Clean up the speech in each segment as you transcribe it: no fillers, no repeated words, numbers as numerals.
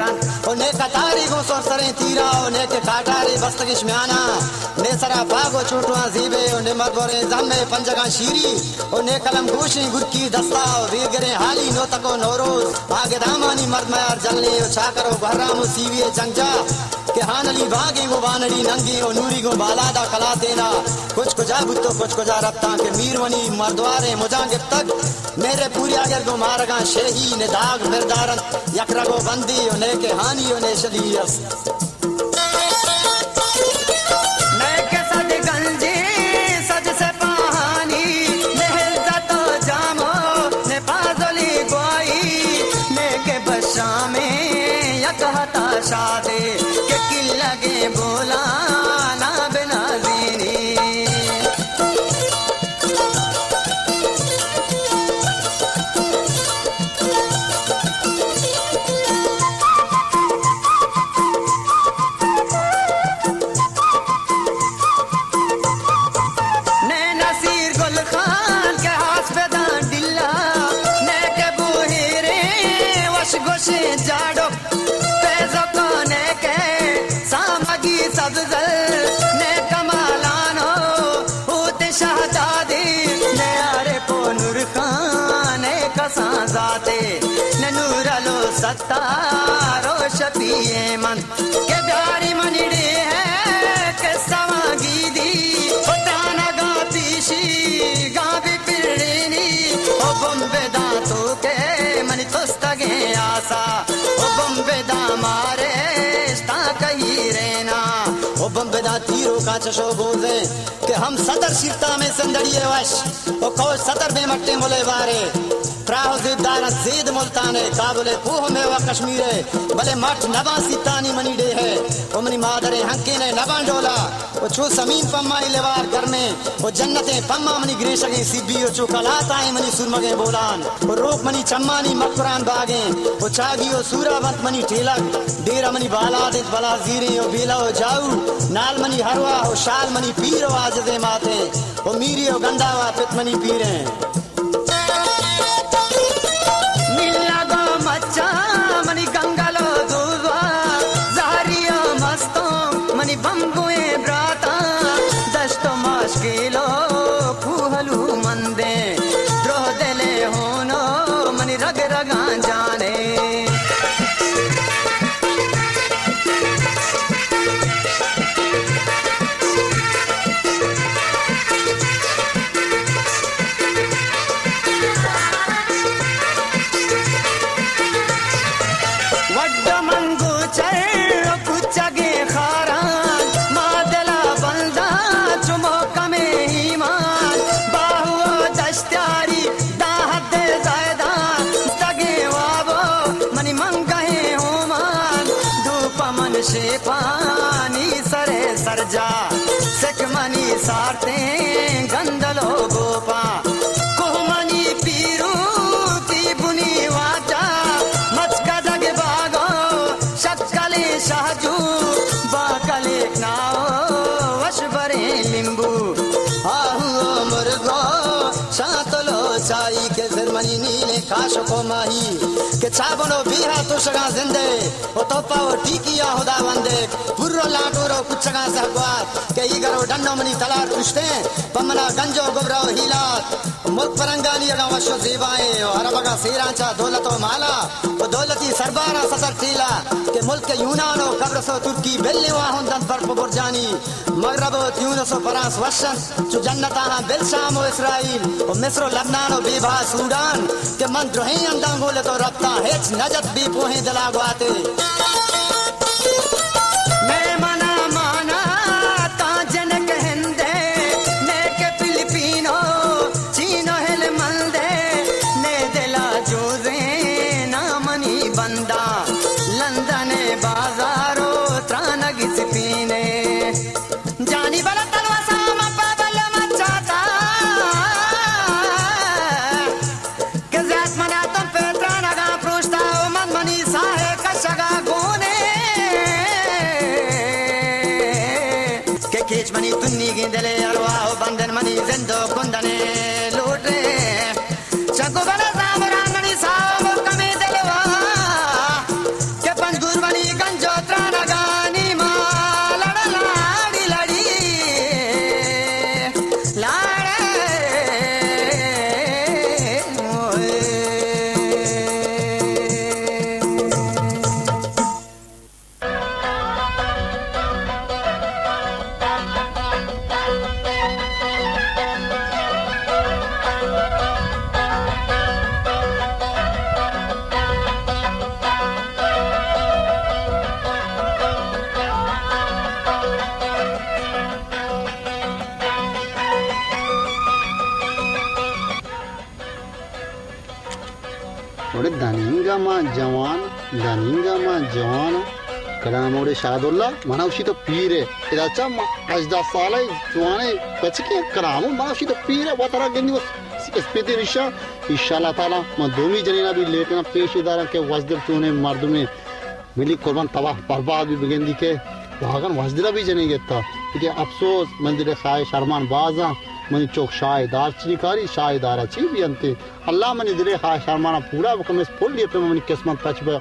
करन ने कतारी गो सोसरे तीरा ने के काटारी बस्तगिश म्याना ने सरा बागो छोटुआ जीबे ने मरबोरे जमे पंजगा शीरी ने कलम गोशी गुरकी दस्ता वेगरे हाली नो तको नौरोज आगे दामानी मर्द मयार जलने छा करो घरामो सीवी जंगजा के हानली भागे गो वानड़ी नंगी ओ नूरी गो बालादा कला देना कुछ कुजा बुतो कुछ कुजा रफ्ता के मीरवनी मर्दवारे मुजांगे तक मेरे पूरी आगर गो मारगा शेही ने दाग मिर्दारन यकरा गो बंदी ने के हानी ने शदीयस मैं के सद गंजी सज से पानी ने तो जामो ने पाजली गोई ने के बशा में यकहता शादे के किल लगे बोला ना बेनाजीनी गोशे जाडो पैसो कोने के सामगी सब्जल ने कमालानो उते शहजादी ने आरे पोनुर खाने कसाजाते ने नूरलो सत्तारो शफीए मन के प्यारी मनिडे है के सवागी दी उताना गा पीशी गा भी पिरनी ओ बम्बे दांतों के मनी तोस्तगे आसा ओ बम्बे दा मारे स्ता कही रेना ओ बम्बे दा तीरो का चशो बोले कि हम सदर सिरता में संदड़िए वश ओ को सदर में मट्टे मोले वारे प्राहो जिदार ज़ीद मुल्ताने काबुले पूह में वा कश्मीरे भले मठ नबा सीतानी मनी डे है ओ मनी मादरे हंके ने नबा डोला ओ छो समीन पम्मा लेवार घर में ओ जन्नते पम्मा मनी ग्रेशगे सीबी ओ छो कलाता मनी सुरमगे बोलान ओ रोक मनी चम्मानी मकरान बागे ओ चागी ओ सूरावंत मनी ठेलक डेरा मनी बाला दे बला जीरे ओ बेला ओ जाऊ नाल मनी हरवा ओ शाल मनी पीर ओ आजदे माते ओ मीरी ओ गंदावा पित मनी पीरे मनी गंगलो दूधवा जहरिया मस्तो मनी बम्बुए ब्राता दस्तो माश्किलो फूहलू मंदे द्रोह दिले होनो मनी रग रगा जाने से पानी सरे सरजा सकमनी सारते गंदलो गोपा कोमनी पीरू की बुनी वाचा मचका जग बागो शक्कले शाहजू बाकले नाओ वशबरे लिंबू आहू मुर्गो शातलो चाई के जर्मनी नीले काशो को माही के चाबनो बिहा तो सगा जिंदे ओ तो पाओ टीकिया होदा वंदे पुर्रो लाटोरो कुचगा सहबात के इगरो डन्नो मनी तलार तुष्टे पमना गंजो गोबरो हिलात मुल्क परंगानी अगा वशो जीवाए ओ अरबगा सीरांचा दौलतो माला ओ दौलती सरबारा सदर तीला के मुल्क यूनानो कब्रसो तुर्की बेल्ले वाहुन दन पर बुरजानी मगरबो यूनसो फरांस वशन जो जन्नता बेलशाम ओ इस्राइल ओ मिस्र लबनान ओ बेबा सूडान के मन द्रोही अंदांगोले तो रब्ता हेच नजत भी पोहे दलागवाते मैं मना माना ताजन कहंदे ने के फिलिपिनो चीनो हेल मंदे ने दिला जोजे ना मनी बंदा लंदन बाजारो त्रानगी सिपीने जानी बला तलवा सामा पाबल मचाता के जात मना तुम पे त्रानगा प्रोष्टा मन मनी साहे कशगा गोने के केच मनी तुन्नी गिंदले अरवाह बंदन मनी जिंदो कुंदने लूटे चको बला सामरान मनी साव कमे दिलवा के पंजगुर थोड़े दानिंगा मां जवान कलाम ओडे शादुल्ला मना उसी तो पीर है इराचा अजदा साले जवाने बचके कलाम मना उसी तो पीर है वो तरह गंदी वो स्पेति रिशा इंशाल्लाह ताला मैं दोमी जनीना भी लेटना पेशेदार के वजदर चुने मर्द में मिली कुर्बान तबाह बर्बाद भी बगंदी के भागन वजदरा भी जनी गेता कि अफसोस मंदिर खाए शर्मान बाजा मनी चौक शायदार चिकारी शायदार अच्छी भी अंते अल्लाह मनी दिले खाए शर्माना पूरा वकम इस फुल लिए पे मनी किस्मत पच बा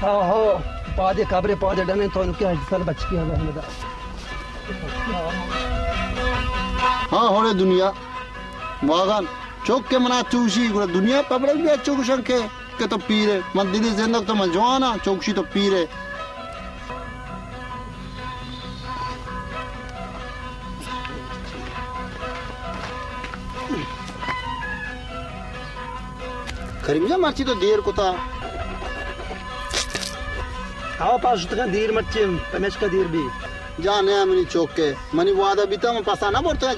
हाँ हाँ पादे काबरे पादे डने तो उनके हर बच के हमें हाँ होले दुनिया वागन चौक के मना चूसी दुनिया पबड़े भी चौक शंके के तो पीरे मन दिली जिंदग तो मैं जवाना चौकशी तो पीरे करीमिया मर्ची तो देर को था हाँ पास उतना देर मर्ची तमेश का देर भी जाने मनी चौक के मनी वादा बीता मैं पासा ना बोलता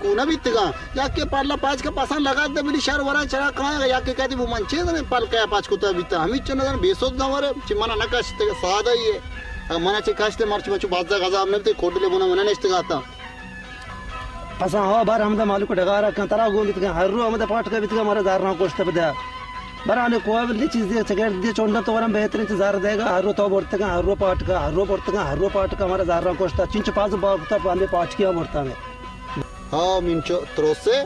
कू ना बीतगा जाके पार्ला पाँच का पासा लगा दे मेरी शहर वरा चला कहाँ जाके कहती वो मंचे ने पाल क्या पाँच को तो बीता हम ही चंदा बेसोद ना वरे चिमना ना काश्ते सादा ही है मना चे काश्ते मार्च बच्चों बाजा गाजा हमने तो कोटले बुना मना नेस्ट गाता पासा हाँ बार हम तो मालूम को डगारा कहाँ तारा गोंद इतना हर रो हम तो पाठ का बीतगा हमारा दारना कोष्ट पे दे बराने कोई भी चीज़ दे चकेट दे चोंडा तो वरम बेहतरीन चीज़ ज़ार देगा हर रो तो बोलते हैं हर रो पाठ का हर रो पाठ का हमारा ज़ार कोष्टा चिंच पास बागता पाने पाँच किया बोलता है हाँ मिंचो त्रोसे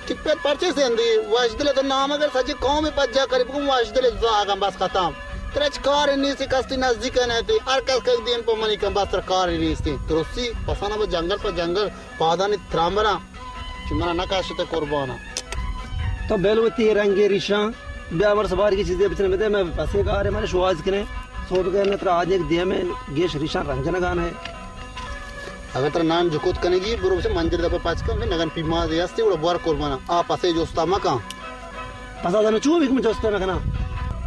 टिप्पे पर्चे से अंधी वाजदले तो नाम अगर सच्ची कौम में पज्जा करीब को वाजदले तो आगम बस खत्म तेरे कार इन्हीं से कस्ती नज़दीक है नहीं हर कल दिन पर मनी कम बस कार इन्हीं से त्रोसी पसाना वो जंगल पर जंगल पादानी त्रामरा चिमना नकाशते कुर्बाना तो बेलवती रंगे रिशा ब्यावर सवार की चीजें बचने में मैं पैसे का रहे हमारे शुआज करें सोच के न आज एक दिया में गेश रिशा रंजन गाना है अगर तेरा नाम जुकोत कनेगी बुरो से मंदिर दबा पाँच का मैं नगन पीमा दियास्ते उड़ा बार कुर्बाना आ पासे जोस्ता मका पसा जाने चूब एक में जोस्ता में करना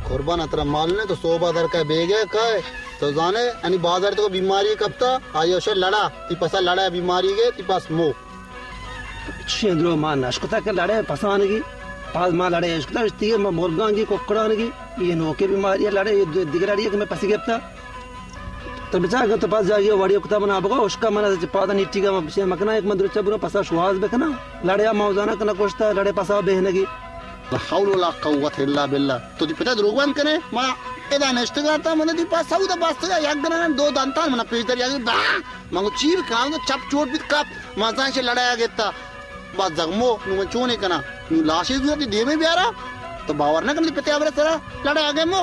कुर्बाना तेरा माल ने तो 100 बाजार का बेगे का है तो जाने यानी बाजार तो बीमारी कब था आयो से लड़ा ती पसा लड़ा बीमारी के ती पास मो शेंद्रो मान अश्कुता के लड़े पसाने की पास माँ लड़े इसका तीर में मुर्गा की कुकड़ा की ये नोके बीमारी लड़े ये दिगराड़ी है कि मैं पसी गया तो बचा के तो पास जाइए वाड़ियों कुत्ता बना बगा उसका मना पादा नीटी का से मकना एक मंदिर चबुरा पसा शुआज बेकना लड़े मौजाना कना कोष्टा लड़े पसा बहने की हौल वला कुव्वत इल्ला बिल्लाह तो दी पता रोगवान करे मा एदा नेस्ट गाता मन दी पास सौदा बास्ता याक गना दो दांता मन पेजर याक बा मंगो चीर काम तो चप चोट भी कप मजा से लड़ाया गेता बस जगमो नु चोने कना नु लाशे जुरती दे में ब्यारा तो बावर ना कन पते आवरे सरा लड़ाया गे मो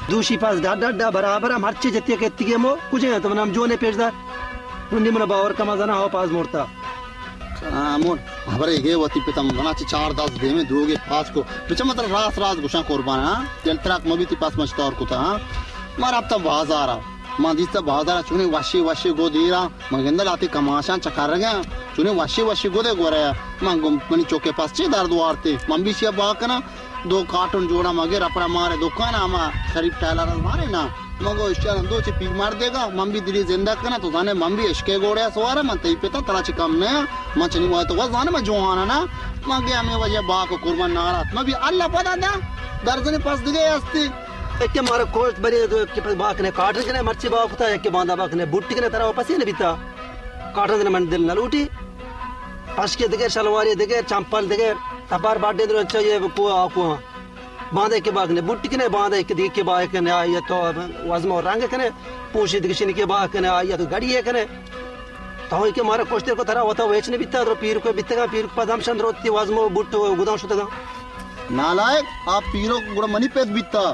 दूशी पास डा बराबर हम हर चीज जतिया कहती है मो कुछ है तो नाम जोने पेजदार उन्नी मन बावर का मजा ना हो पास मोड़ता मोर हमारे ये वती पे तम बना 4-10 दे में दोगे पास को बिचा मतलब रास गुशा कुर्बान हां तेल तराक मबी ती पास मस्तार को था मार अब तब बाजार मां दिस बाजार चुने वाशी गो दीरा मगंदल आती कमाशा चकार गया चुने वाशी गो दे गोरा मां मनी चौके पास चे दार दुआरते मम्मी से बाकना 2 कार्टून जोड़ा मगे रपड़ा मारे दुकान आमा शरीफ टाइलर मारे ना मगो इश्चार दो चे पी मार देगा मम्मी दिली जिंदा करना तो जाने मम्मी इश्के गोड़े सवार मन तई पे तरा चे कम ने मन चनी वो तो जाने में जोहाना ना मगे हमें वजह बा को कुर्बान नारा मैं भी अल्लाह पता ना दर्जने पास दिगे अस्ती एक के मारे कोस्ट बरी तो एक के पास बाक ने काट के मर्ची बाक होता एक के बांधा बाक ने बुट्टी के तरह वापस ही ने बीता काटन ने मन दिल न लूटी पास के दिगे शलवारी दिगे चंपल दिगे अपार बाटे दो अच्छा ये को बांधे के बाग ने बुट्टी के ने बांधे के दिखे बाग के ने आया तो वजम और रंग के ने पूछी दिगशन के बाग के ने आया तो गाड़ी है के ने तो के मारे कोस्टर को तरह होता वेचने बिता तो पीर को बितगा पीर पदम चंद्रोती वजम बुट्टो गुदाम सुतगा नालायक आप पीरो गुड़ मनी पे बिता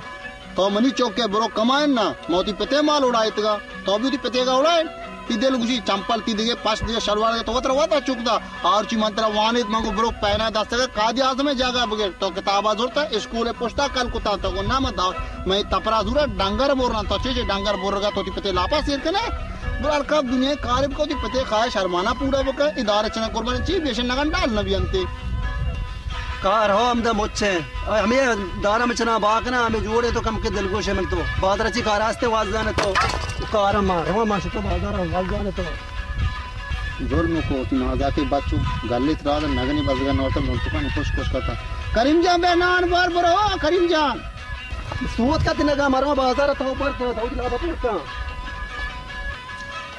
तो मनी चौक के बरो कमाए ना मोती पते माल उड़ाएगा तो भी पतेगा उड़ाए तिदेल गुशी चंपल तिदिगे पास दिगे शलवार तो वतर वता चुकदा और ची मंत्रा वानित मंगो ब्रो पहना दस्तगे काजी आजमे जागा बगे तो किताबा जुरता स्कूल पोस्टा कल कुता तो ना मत मैं तपरा जुरा डंगर बोरना तो चे डंगर बोरगा तो ती पते लापा सिर कने बुलाल कब दुनिया कारिब को ती पते खाए शर्माना पूरा बका इदारे चना कुर्बानी ची बेशन नगन डाल नबी अंते कार हो हम द मुच्छे हमें दाना में चना बाकना हमें जोड़े तो कम के दिल गोशे में तो बादर अच्छी कार आस्ते वाज जाने तो कार मार हम मार तो बाजार वाज जाने तो जुर्म को माजा के बच्चू गलित राज नगनी बजगा नोट मुल्तका खुश खुश करता करीम जान बेनान बार बरो करीम जान सूत का तिनगा मारो बाजार तो पर तो दिला पड़ता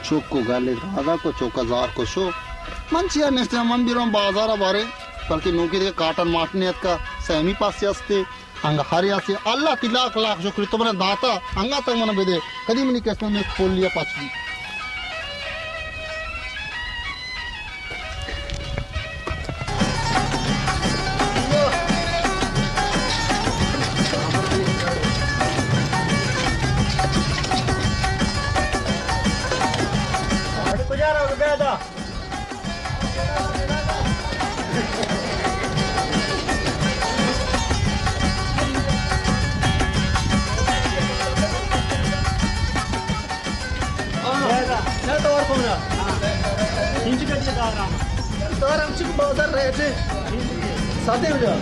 चोक को गलित राजा को चौका जार को शो मंचिया नेस्ते मन बिरो बाजार बारे बल्कि नौकी के काटन माटने का सहमी पास से असते अंग हरिया से अल्लाह की लाख लाख शुक्र तुमने दाता अंगा तक मन बेदे कदी मनी कैसे में खोल लिया पाछी बाजार रेट साथे हो जा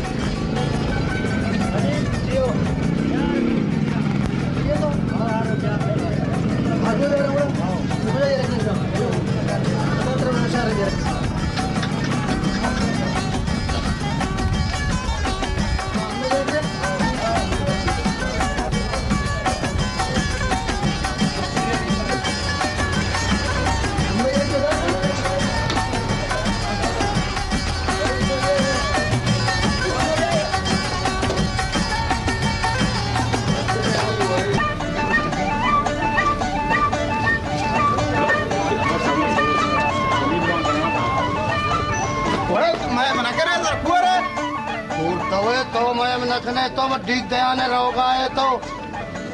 ये तो आगे दे रहा हूं मुझे ये रखना तो नशा रह गया तो मैं ठीक दयाने रहोगा है तो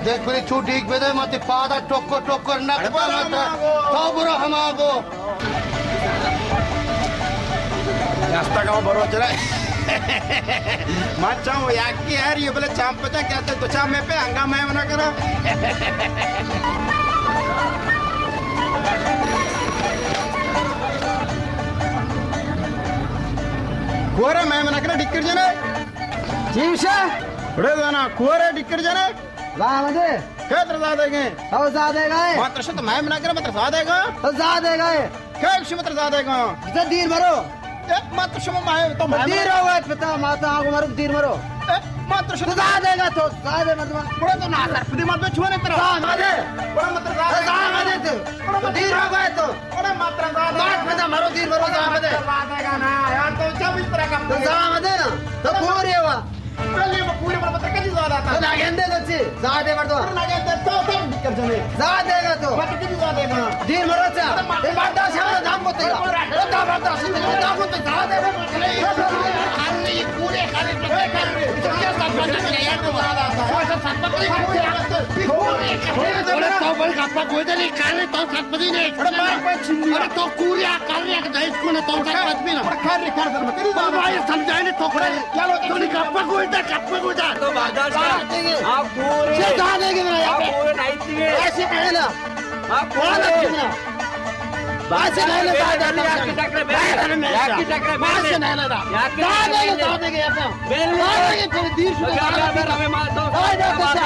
देख मेरी छू ठीक बेदे मत पादा टोको टोको नक पर मत तो बुरा हमागो रास्ता का बरो चला मत चाहो याकी यार ये बोले चाम पता क्या तो चाम में पे अंगा मैं मना करा कोरे मैं मना करा डिक्कर जने जीवशा बड़े जाना कोरे डिक्कर जने लामदे क्या तरसा देंगे हो जा देगा मात्र से तो मैं मना करा मत तरसा देगा हो जा देगा क्या इसी मत तरसा देगा इधर दीर मरो मात्र से मैं तो दीर होगा पता माता आगो मारो दीर मरो मात्र से जा देगा तो जा दे मत बड़े तो ना सर फिर मत छुने तेरा जा दे बड़ा मत जा दे तो दीर होगा तो बड़ा मात्र जा मार पता मारो दीर मरो जा दे देगा ना यार तो जब इस तरह का जा दे ना तो पूरी हुआ पहले वो पूरे पर पता कितनी ज्यादा था ना गेंदे दच्ची जा दे मर दो ना गेंदे तो दिक्कत जने जा देगा तो मत कितनी ज्यादा देगा दीर मरो चा ये बात से दाम मत तेरा दाम मत दाम मत जा दे खाली पूरे खाली क्या सब बंद यार तो ज्यादा था सब बोले तो बल गप्पा कोई नहीं खाने तो सतपदी ने अरे तो कुरिया कर रहा है दहेज को ना तो सतपदी ना खाली कर दे मत भाई समझाए नहीं ठोकरे चलो तो नहीं गप्पा कोई था तो बाजार से आप पूरे से जा देंगे ना आप पूरे नहीं दिए ऐसे कहे ना आप पूरे बात से नहीं ना यार की टक्कर में यार की टक्कर में बात से नहीं ना जा देंगे ऐसा मेरे फिर धीर से हमें मार दो मेरे बात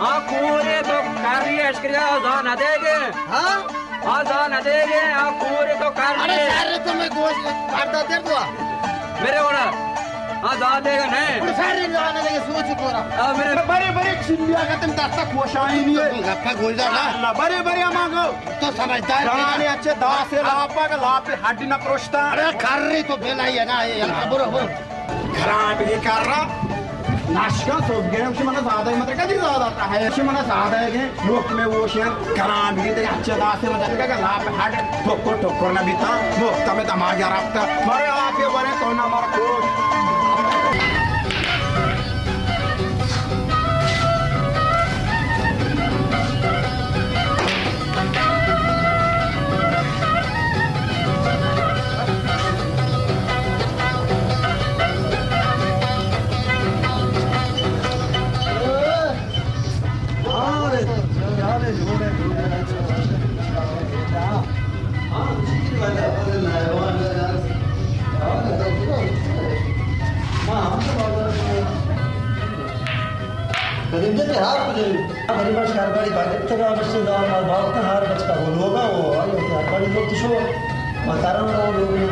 आप पूरे तो कार्य अश्क्रिया ना देंगे हाँ ना देंगे आप पूरे तो कार्य अरे तो मैं गोश्त काटता दे दो मेरे ओनर जा देगा नहीं सारे जाने लगे सोच को रहा मेरे बड़े बड़े चिल्लिया का तुम दस्ता कोशाई नहीं है गप्पा गोल जा ना बड़े बड़े मांगो तो समझदार रानी अच्छे दास से लापा का लापे हड्डी ना प्रोस्ता अरे कर रही तो बेला ही है ना ये बुरो घराट ये कर रहा नाश्ता सोच गए उसे मना ज्यादा ही मतलब कभी ज्यादा आता है उसे मना ज्यादा है लोक में वो शेर घराट भी तेरे अच्छे दास से मतलब का लापे हड ठोको ना बीता वो तमे तमाजा रखता मारे आप ये बड़े तो ना मार को गरीब के हार कुछ गरीब शहर गाड़ी बाकी तक बच्चे दाम बात हार बच का बोल होगा वो आई होते हर गाड़ी लोग तो शो बतारा वो लोग नहीं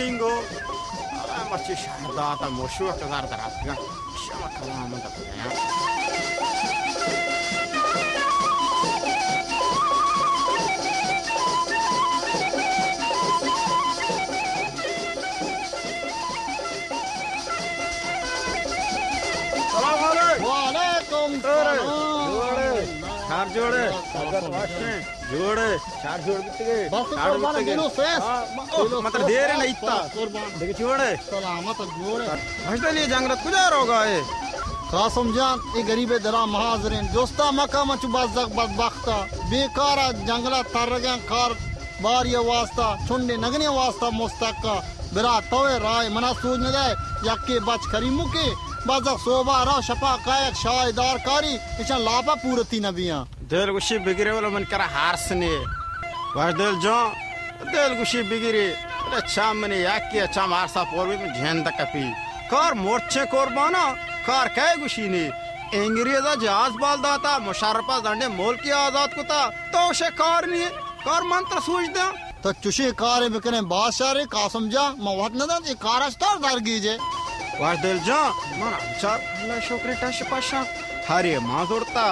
Lingo, ma ci data moshu a casar da rapiga. Chama calma da penha. Salam alaikum. Wa alaikum salam. चार जोड़े जोड़े चार जोड़ कितने बस कुर्बान दिलो फेस मतलब देर है नहीं इतना देखिए जोड़े सलामत जोड़े हंसते लिए जंगलत गुजार होगा ये कासम जान ये गरीबे दरा महाजरीन दोस्ता मका मच बज़क बदबख्ता बेकारा जंगला तरगन कार बार ये वास्ता छुंडे नगने वास्ता मुस्तका बिरा तवे राय मना सूझ न जाए यक्के बच करीमु के बाज़क सोबा रा शपा कायक शायदार कारी इचन लापा पूरती नबियां दिल गुशी बिगरे वाला मन करा हारसने वाश दिल जो दिल गुशी बिगरे अच्छा मने यक्के अच्छा मारसा पोरबे में झेंद कपी कार मोर्चे कुर्बाना कार काय गुशी ने अंग्रेजा जहाज बाल दाता मुशर्रफा दंडे मोल की आजाद कुता तो शे कार नहीं कार मंत्र सूझ दे तो चुशे कार में कने बादशाह रे कासम जा मवत न दा कार अस्तार दार कीजे वाश दिल जा मना चार अल्लाह शुक्र टश पाशा हरे माजोरता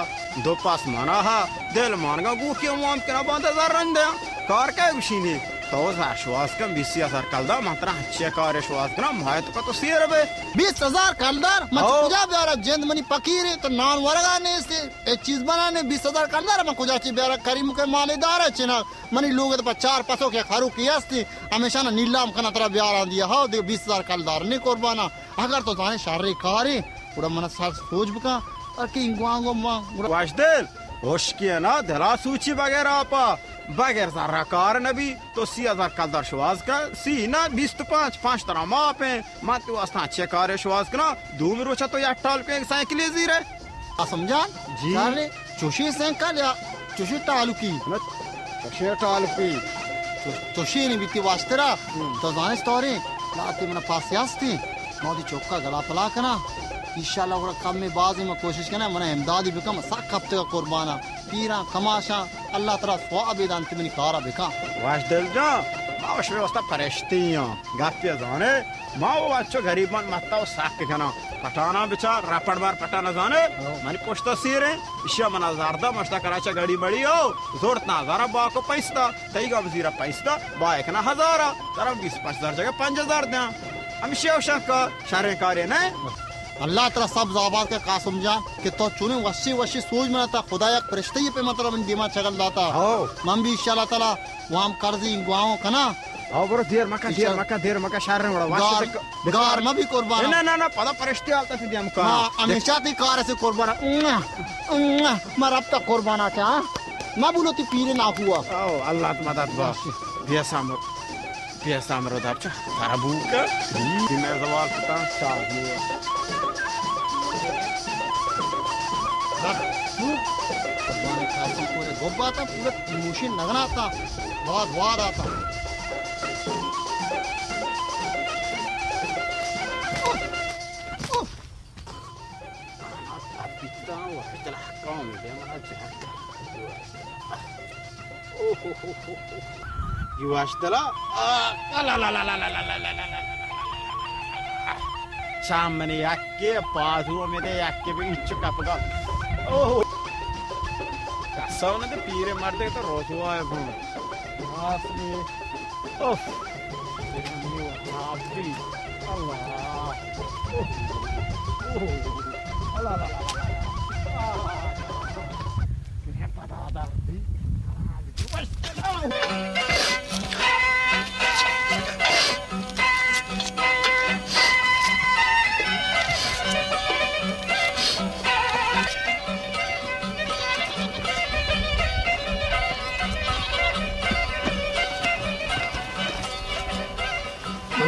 दो पास मना हा दिल मानगा गु के मुआम के ना बांधा जार रंग दे कार काय गुशी ने तो श्वास कम 20,000 कलदार मात्रा अच्छे कार श्वास कम माय तो तो सिर बे 20,000 कलदार मत कुजा बेरा जेंद मनी पकीरे तो नान वरगा ने से एक चीज बनाने 20,000 कलदार म कुजा ची बेरा करीम के मालेदार है चिना मनी लोग तो 4-5 के खारू कियास्ती हमेशा ना नीलाम कना तरह ब्यार दिया हां दे 20,000 कलदार ने कुर्बाना अगर तो जाने शारे कारे पूरा मन साल सोच बका और कि इंगवांगो मा वाशदिल होश किया ना धला सूची वगैरह आपा बगैर जरा कार नबी तो 30,000 कलदार श्वास का सी ना 20 तो 5 तरह माप है माते वास्ता अच्छे कार श्वास का धूम रोचा तो या टाल पे साइकिल जीरे समझा जी सारे चुशी साइकिल या चुशी तालुकी चुशी तालुकी चुशी ने बीती वास्तरा तो जाने स्टोरी लाते मन पास यास्ती मोदी चौका गला पला कना इंशाल्लाह और कम में बाजी में कोशिश करना मने इमदादी बिकम साक हफ्ते का कुर्बाना पीरा कमाशा अल्लाह तआला स्वाब दान तिमनी कारा बिका वाश दिल जा मावश व्यवस्था फरिश्तियां गापिया जाने माओ अच्छो गरीबन मत्ता साक कना पटाना बिचार रापड़ बार पटाना जाने मानी पोस्ता सीरे इशा मना जारदा मस्ता कराचा गाड़ी बड़ी हो जोड़तना हजारा बा को पैसा तईगा वजीरा पैसा बा एक ना हजारा तरफ 20-5,000 जगह 5,000 दे हम शेवशा का शारे कार्य ने अल्लाह तआला सब ज़ाबात का कासम जा कि तो चुने वशी सोच में था खुदा एक फरिश्ते पे मतलब दिमाग चगल दाता हम भी इंशाल्लाह ताला वहां कर्जी गुआओ कना आओ बरो देर मका शार रे बड़ा गार में भी कुर्बान ना पता फरिश्ते आलता से हम का हमेशा ती कार से कुर्बान मर अब तक कुर्बान क्या ना बोलो ती पीरे ना हुआ आओ अल्लाह त मदद बा पिया सामरो दापचा तारा बुका मैं सवाल पता चाह पूरे गोबा था पूरे मुशीन नगना था बहुत वार आता युवाशदला सामने याके पाधु में दे याके भी इच्छुका पगा ओह कसौन दे पीरे मार दे तो रोसुआ है भून आपने ओह आपी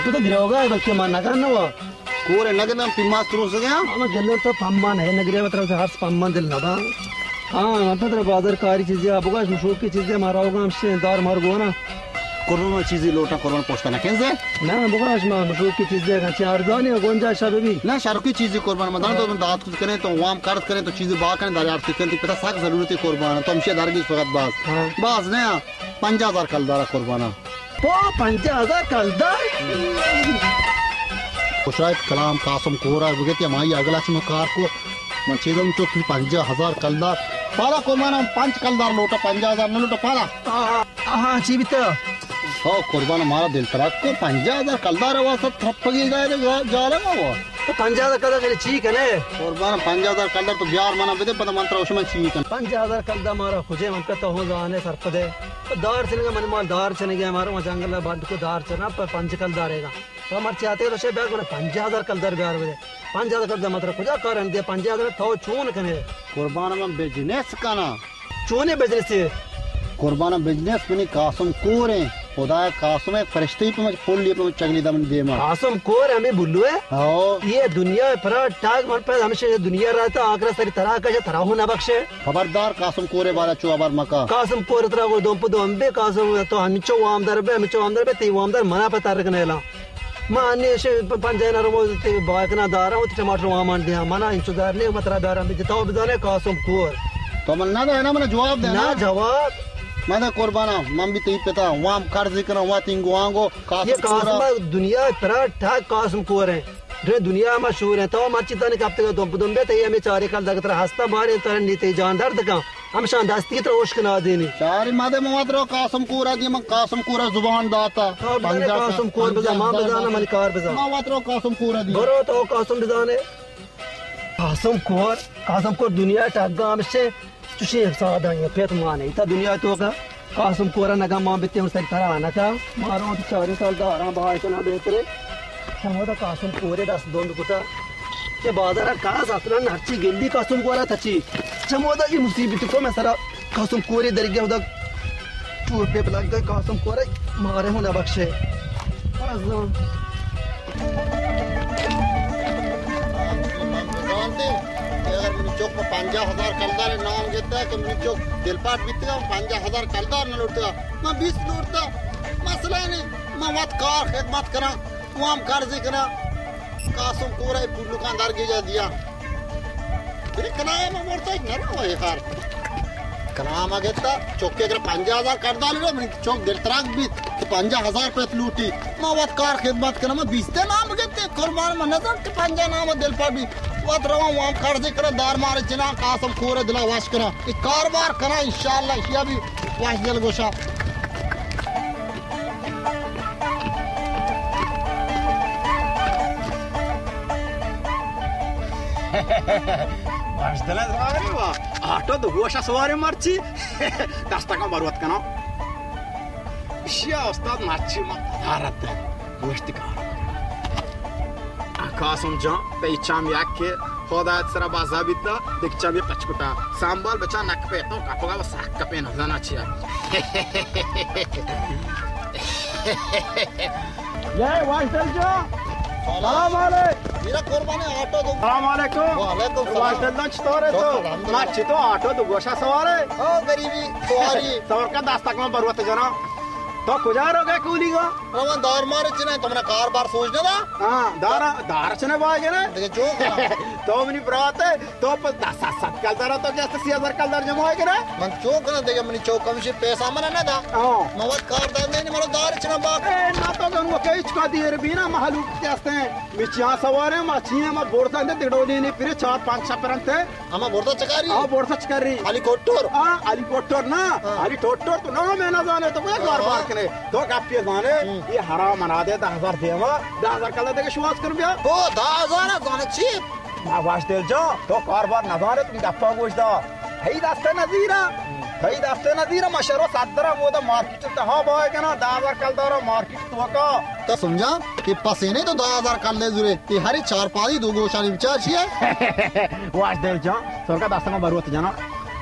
तो गिरोगा बल्कि माना करना वो कोरे नगदम पिम्मा शुरू से गया हम गले तो पम्मा है नगरे मतलब से हर्ष पम्मा दिल ना था हां मतलब बाजार कारी चीजें अब का मशहूर की चीजें मारा होगा हमसे दार मार गो ना कोरोना चीजें लोटा कोरोना पोस्टा ना कैसे ना बगाश में मशहूर की चीजें का चार जाने गोंजा शाबे भी ना शाहरुख की चीजें कुर्बान मदान तो दांत कुछ करें तो वाम कर्ज करें तो चीजें बा करें दार आर्थिक करें पता साख जरूरत है कुर्बान तो हमसे दार की फकत बास ने 5000 कलदार कुर्बाना तो 5000 कलदार खुशायद कलाम कासम कोरा बगैर हमारी अगला कार को मचेदम तो 5000 कलदार पाला कुर्बाना 5 कलदार लोटा 5000 न लोटा पाला हां जीवित हो कुर्बान हमारा दिल तराक को 5000 कलदार है वो सब थप्प गिर जाए जा रहा वो तो 5000 कलदार के ठीक है ने कुर्बान 5000 कलदार तो बिहार मना बेदे पता मंत्र उसमें ठीक है 5000 कलदार मारा खुजे मन पे तो हो जाने सरपदे तो दार चले मन माल दार चले गया हमारा वहां जंगल में बंद को दार चना पर 5 कलदार रहेगा तो हमारे चाहते तो से बैग 5000 कलदार बिहार में 5000 कलदार मतलब खुजा करन दे 5000 तो चून कने कुर्बान में बिजनेस करना चूने बिजनेस से कुर्बान बिजनेस में कासम कोरे खुदा कासम एक फरिश्ते पे मैं फूल लिए पे मैं चगली दम दे मां कासम कोर हमें बुल्लू है हां ये दुनिया पर टाग मन पे हमेशा दुनिया रहता आखरा सरी तरह का तरह होना बख्शे खबरदार कासम कोरे वाला चो अबर मका कासम कोर तरह को दोंप दो अंबे कासम तो हम चो आमदार बे ती आमदार मना पे तारक नेला माने से पंजाना रो ते बाकना दारा वो टमाटर वहां मान दिया मना इंतजार ने मतरा दारा में जिताओ बिजाने कासम कोर तो मन ना है ना मैंने जवाब देना ना जवाब मैंने कुर्बाना मम भी ती पता वाम कर्ज करना वा तिंगो आंगो ये कासम दुनिया पर ठाक कासम कोर है रे दुनिया मशहूर है तो मचिता ने कब तक दोंप दोंबे ते हमें चारे कल दग तरह हंसता बारे तरह नीते जानदार तक हम शानदास्ती की तरह ओशकना देनी चारी मादे मवादरो कासम कोरा दी मैं कासम कोरा जुबान दाता कासम कोर बजा मां बजाना मन कार बजा मवादरो कासम कोरा दी बरो तो कासम बजाने कासम कोर दुनिया टागा हमसे तुझे सादा है पेट माने इता दुनिया तो का कासम कोरा नगा मां बिते हम सर तरह आना था मारो तो चारे साल दारा बाहर इतना बेहतरे समोदा कासम कोरे दस दोंद कुता के बाजारा कास असला नर्ची गिल्ली कासम कोरा थची समोदा की मुसीबत को मैं सारा कासम कोरे दर गया उदा टूर पे लग गए कासम कोरे मारे होना बख्शे अगर मिनी चौक में 5000 कलदार नाम घेता है कि मिनी चौक दिलपाट बीतगा 5000 कलदार न लूटता मैं 20 लूटता मसला नहीं मैं मत कार खिदमत करा वाम कर्ज करा कासम कोरा दुकानदार के जा दिया फिर कनाया में मोड़ता है ना वो यार कनामा घेता चौक के अगर 5000 कलदार ले मिनी चौक दिलतराक बीत 5000 पे लूटी मैं मत कार खिदमत करा मैं 20 नाम घेते कुर्बान में नजर के 50 नाम दिलपाट भी वत रवा वाम कर्ज करा दार मारे चिना कासम कोरे दिला वाश करा ये कारोबार करा इंशाल्लाह ये भी वाश दिल गोशा वाश दिल रावरी वा ऑटो तो गोशा सवारी मारची दस्ता का बरवत कना शिया उस्ताद मारची मत भारत गोश्त का कासम जा पेचाम याके खुदा सरा बाजा बिता दिखचा भी पचकुटा सांबाल बचा नक पे तो काटोगा वो साक का पे नजाना चाहिए ये वाइटल जो सलाम अलैकुम मेरा कुर्बान ऑटो दो सलाम अलैकुम वालेकुम सलाम वाइटल दंच तोरे तो माची तो ऑटो तो गोशा सवारे ओ गरीबी सवारी सवर का दास्ता का बरवत जना तो गुजार हो गए कूली का रवा दार मारे चिने तुमने कार बार सोचने दा हां दार चने बागे ना देखे जो तो मनी ब्रात है तो 10-7 कलदार तो क्या 80,000 कलदार जमा है ना मन चौक ना देखे मनी चौक कम से पैसा मन ना दा हां मवत कार दा नहीं मरो दार चिने बाग ना तो गन वो कई चका दिए रे बिना महलूक तेस्ते मिचिया सवारे माची में बोरता ने तिडोली ने फिर 4-5 छपरंते हम बोरता चकारी हां बोरता चकारी अली कोट्टोर हां अली कोट्टोर ना अली टोट्टोर तो ना मैं ना जाने तो कोई बार कने तो गप्पे जाने ये हरा मना दे 10,000 देवा 10,000 कल देके शुवास कर बिया ओ 10,000 गाने चीप वाश दे जो तो कारबार ना जाने तुम गप्पा गोश्ता है दस्ते नजीरा है दस्ते नजीरा मशरो सदरा वो तो मार्केट तो हां बॉय कना 10,000 कल दारा मार्केट तो का तो समझा कि पसीने तो 10,000 कल ले जुरे ये हरी 4-5 दो गोशानी विचार छिए वाश दे जो सरका दस्ता बरुत जाना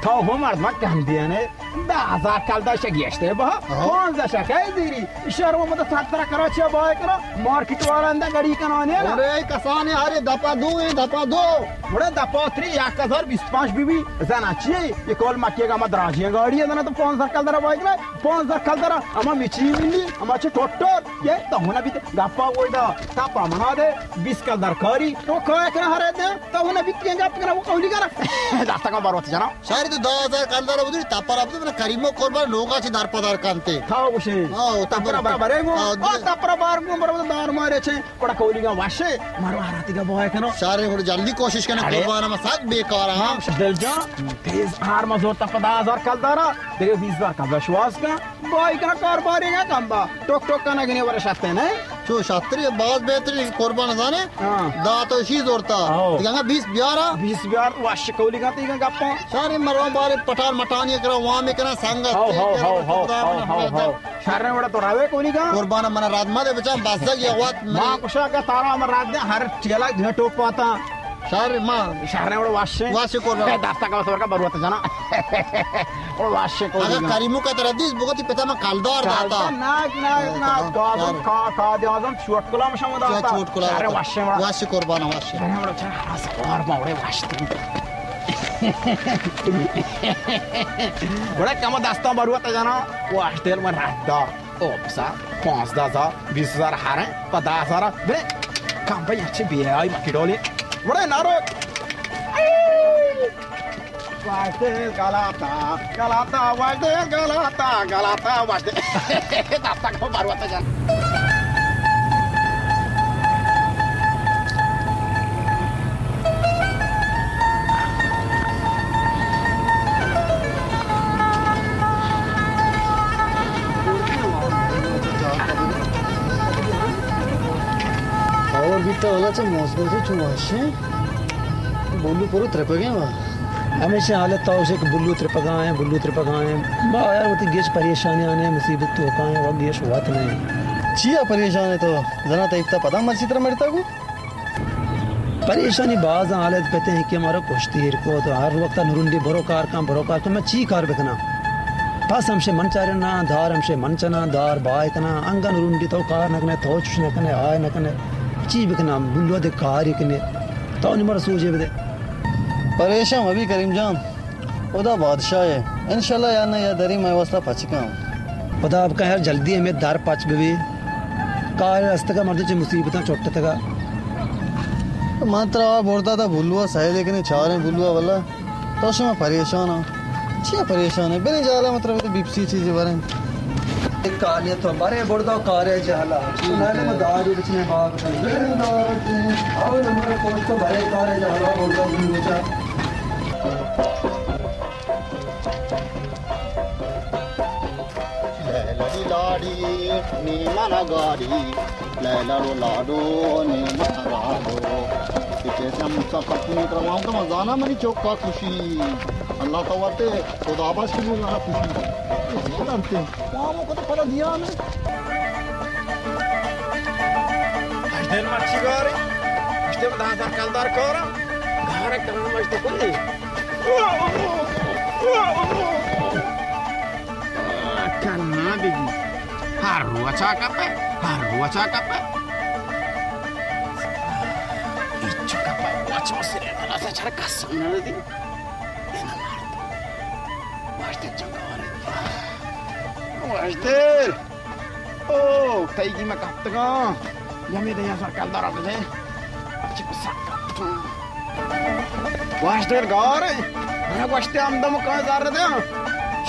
था हो मर्द मत कम दिया ने 10,000 कल दा शगेस्ते बा कौन दा शकाय दीरी शहरों में तो 17 करो छे बॉय करो मार्केट वाला अंदर गाड़ी कनाने अरे कसाने हरे दपा दो बड़े दपा 3 1025 बीबी जाना चाहिए ये कॉल मक्केगा मद्राजी गाड़ी है ना तो 5,000 कल दरा बॉय ना 5,000 कल दरा अमा मिची मिली अमा छे टोटर ये तो होना भी गप्पा ओइदा तापा मना दे 20 कल दर करी तो कहे कर हरे दे तो होना भी के गप करा वो कौली करा दास्ता का बारवत जाना सारी तो 10,000 कल दरा उधर तापर अब तो करीमो कोरबान लोगा से दारपदार कांते था उसे तापरा बराबर है वो तापरा बार को बराबर दार मारे छे कोड़ा कौली का वाशे मारो हाराती का बॉय कनो सारे थोड़ी जल्दी कोशिश करना कोरबान में साथ बेकार हां दिल जा तेज हार मजोर तक 10,000 कल दारा तेरे 20,000 का विश्वास का बॉय का कारोबारी का कंबा टोक टोक का नगने वाले शास्ते ने जो शास्त्री बहुत बेहतरीन कोरबान जाने दांत शी जोरता दिखांगा 20 वाश कौली का तीगा गप्पा सारे मरवा बारे पठार मटानी करा वहां में करा संगत शहर बड़ा तो रावे कौली का कोरबान मन रात में बचा बासा की आवाज मां कुशा का तारा हम रात ने हर चेला घे टोप पाता शहर मां शहर बड़ा वाश कोरबान दास्ता का सवर का बरुत जाना और वाश को अगर करीमो का तरदीस बहुत ही पता में कालदार दाता ना गाजम का दियाजम चोटकुला में समझ आता चोटकुला अरे वाश कोरबान वाश बड़ा अच्छा और बावड़े वाश बड़ा कम दास्ता बरुत जाना वाश तेल में रात दा ओ बसा 5,000 20,000 हारे 50,000 बे काम पे अच्छे भी है आई मकी डोले बड़े नारो वास्ते गलाता वास्ते गलाता वास्ते दास्ता को बरुत जाना और भी तो वाला से मौसम से चुवाशे बोलू पूरा त्रिपगे वा हमेशा हालत तो उसे बुल्लू त्रिपगाएं बा यार वो गेश परेशानी आने मुसीबत तो काए वो गेश हुआ नहीं चिया परेशान है तो जना तो इतना पता मर चित्र मरता को परेशानी बाज हालत पते हैं कि हमारा कुश्तीर को तो हर वक्त नरुंडी बरोकार तो मैं ची कार बेकना पास हमसे मन चारे ना धार हमसे मन चना धार बाय कना अंगन नरुंडी तो कार नकने तो चुश नकने आय नकने ची बेकना बुल्लो दे कार कने तो निमर सूजे बदे परेशान अभी करीम जान ओदा बादशाह है इंशाल्लाह या ना या दरी मैं वस्ता पचका खुदा आपका यार जल्दी हमें दार पाच बेबी कार रास्ते का मर्द मुसीबत चोट तक मात्र बोलता था बुलुआ सही लेकिन चारे बुलुआ वाला तो मैं परेशान हूँ चिया परेशान है बिना जाला मतलब तो बिपसी चीजें बारे काले तो बड़े बड़दा कारे जाला नाले में दारू बचने बाग और नंबर कोच तो बड़े कारे जाला बड़दा बचा लैलाडी लाडी नी मना गाड़ी लैलाडो लाडो नी मना लाडो कैसे हम सफर पूरी करवाऊं तो मजाना मनी चौक का खुशी अल्लाह तवाते खुदाबाश की बोलना खुशी जानते मामों को तो पता दिया ने दिन मच्छी गारे इष्टे दादा कलदार कोरा घारे करना मस्त कोई kalma bigi harua cakape ichu kapa wacha masire na sa chara kasam na di ena marto waste changare waste oh taigi ma kaptaga yame de yasar kaldar ade achi kusakka waste gare na waste amdam ka zarre de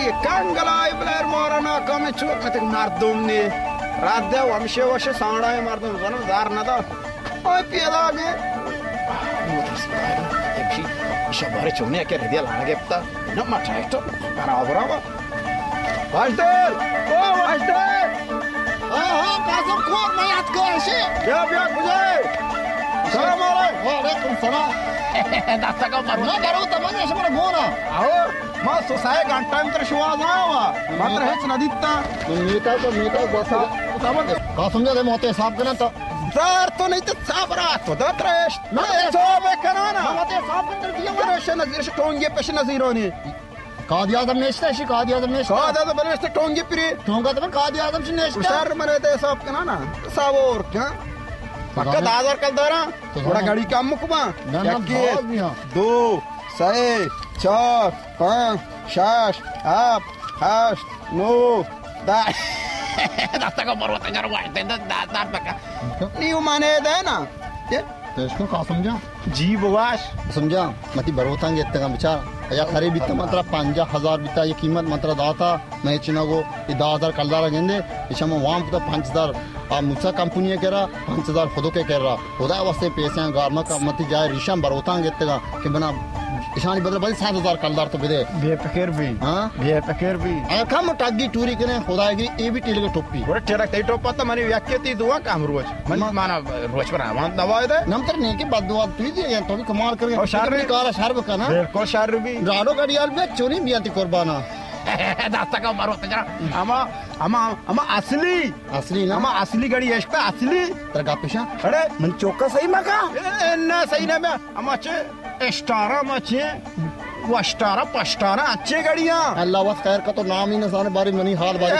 ये कांगलाई ब्लेर मारना कमे चोर कते मर्दुम ने रात दे वंशे वशे सांडा है मर्दुम जन जार न दा ओए पियला गे एकशी शबारे चुने के रेदिया लागे पता न मठाइतो बराबर वास्टर ओ वास्टर हाँ कासम खोर मैं याद कर ऐसे क्या मुझे सलाम वालेकुम सलाम दास्ता का ना करो तमन ऐसे बड़ा गोना आओ मां सोसाय घंटा में तर शिवा जावा मात्र हेच नदीता मीठा बस कासम जा मोते साफ करना तो जार तो नहीं तो साबरा तो दत्रश मैं सो में कराना मोते साफ कर दिया वाला नजीर से टोंगे पेश नजीरोनी कादी आदम नेश्ता है कादी आदम नेश्ता कादी आदम बनवेस्ते टोंगे पिरी टोंगा तो कादी आदम से नेश्ता उशार मने ते साफ करना सावोर क्या पक्का 10,000 कल दरा थोड़ा गाड़ी काम मुकमा 1 2 3 4 5 6 7 8 9 10 दास्ता का मरवा तंगर वाटते दास्ता पक्का नीव माने दे ना ये तो इसको का समझा जी बवाश समझा मती बरोतांगे इतना विचार या खरे बित्ता मात्र 50,000 बित्ता ये कीमत मात्र दाता मैं चिना को ये 10,000 कलदार गेंदे इशम वाम तो 5,000 आ मुसा कंपनी कह रहा 5,000 खुदो के कह रहा खुदा वास्ते पैसे गारमा का मती जाए रिशम बरोतांगे इतना कि बना इशानी बदल बल 7,000 कलदार तो बिदे बे पकेर भी हां बे पकेर भी आ कम टागी टूरी कने खुदा की ए भी टीले टोपी और टेरा ते टोपा तो मनी व्याख्याती दुआ काम रोज मन माना रोज पर आवाज दवाए दे नंतर ने के बाद दुआ तू दे तो भी कमाल कर और शार भी काला शार बकना बिल्कुल शार भी राडो गडियाल में चोरी बियाती कुर्बाना दास्ता का मारो तजरा अमा असली ना अमा असली गाड़ी एष्टा असली तर गापेशा अरे मन चौका सही मका ना सही ना मैं अमा चे एस्टारा मचे वस्टारा पस्टारा अच्छे गाड़ियां अल्लाह वास खैर का तो नाम ही नसाने बारी मनी हाल बारी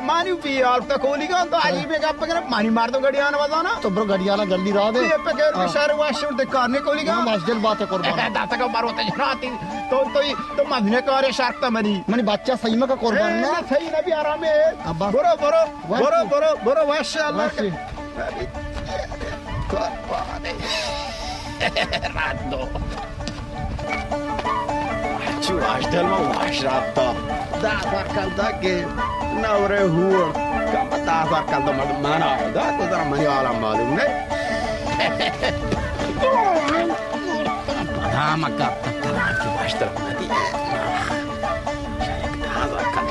मानी पी यार तो कोली का तो अजीब है गप कर मानी मार दो गाड़ियां ना बजाना तो ब्रो गाड़ियां जल्दी रा दे ये पे कर शहर वाशुर दे करने कोली का मस्जिद बात है कुर्बान दाता का मारो तजरा आती तो मदने करे शार्क त मनी बच्चा सही में का कुर्बान ना सही ना भी आराम है बरो माशाल्लाह कुर्बान रात दो Waștel mă wașata da varkal da ke naure huor kam ta varkal da mana da to da mani ala malum ne da makka ta ki waștel nadi sharek da varkal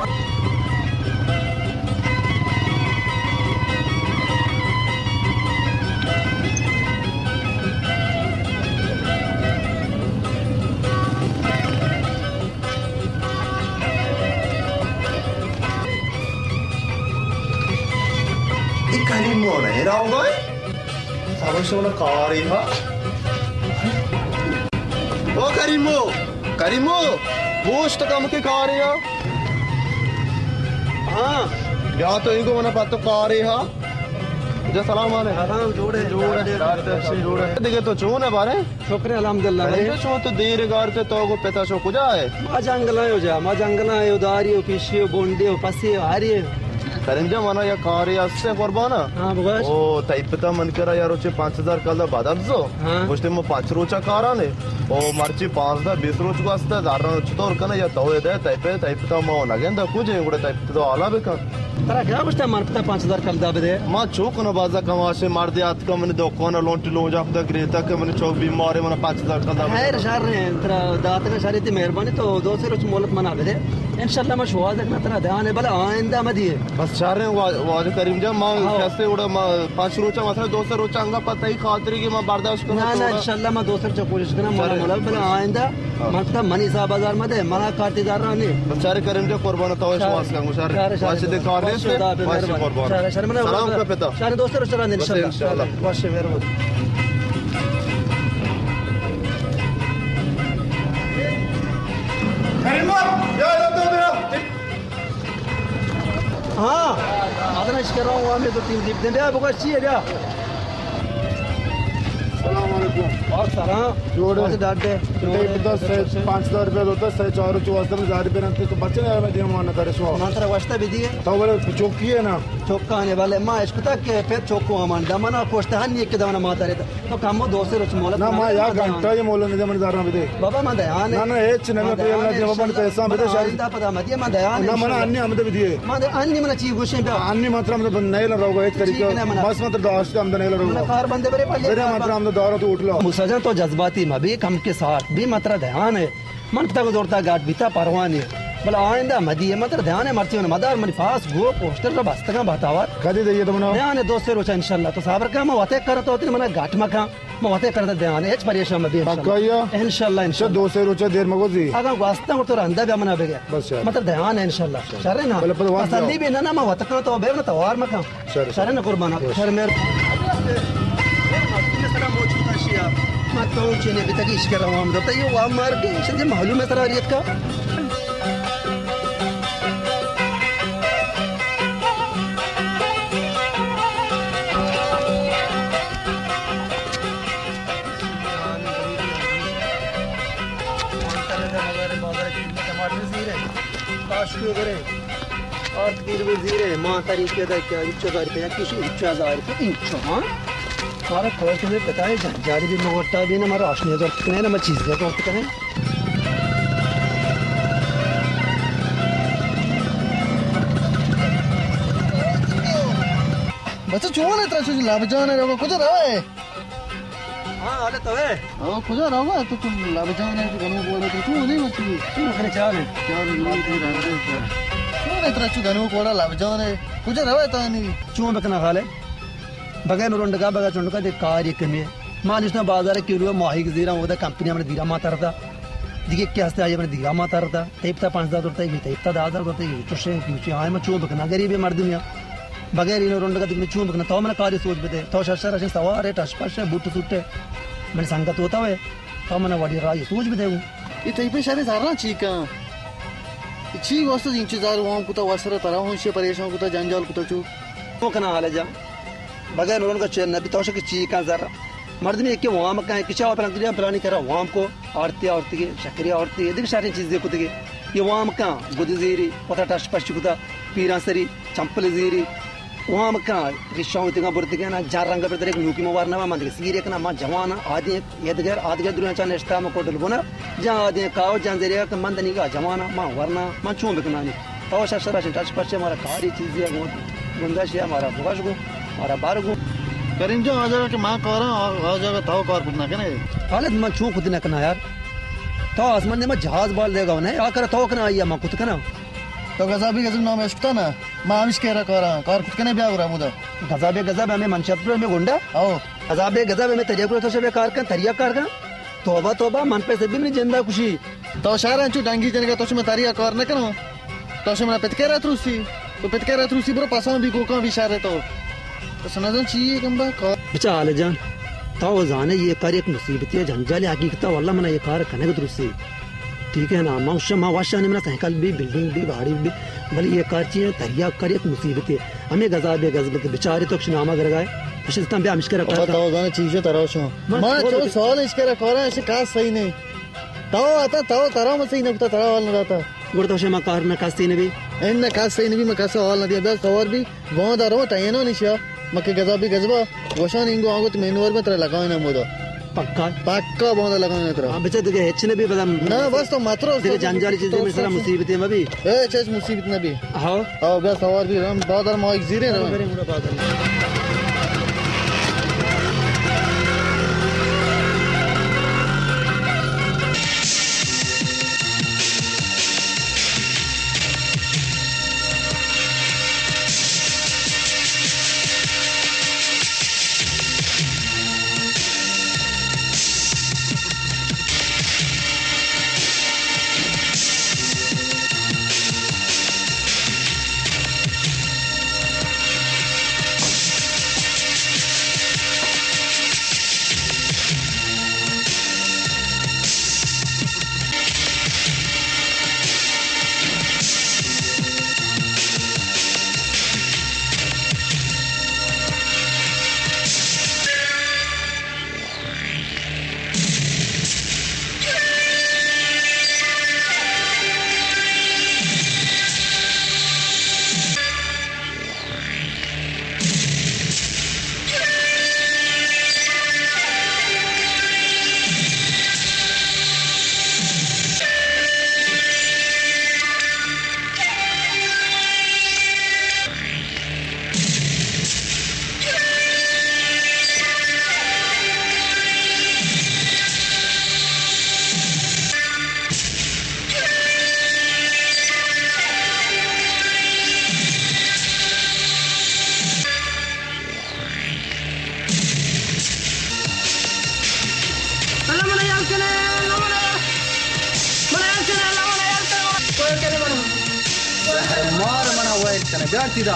Karimone, era un goi? Stavo solo carica. Oh Karimo, post kam ke carica? हाँ, या तो इनको मना पातो carica. जो सलाम वालेकुम जोड़े देखे तो चोन है बारे शुक्र अल्हम्दुलिल्लाह ये चो तो देर गार के तो को पता छो कुजा है मा जंगला है उदारियो पिशियो बोंडियो पसियो हारियो करेंजा मना या कार्य असते कुर्बाना हां बगस ओ टाइपता मन करा यार उचे 5,000 कालदा बादाजो गोष्टी मग 5 रोचा काराने ओ मार्ची 5 20 रोच को असता दारण चतोर कना या तो दे टाइपता मो नगेंदा कुजे गुडे टाइपता तो आला बेका तरा क्या गोष्ट मन पता 5,000 कालदा बदे मा चौक न बाजा कमाशे मार दे हाथ का मन दो कोना लोंटी लो जापदा ग्रेता के मन चौक बीमार मन 5,000 कालदा खैर शार रे तरा दात ने सारी ती मेहरबानी तो 2 रोच मोहलत मना बदे इंशाल्लाह मैं शुआ तक तरा ध्यान है भला आइंदा मदी बस चारे वाज करीम जा मां कैसे उड़ा 5 रोचा माथा 2 रोचा अंगा पता ही खातिर की मां बर्दाश्त करना ना इंशाल्लाह मैं 2 रोचा कोशिश करना मोला भला आइंदा मतलब मनी सा बाजार में दे मना काटीदार ने बस चारे करीम जा कुर्बान तो विश्वास का मुशार वाशे दे कार्य से वाशे कुर्बान सलाम का पिता सारे 2 रोचा इंशाल्लाह वाशे मेहरबानी हाँ आदना इश्क कर रहा हूँ मैं तो 3 दीप दे दे बगैर चाहिए क्या और सारा जोड़े से डाल दे 5,000 रुपए होता है 4,000 रुपए रहते तो बच्चे ने दिया माना करे सो मात्रा वास्ता भी दिए तो बोले चौकी है ना चौका आने वाले मां इसको तक के फिर चौको अमान दमना पोस्टा हन एक दमना माता रहता तो काम 2 से रोज मोला ना मां या घंटा ये मोला ने जमन दारा बिदे बाबा मां दयान ना ना एच ने पे अल्लाह जब अपन पैसा बिदे शायद पता मत ये मां दयान ना मना अन्य हमदे बिदे मां अन्य मना चीज गुशे पे अन्य मात्रा में नहीं ल रहोगा एक तरीका बस मात्र दास का हमदे नहीं ल रहोगा कार बंदे बरे पल्ले मेरा मात्रा हमदे दौरा तो उठ लो मुसजन तो जज्बाती मबी कम के साथ भी मात्रा ध्यान है मन पता को दौड़ता गाट बीता परवान है बल आइंदा मदी है मतलब ध्यान है मर्ची में मदार मनी फास गो पोस्टर का बस्तगा बतावा कदी दे ये तुमने ध्यान है दोस्त रोचा इंशाल्लाह तो साबर का मैं वाते करत होती मना घाट मका मैं वाते करत ध्यान है परेशान में भी पक्का या इंशाल्लाह अच्छा दो से रोचा देर मगो जी अगर वास्ता तो अंदा भी मना बेगे बस यार मतलब ध्यान है इंशाल्लाह शरे ना पहले वहां तसल्ली भी ना मैं वाते करत हो बे ना तवार मका शरे ना कुर्बाना शर मेर मैं तो चीने भी तक इश्क रहा हूं हम तो ये वाम मार के इसे मालूम है सरारियत का माँ तरीके का क्या इच्छादार पे किसी इच्छादार पे इच्छा हाँ सारा खोल तुम्हें पता है जारी भी मोटा भी ना हमारा आशनी तो कितने ना मैं चीज़ है तो कितने बच्चा चुन है तरह से लाभ जाने रहो कुछ रहा है हाँ आले तो है ओ कुछ रहा तो तुम लाभ जाने के गनो बोले तो तू नहीं मची तू खाने चाह रहे क्या नहीं रहा चुन है तरह से गनो बोला लाभ जाने कुछ रहा है तो नहीं चूं बकना खाले बगैर नुरंडका बगैर चुंडका दे कार्य कमी मान इसने बाजार के लिए माहिक जीरा होता कंपनी हमने दीरा माता रहता दिखे क्या हस्ते आई अपने दीरा माता रहता तेपता 5,000 होता है तेपता 10,000 होता है चुशे क्योंकि आए मैं चूं बकना गरीब है मर्द में बगैर इन रुंडका दिखने चूं बकना तो मैंने कार्य सोच बते तो शशर अशे सवार है टशपश है बुट सुट्टे मैंने संगत होता है तो मैंने वाड़ी राय सोच बते हूं ये तई पे शायद सारा चीका ची वस्तु इंतजार हुआ कुता वसर तरह हूं से परेशान कुता जंजाल कुता चू तो कना हाल जा बगैर रुंडका चेन नबी तो शक ची का जरा मर्द में एक वाम का है किचा अपना क्रिया प्लानिंग करा वाम को आरती के शक्रिया आरती दिख सारी चीजें कुत के ये वाम का गुदजीरी पता टश पश कुता पीरासरी चंपल जीरी वाम का रिशाओं तिगा बुरती के ना जार रंग पर एक न्यूकी मवार ना मंदिर सीरे के ना मा जवाना आदि यदगर आदि दुनिया चा नेस्ता में कोटल बोना जा आदि काव जान जरिया के मंदनी का जवाना मा वरना मा चूं बिकना नहीं तो शशरा टच पश हमारा कारी चीजें गुंजाइश है हमारा बुगाश को हमारा बार को करीम जो आ जाएगा कि मां करा आ जाएगा ताऊ कार कुतना के नहीं हालत मैं छू खुद न कना यार तो आसमान में जहाज बाल देगा ना आ कर तो कना आइया मैं खुद कना तो गजाबी गजब नाम है ना मां आमिश कह रहा करा कार कुछ कने ब्याह हो रहा मुदा गजब हमें मनशतपुर में गुंडा आओ गजब हमें तरिया तो से कार का तरिया कार का तौबा मन पे से भी नहीं जिंदा खुशी तो शारा चू डांगी जन का तो मैं तरिया कार न कनो तो से मैं पिटके रहा थ्रूसी तो पिटके रहा थ्रूसी ब्रो पासा भी गोका भी शारे तो सुना चाहिए कंबा कार बचा आले जान तो जाने ये कार एक मुसीबत है जंजाल हकीकत वल्ला मना ये कार कने दुरुस्ती ठीक है ना मौशा मा वाशा ने मना साइकिल भी बिल्डिंग भी गाड़ी भी भले ये कार चाहिए तरिया कार एक मुसीबत है हमें गजब के बेचारे तो नामा कर गए अशतम भी आमिश कर रखा तो जाने चीज तरह से मां जो सवाल इसके रखा ऐसे का सही नहीं तो आता तो तरह में सही नहीं पता तरह वाला रहता गुड़ता से मा कार ना कास्ती ने भी इन का सही नहीं मैं का सवाल नहीं दिया बस और भी बहुत आ रहा टाइनो निशा मके गजबा वशान इंगो आगो तो मेनूर में तरह लगावे ना मोदो पक्का बहुत लगावे तरह हां बच्चे देखे एच ने भी बदम ना बस तो मात्र देखे जंजाली चीजें में सारा मुसीबत है अभी ए चेस मुसीबत ना भी हां हां बस और भी हम बादर मा एक जीरे ना मार मना वाइट कने बैठती दा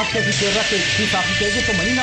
आपके की तेरा के की साफी कहेगे तो मनी ना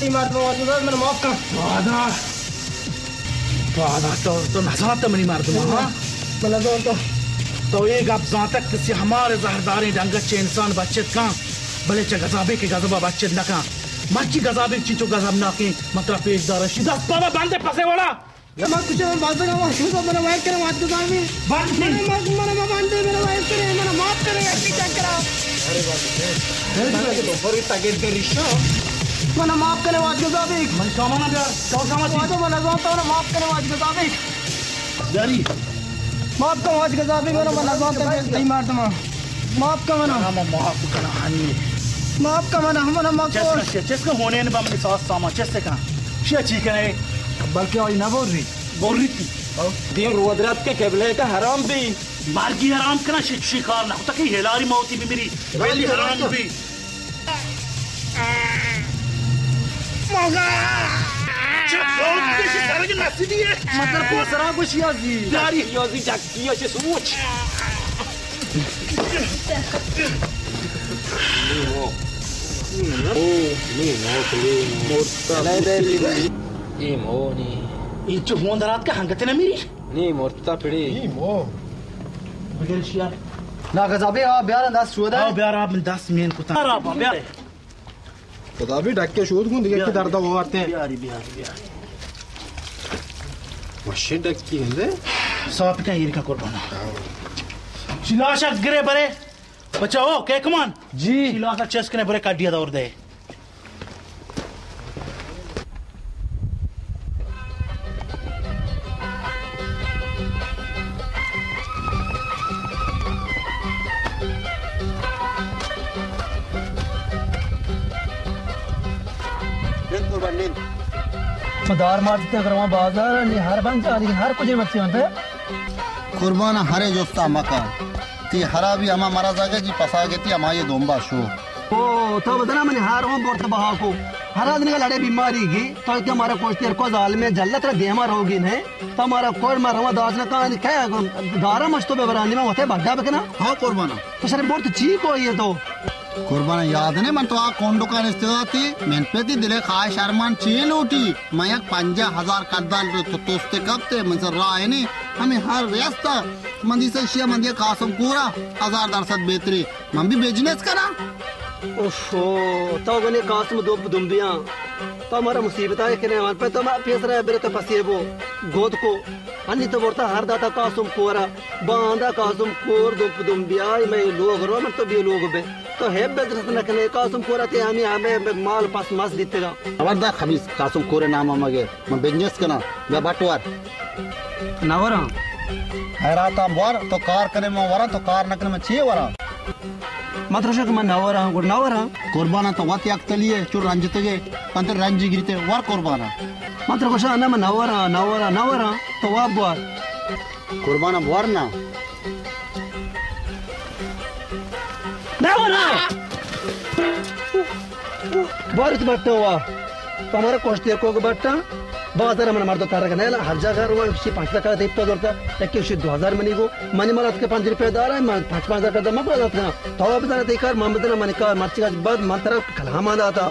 टीम मार दूंगा मैंने माफ कर वादा तो नज़ात मनी मार दूंगा हां मैंने तो एक आप जहाँ तक किसी हमारे जहरदारी डंगत चे इंसान बच्चे का भले चे गजाबे के गजबा बच्चे न का मच्छी गजाबे चीचो गजब ना के मतलब पेशदार शिदा पावा बांधे फसे वाला मैं कुछ बात ना वो शुरू मैंने वाइट करे बात को साहब बात मैंने बांधे मैंने वाइट करे मैंने माफ करे ऐसी चेक करा अरे बात है मैंने तो पर टारगेट कर रिश्ता मैंने माफ करे बात को साहब मन सामान यार क्या सामान तो मैंने जानता हूं माफ करे बात को साहब जारी माफ का आज गजाबी मैंने मना जानता नहीं मार दूंगा माफ का मना माफ करना हानी माफ का मना हम माफ को चेस्का होने ने बम साथ सामा चेस्का का शे ठीक है बल्कि और ना बोल रही थी दिन रोदरात के केबले का हराम भी मार्गी हराम करना शिकार ना होता कि हेलारी मौती भी मेरी वेली हराम भी मगा मतलब को सरा कुछ याजी यारी याजी जक्की या सोच ये जो होंदरात का हंगते ना मेरी नहीं मोरता पड़ी बगैर शिया ना गजाबी आ प्यार अंदाज शुदा आओ प्यार आप 10 मिनट को था प्यार गजाबी ढक के शोध को दिखे कि दर्द वो आते हैं प्यारी वशे ढक की है सब का ये का कुर्बाना शिलाशा गिरे बरे बचाओ के कमान जी शिलाशा चेस कने बरे काट दिया दौर दे मदार मारते अगर वहाँ बाजार नहीं हर बन जा लेकिन हर कुछ बच्चे होते कुर्बाना हरे जोस्ता मका ती हरा भी हमा मरा जागे जी पसा के ती हमा ये दोंबा शो ओ तो बदना मैंने हार हूँ बोर्ड बहा को हर आदमी का लड़े बीमारी की तो क्या हमारा कोई तेरे को जाल में जल्लत रख गेमा रहोगी ने तो हमारा कोई मारा दास ने कहा क्या दारा मस्तो पे बरानी में होते बढ़ा बकना हाँ कुर्बाना तो सर बोर्ड चीक हो ये तो कुर्बाना याद नहीं मन तो आ कोंडो का रिश्तेदार थी मैं पे थी दिले खाए शर्मान चील उठी मैं 50,000 कद्दाल तो तोस्ते कब थे मन सर राह है नहीं हमें हर व्यस्ता मंदी से शिया मंदी कासम पूरा 1000 बेहतरी हम भी बिजनेस करा ओफो तो बने कासम दो दुम्बिया तो हमारा मुसीबत है कि नहीं पे तो मैं पेश रहा है मेरे तो पसीबो गोद को अन्य तो बोलता हर दाता कासम कोरा बांधा कासम कोर दुम्बिया मैं लोग रो मैं तो भी लोग बे तो है बिजनेस न करने कासम कोरा ते हमें माल पास मस देतेगा अवरदा खमीस कासम कोरे नाम मगे मैं बिजनेस करना मैं बटवार नवरा हैराता वार तो कार करे मैं वरा तो कार न करे मैं 6 वरा मात्र शक मैं नवरा कुर्बाना तो वत याक तलिए चुर रंजतेगे पंतर रंजी गिरते वर कुर्बाना मात्र कोशा ना मैं नवरा तो वाप बार कुर्बाना वार ना बारिश बट्टा हुआ तो हमारा कोष्टियर को बट्टा बाजार में मर्द तारा का नया हर जगह रुआ उसी 5 लाख का देता जोड़ता लेकिन उसी 2000 मनी को मनी मारा के 5 रुपए दार है 5,000 का दम पड़ा था तो अब बता देकर मोहम्मद ने मनी का मर्ची का बाद मंत्र कलाम आदा था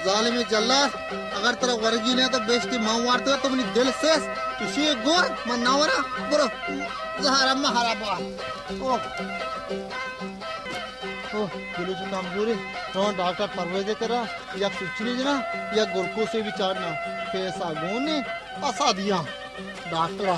जालिम जल्ला अगर तेरा वर्गी ने तो बेइज्जती मां वारते तो अपनी दिल से तुसी गोर मनावरा बरो जहरा महरा बा ओ ओ दिलो जो कमजोरी रो डॉक्टर परवेज करा या कुछ नहीं जना या गुरको से भी चाड़ना पैसा गोने असा दिया डॉक्टर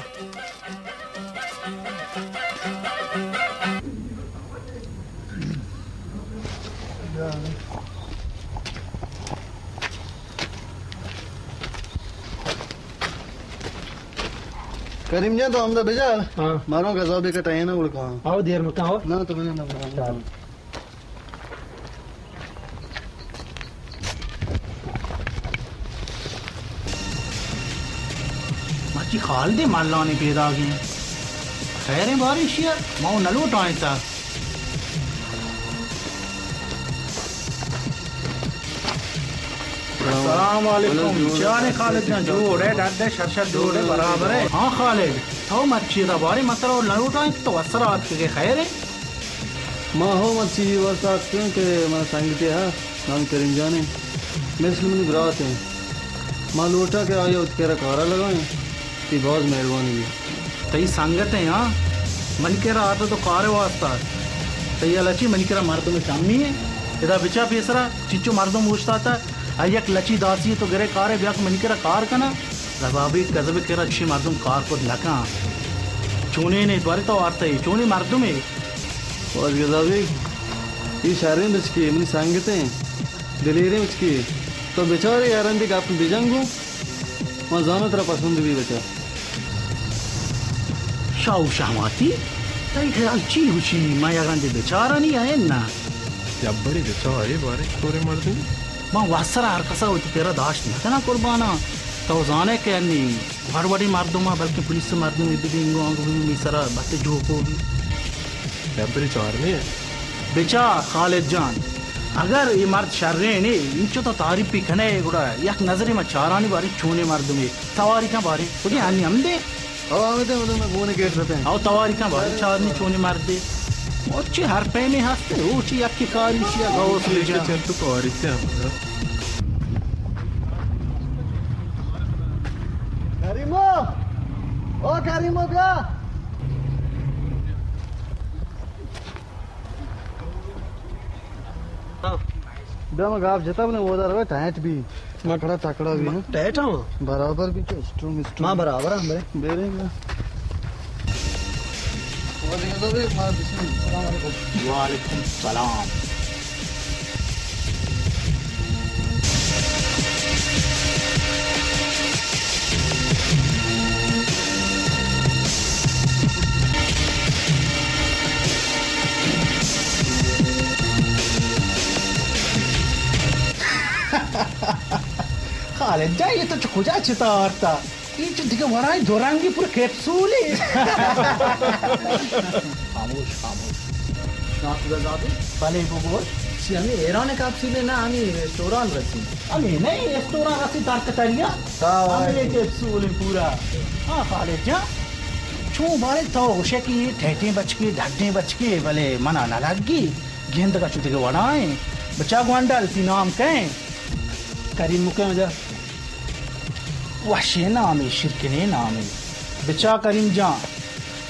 करीम जा तो हमदा भेजा हां मारो गजाबे का टाइम ना उड़का आओ देर में कहां ना तो मैंने ना बता माची खाल दे मालाने पैदा गए खैर है बारिश यार माओ नलो टाइम था अस्सलाम वालेकुम जाने खालिद ना जोड़े डड्डे शरशर जोड़े बराबर है हाँ खालिद तो मच्छी दा बारी मतलब नलो टाइम तो असर आपके खैर है माँ हो मच्छी वसा क्योंकि मैं संगीत है नाम करीम जाने मुस्लिम बरात है माँ लोटा के आयो तेरा कारा लगाए कि बहुत मेहरबानी है तई संगत है हाँ मन के रहा आता तो कार वास्ता तई लची मन के रहा मर्दों में चामी है इधर बिचा पेसरा चिच्चू मर्दों पूछता था अयक लची दासी तो गिरे कार ब्याक मन के रहा कार का ना रबाबी गजब के रहा अच्छी मर्दों कार को लगा चूने ने द्वारे तो आते ही चूने मर्दों में और गजाबी ये शायरी में बचकी अपनी संगतें दिलेरे में बचकी तो बेचारे यारन भी आप बिजंगो वहाँ जाना तेरा पसंद भी बचा शाहू शाहमाती तई ख्याल ची हुची मैं यार दे बेचारा नहीं आए ना जब बड़ी बेचारे बारे तोरे मर्द मां वासरा हर कसा होती तेरा दाश्त ना तना कुर्बाना तो जाने के नहीं हर बड़ी मर्दों में बल्कि पुलिस से मर्दों में भी देंगो आंगो भी मिसरा बातें जो को भी जब बड़ी चार नहीं है बेचा खालिद जान अगर ये मर्द शर्रे ने इंचो तो तारीफ भी खने गुड़ा एक नजरे में चारानी बारी चूने मर्द में तवारी का बारी तो क्या अन्य हम दे और हमें तो मतलब मैं बोने गेट रहते हैं आओ तवारी का बारी चारनी चूने मर्द दे अच्छे हर पे में हंसते हो ची अक्की कारी ची गाओ से लेके चल तो और इससे हम करीमो ओ करीमो क्या दम गाप जता बने वो दर टैट भी मैं खड़ा तकड़ा भी है टैट हां बराबर भी तो स्ट्रॉन्ग मां बराबर हमरे बेरेगा और देखो तो भी मां अस्सलाम वालेकुम वालेकुम सलाम खालिद जा ये तो खुजा चितारता ये जो दिखे वराई दोरांगी पूरे कैप्सूल है खामोश खामोश ना गजाबी भले बोल सी हमें एराने कैप्सूल ना हमें रेस्टोरेंट रसी हमें नहीं रेस्टोरेंट रसी तारकतरिया हमें कैप्सूल पूरा हां खालिद जा छू बारे तो उसे की ठेठे बचके ढड्डे बचके भले मना ना लगी गेंद का चुते के वड़ाए बचा ग्वांडल ती नाम कहें करीम मुके में जा वहशे नामी शिरकने नामी बिचा करीम जा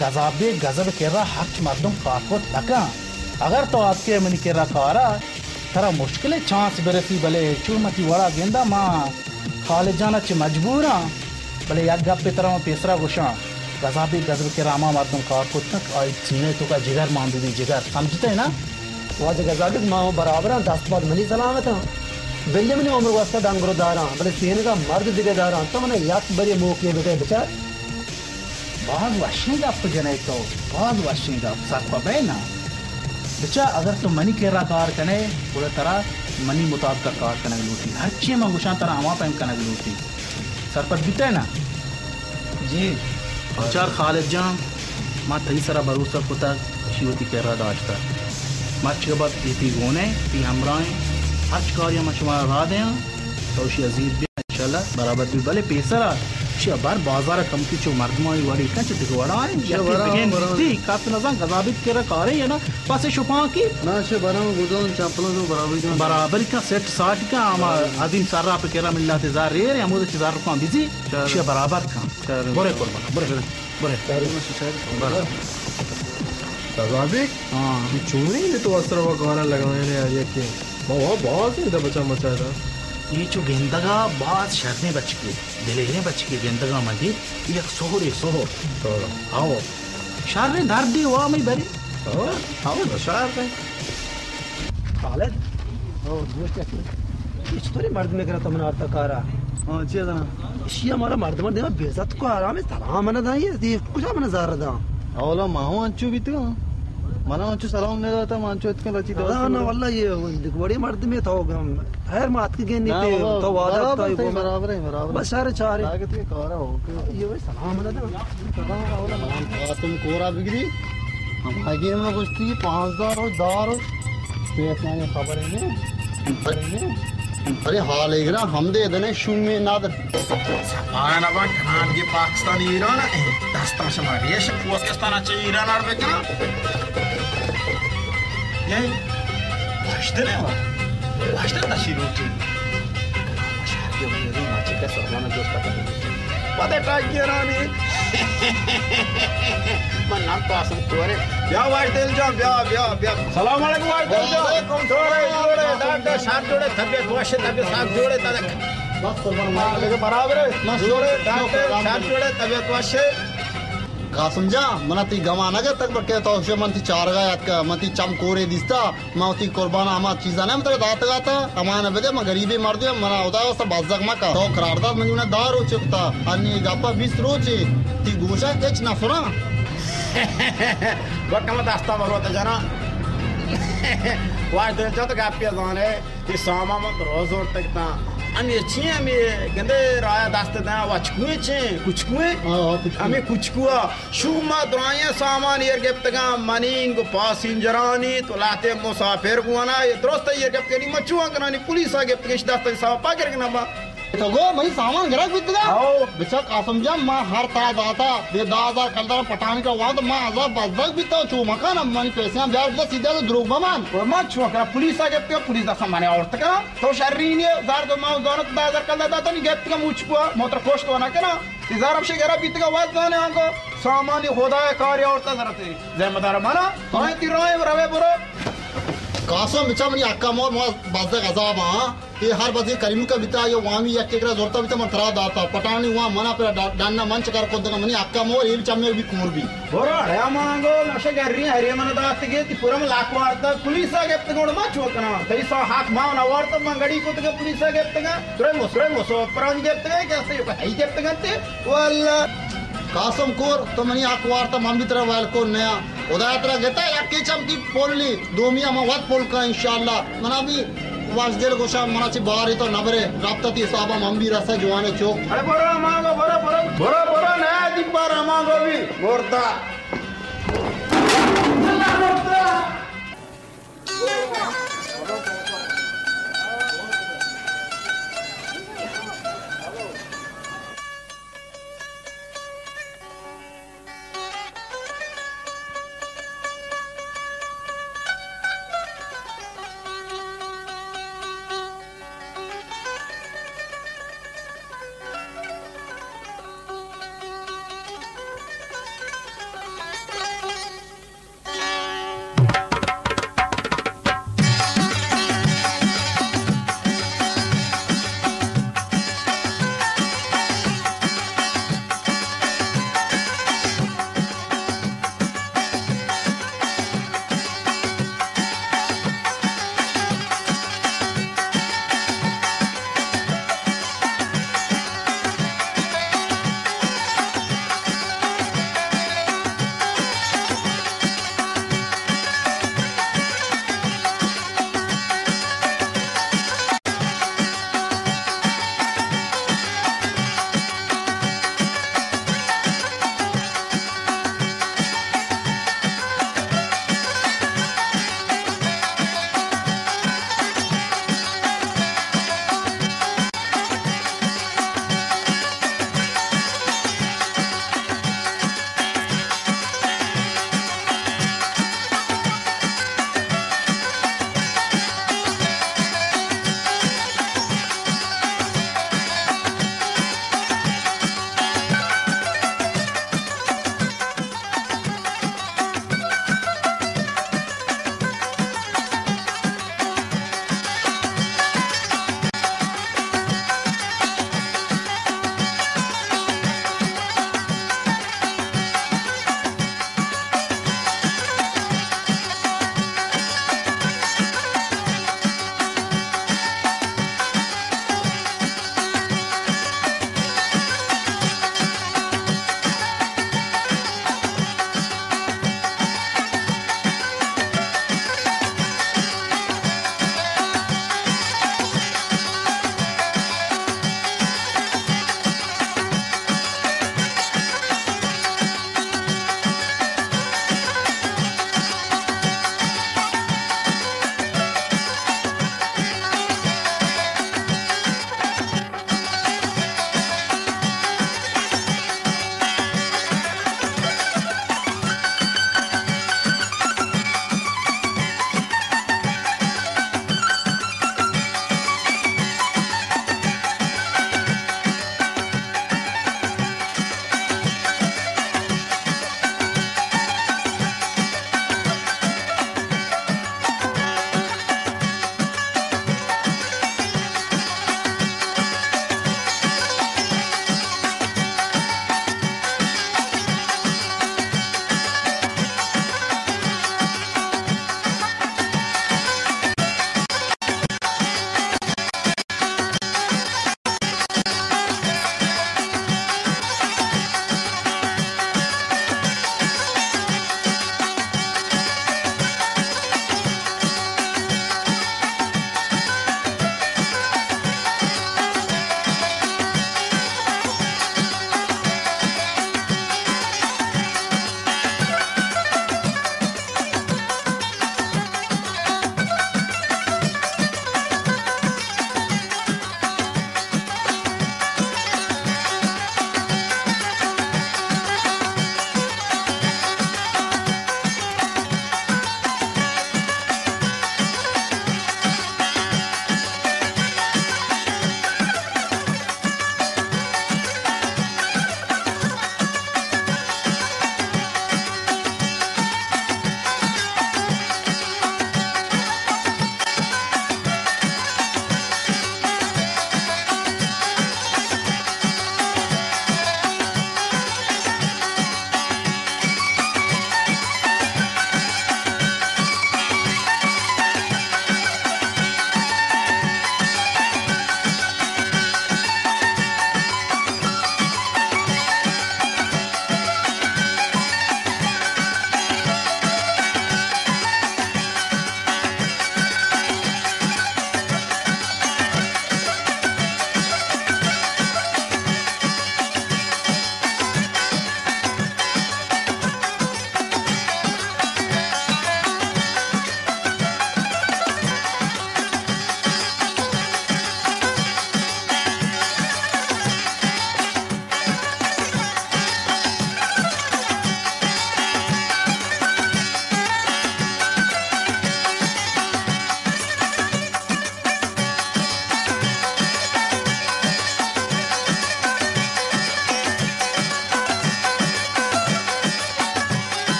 गजाबे गजब के रहा हक मर्दम कारकोत लगा अगर तो आपके मनी के रहा कारा तरा मुश्किल है चांस बरसी भले चूमती वड़ा गेंदा माँ खालिद जाना च मजबूरा भले याद गप पे तरह पेसरा गुशा गजाबे गजब के रामा मर्दम कारकोत तक आई सीने तो का जिगर मान दी जिगर समझते हैं ना वाज गजाबे मां बराबर दस्त बाद मनी सलामत बेंजामिन उम्र वास्ता डांगरो दारा बड़े सीन का मर्द दिगे दारा तो मने याक बड़े मौके बेटे बेचार बहुत वशी का आप जने तो बहुत वशी का सब को बे ना बेचा अगर तो मनी के कार कने पूरा तरह मनी मुताबिक कार कने लूटी हर चीज में गुशा तरह हवा पे कने लूटी सर पर बिते ना जी चार खालिद जान मां तई सरा भरोसा कोता शिवती के दाश्ता मां चबत इती गोने ती हमराए हज कार्य मशवा रादे तो शी अजीज भी इंशाल्लाह बराबर भी भले पेसरा शी बार बाजार कम की चो मर्दमाई वाली कंच दिगवाड़ा है या बिगेन दी कात नजा गजाबित के रकारे है ना पासे शुपा की ना शे बराबर गुदोन चपलों तो बराबर का सेट 60 का आमा आदिम सारा पे केरा मिलला ते जार रे अमोद चार रुपया बिजी शी बराबर का बोरे कुर्बान बोरे तजाबिक ये चूने ने तो असर व गाना लगाने ने आया के वो बहुत ही बचा मचा था ये जो गेंदगा बात शर्ने बच के दिलेने बच के गेंदगा मंदी ये सोहरे सोहर तो आओ शार ने धार दी हुआ मैं बरी आओ शार ने खालिद ओ दोस्त इस तोरे मर्द में करा तुमने आता कारा हां जी ना इसी हमारा मर्द मर्द में बेइज्जत को आराम है सलाम मना था ये कुछ मना जार था awla mahu anchu bitu mana anchu salam ne rata manchu itke lachi do ना वल्ला ये बड़े मर्द में था खैर मात के गेंद थे तो वादा था ये बराबर है बराबर बस सारे चार लागत के कारा हो के ये वही सलाम मना था सलाम awla तुम कोरा बिगड़ी हम आगे में कुछ थी 5000 और दार पैसा ने खबर है अरे हाल है ना हम दे देने शुमे नादर आना बा खान के पाकिस्तान ईरान दस्ता शमारी ये पाकिस्तान चे ईरान आर बेकना ये अष्टने वा अष्टने तशीरोटी शादी होती है ना चिका सरवाना दोस्त का पता टाकिरानी मन नाम तो आसम तोरे या वाइट दिल जा ब्या सलाम अलैकुम वाइट दिल जा जोड़े दादा साथ जोड़े तबे दोशे तबे साथ जोड़े तबे बस कुर्बान मार लेके बराबर है जोड़े दादा साथ जोड़े तबे दोशे कासम जा मना ती गमाना के तक बके तो शे मन ती चार गा याद का मती चम कोरे दिसता माती कुर्बान आमा चीजा ने मतलब दात गाता अमान बेदे म गरीबी मार दिया मना होता है सब बाजक मा का तो करारदा मंगुना दार हो चुकता अन्नी गप्पा 20 रोचे ती गोशा एच ना सुना बकमा दास्ता बरोता जना वाज दिल जा तो गापिया जाने ये सामा म रोज और तकता अनि छिया में गंदे राया दास्ते दा वचकुए छे कुचकुए हमें कुचकुआ शुमा द्राया सामान ये गेप्तगा मनिंग पासिंजरानी तो लाते मुसाफिर गुना ये दोस्त ये गेप्तनी मचुआ करानी पुलिस आ गेप्तगे दास्ते सा पाकर के ना तो गो मई सामान ग्राहक बितगा आओ बेचा कासम जा मां हर ता दाता दे 10000 कलदार पटान का वाद मां आजाद बजक बितो छु मकान मन पैसे ब्याज दे सीधा तो द्रोग बमान और मां छु का पुलिस आ गेप्तगा पुलिस दा सामान औरत का तो शर्री ने जार दो मां दोनत 10000 कलदार दाता नहीं गेप्तगा मुचकुआ मोटर कोस्ट होना के ना इजार अब से गेरा बितगा वाद जाने आंको सामान होदा है कार्य औरत जरते जिम्मेदार माना हां ती रोए रवे बरो कासम बिचा मनी अक्का मोर बाजक अजाब हां ये हर बजे करीम का बिता ये वामी या केकरा जोरता बिता मंत्रा दाता पटानी वहां मना पे डालना मंच कर को मनी अक्का मोर ये चमे भी कोर भी बोरो हया मांगो नशे गर्री हरिया मन दात के ती पुरम लाख वार्ता पुलिस आ गेप्त गोड मा चोकना तैसा हाथ मावना वार्ता मंगड़ी को तके पुलिस आ गेप्त गा तुरे मोसो प्राण गेप्त गा कैसे हई गेप्त गते वल्ला कासम कोर तो मनी आकवार्ता मम बितर वाल को नया उदायतरा गेता या के चमकी पोलली दोमिया म वत पोल का इंशाल्लाह मना भी वाजदेल गोशा मनाची बारी तो नबरे राब्ता ती साबा मंबी रसा जवाने चौक अरे बोरा मांगो बोरा नया दिब्बा मांगो भी मोरता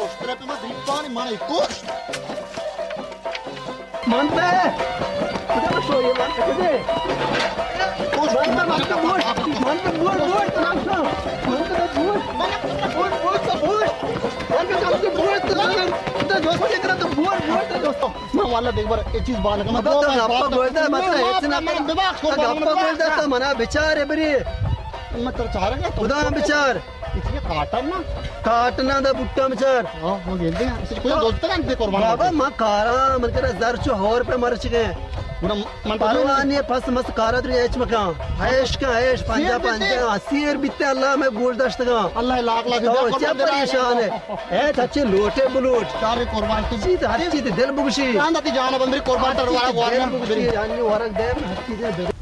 gosh, tre pe mă dripani, mane gosh. Mante! Uite mă șoie, mante, uite! Mante, bur! मैं वाला देख बार एक चीज बात मैं तो आपको बोलता है मतलब इतना आपको बोलता तो मना बेचारे बरी मैं तो चाह रहा हूं खुदा बेचार इसलिए काटना दा बुट्टा बेचार हां वो गेंदे इसको कोई दोस्त का दे कुर्बान बाबा मां कारा मन कर 1000 रुपए मर चुके मन परवान ये फस मस कारा दर एच मका ऐश का ऐश पंजा असीर बिते अल्लाह में गोल दस्त का अल्लाह लाख लाख तो क्या परेशान है ए अच्छे लोटे बुलोट सारे कुर्बान की चीज हर चीज दिल बुगशी आंदा ती जान बंदरी कुर्बान तरवारा वारा बुगशी यानी वरक दे हर चीज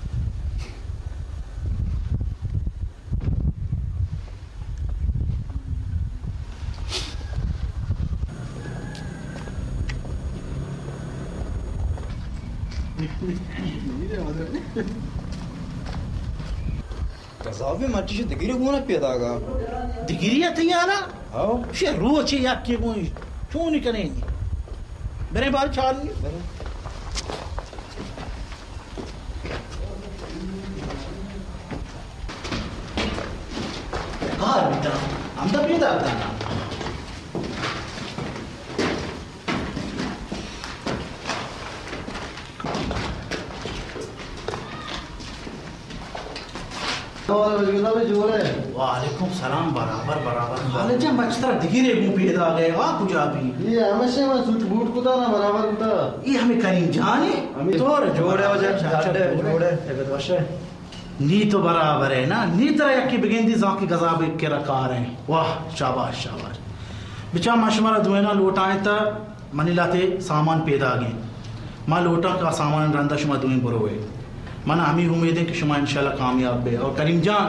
Gazabı maçı digiri buna pedaga. Digiriya tiyana? Haa. Şey ruçi yakki bu. Çoğunu kaneni. Bere bari çağırın. Kar bir tane. Amda bir daha tane. वालेकुम सलाम बराबर बराबर खालिद जन बचतर दिगिरे गु पैदा गए आ कुजा भी ये हमेशा मैं सूट बूट कुदा ना बराबर कुदा ये हमें करीम जाने तोर जोड़े हो जाए जोड़े एक वर्षे नी तो बराबर है ना नी तरह यकी बिगेंदी जाकी गजाब के रकार हैं वाह शाबाश शाबाश बिचा मशवरा दुएना लोटाए त मनीलाते सामान पैदा गए मां लोटा का सामान रंदा शुमा दुएं बरोए मना हमें उम्मीद है कि शुमा इंशाल्लाह कामयाब है और करीम जान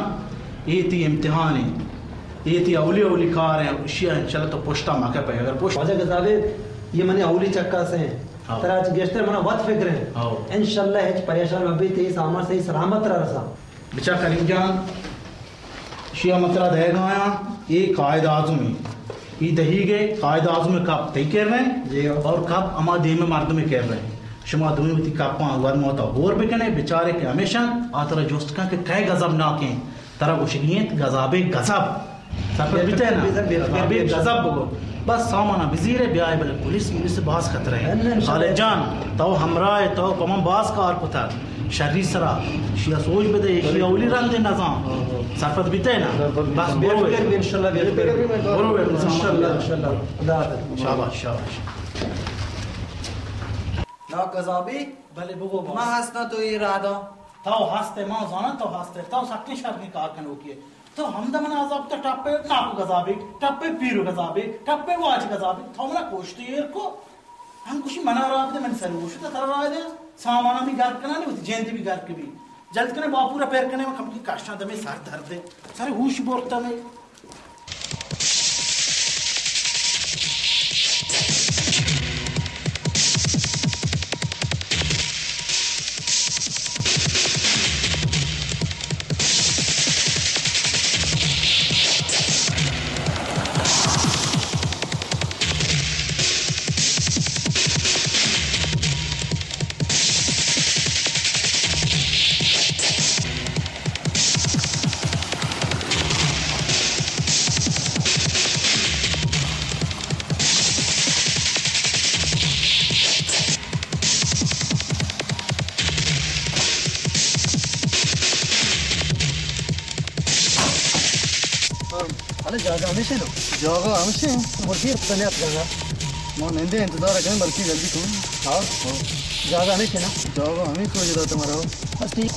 ये थी इम्तिहान है ये थी अवली अवली कार है शिया इंशाल्लाह तो पोस्टा मौका पे अगर पोस्ट वजह गजाबे ये मने अवली चक्का से हैं तरह आज गेस्टर मना वत फिक्र है इंशाल्लाह है परेशान अभी ते सामान से सलामत रहा बिचा करीम जान शिया मतरा देगा ये कायद आज़म है ये दही गए कायद आज़म कब तय कर रहे हैं और कब अमा दे में मर्द में कर रहे हैं शुमा दुनिया में कापा वर मोता और भी कने बेचारे के हमेशा आतरा जोस्त का के कई गजब ना के तरह उशगियत गजाबे गजब सब बिते ना बे गजब बगो बस सामाना वजीर ब्याय बल पुलिस से बास खतरे हैं खालिद जान तो हमरा तो पम बास कार पुता शर्री सरा शिया सोच बदे शिया ओली रंग दे नजाम सरपत बिते ना बस इंशाल्लाह इंशाल्लाह शाबाश शाबाश ना गजाबी भले बगो मां हसना तो इरादा तो हंसते मां जाना तो हंसते तो सकती शर्मी कार कन होके तो हम दमन आजाब तो टप्पे नाकू गजाबी टप्पे पीरो गजाबी टप्पे वाज गजाबी तो हमरा कोष्ट येर को हम कुछ मना रहा थे मैंने सर वोश तो तर रहा है सामान भी घर कना नहीं होती जयंती भी घर के भी जल्द कने बापूरा पैर कने में कम की काशना दमे सर दर्द दे सारे होश बोलता में जागा हमेशा लो जागा हमेशा और फिर तने आप जागा मो नंदे इंतजार करें बल्कि जल्दी तुम हां जागा हमेशा ना जागा हमें को जरा तुम्हारा बस ठीक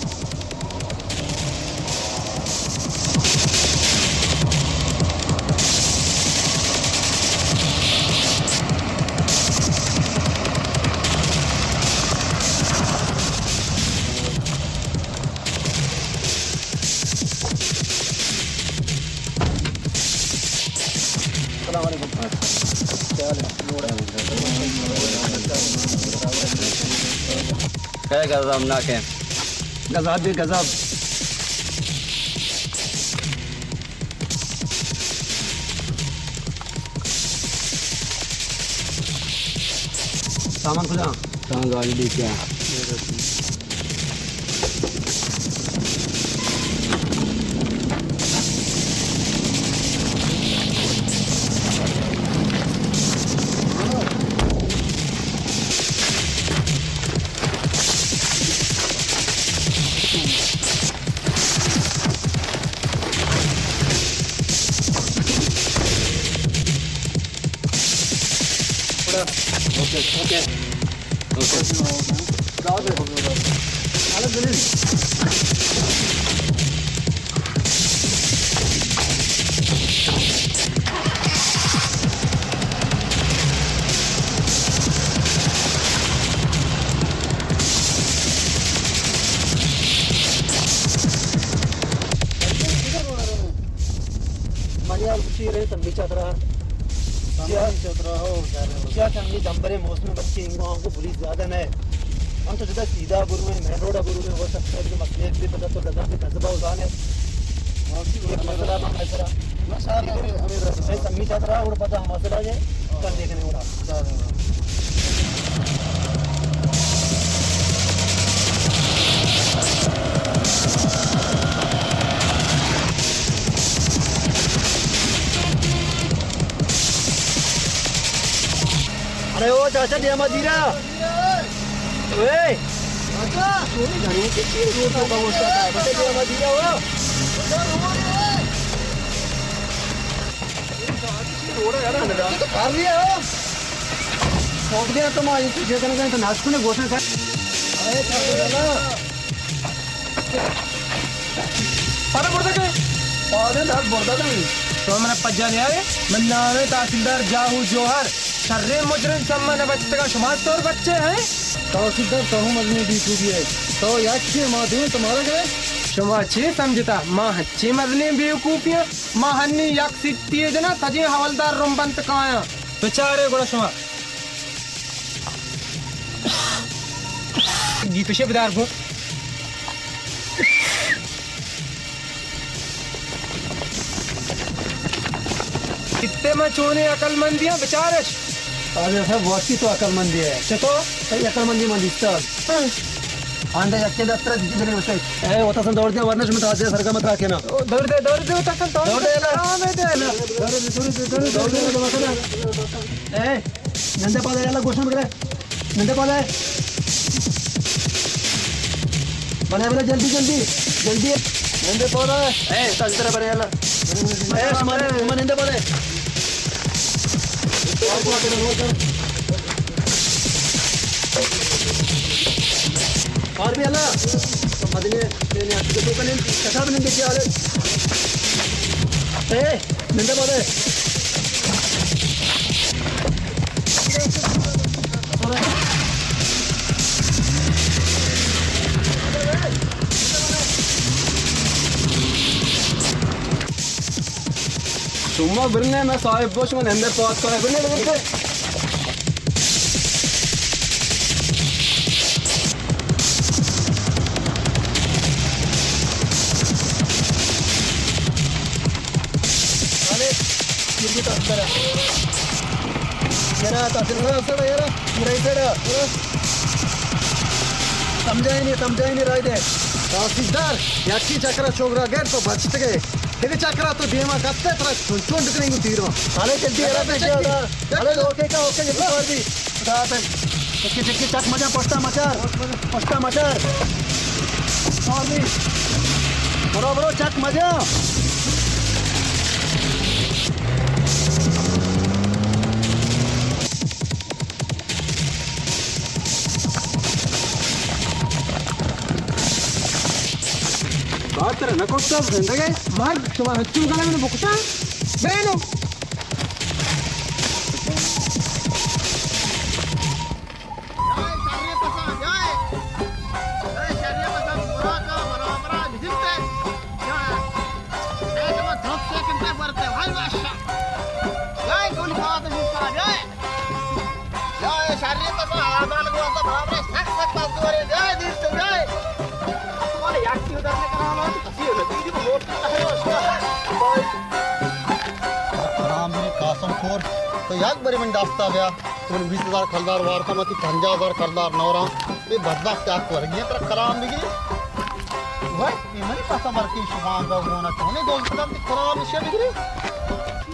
क्या गजब ना के गजब भी गजब सामान खुला कहाँ गाड़ी लेके आ जंबरे मौसम बच्चे को पुलिस ज्यादा है हम तो सीधा गुरु में मेन रोड गुरु में हो सकता है कि मसले भी पता तो लगा कि तजबा उजान है सम्मी चाहता रहा और पता मसला है कल देखने हो रहा अरे ओ चाचा दिया मदीरा ओए चाचा सोनी घरे के चीज रोड पे पहुंचता है बता दिया मदीरा वो रोड है ना तो कर लिया छोड़ दिया तुम आज तुझे करने तो नाचू ने घोषणा कर अरे चाचा पर बोलता के पादे दाद बोलता नहीं तो मैंने पज्जा नहीं आए मैं नाम है तहसीलदार जाहू जोहर सर्रे मुजरिम सम्मान बच्चे का शुमार तौर बच्चे हैं तहसीलदार कहूँ मजनू दी चुकी है तो याद छे माधु तुम्हारा क्या शुमा छे समझता माँ हच्ची मजनी बेवकूफियाँ माँ हन्नी यक सिट्टी है जना तजी हवलदार रुम्बंत काया बेचारे गुड़ा शुमा गीतुशे बिदार को कितने में चोने अकलमंदियाँ बेचारे अरे साहब वाकी तो अकलमंदी है चलो सही अकलमंदी मंदी स्टार आंधे जक्के दस्तर जितने उसे ए वो तो दौड़ दे वरना मैं ताजे सर का मत रखे ना दौड़ दे वो तक दौड़ दे ना दौड़ दे ए नंदे पादा याला घोषणा करे नंदे पादा बना बना जल्दी नंदे पादा ए तंत्र बने याला ए हमारे नंदे पादा और भी अल्लाह तो मदीने लेने आते तो कने कथा बने के क्या ए नंदा बोले सुम्मा बिरने में साहिब बोश में अंदर पहुंच कर बिरने लगे समझाई नहीं राय दे तहसीलदार याची चक्र छोकरा गैर तो बचत गए ఇది చక్రాతో భీమా కత్తే చుంచుంటుకు నీకు తీరు అరే జల్దీ ఎరా పేషే అరే ఓకే చెప్పాలి రాతన్ చెక్కి చక్ మజా పస్తా మచార్ ఆర్మీ బరోబరో చక్ మజా बात करे नको सब जिंदगी मार तुम्हारा हच्चू गला में बुकता बेनो तो याक बरी मन दास्ता गया तुम 20,000 खलदार वार का मत 50,000 खलदार नौरा ये बदबख्त क्या कर गया तेरा कलाम बिगी भाई ये मेरी पासा मर के शुमार का होना चाहिए दोस्त का कलाम इसे बिगड़ी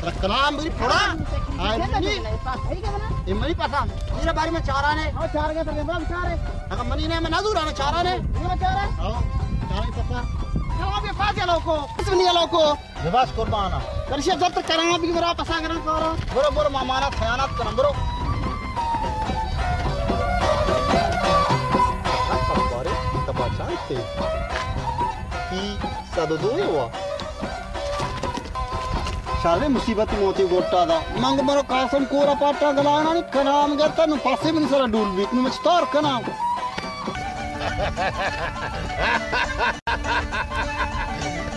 तेरा कलाम बिगड़ी थोड़ा ये मेरी पासा मेरे बारे में चारा ने और चार के तरह बाप चार है अगर मनी ने मैं नजूर आने चारा ने ये चार है हां चारा ही पासा कलाम के पास चलो को कितनी चलो को लिबास कुर्बाना करशे जब तक कलाम भी मेरा पसा करना करो बरो बरो मामाना खयानत करम बरो बारे तबाचाते की सददो हुआ शादी मुसीबत मोती गोटा दा मंग मरो कासम कोरा पाटा गलाना नहीं कनाम गया तन पासे में सारा डूल बीत में स्टार कनाम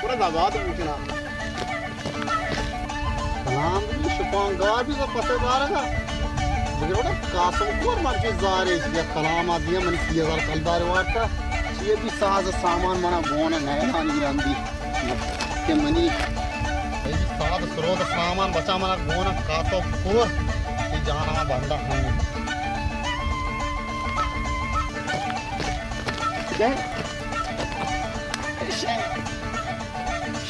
पूरा दबाद पूछना कलाम भी शुपान गार भी सब पते बारेगा लेकिन वो कासम कोर मर्जी जारे ये कलाम आदिया मन 30,000 कलदार वाटा ये भी साज सामान मना गोन नया खानी रंदी के मनी ये साज स्रोत सामान बचा मना गोन कासम कोर ये जाना बंदा खानी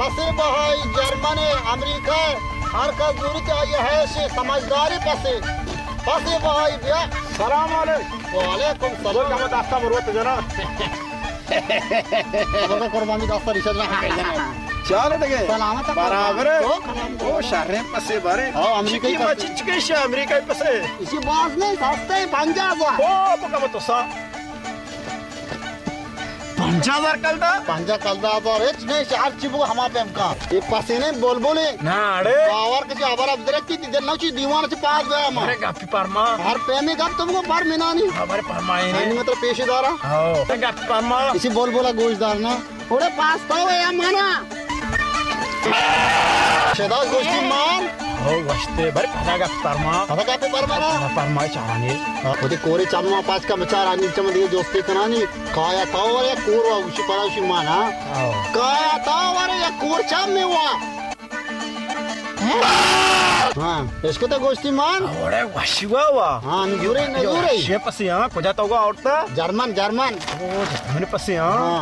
पसे भाई जर्मनी अमेरिका हर का दूरी चाहिए है से समझदारी पसे भाई भैया सलाम वालेकुम सलाम का मत आफ्ता मरवत जना बड़ा कुर्बानी का अफसर इशा चल देगे सलामत बराबर ओ शहर पसे बारे हां अमेरिका की मचिच के अमेरिका पसे इसी बात नहीं सस्ते 50,000 ओ तो का तो सा 50,000 कलदा 50,000 एच नहीं शहर चिबो हमा पे हमका ये पसीने बोल बोले ना अरे पावर के अबर अब दरक की दिन नची दीवान से पास गया हम अरे गप्पी परमा हर पे में गप तुमको पर मिनानी हमारे परमा है नहीं मतलब पेशेदारा हां गप्पी परमा इसी बोल बोला गोश्तदार ना थोड़े पास तो है माना शेदास गोश्ती मान हो वस्ते बरे पता गप्पी परमा परमा चारानी ओदे कोरे चालू पास का विचार आनी चम दिए दोस्ती करानी काया ताव या कोर उशी पराशी माना काया ताव या कोर चाम में हुआ हां इसको तो गोश्ती मान अरे वशिवा वा हां नजूरे शे पसे हां को जाता होगा औरता जर्मन ओ जर्मन पसे हां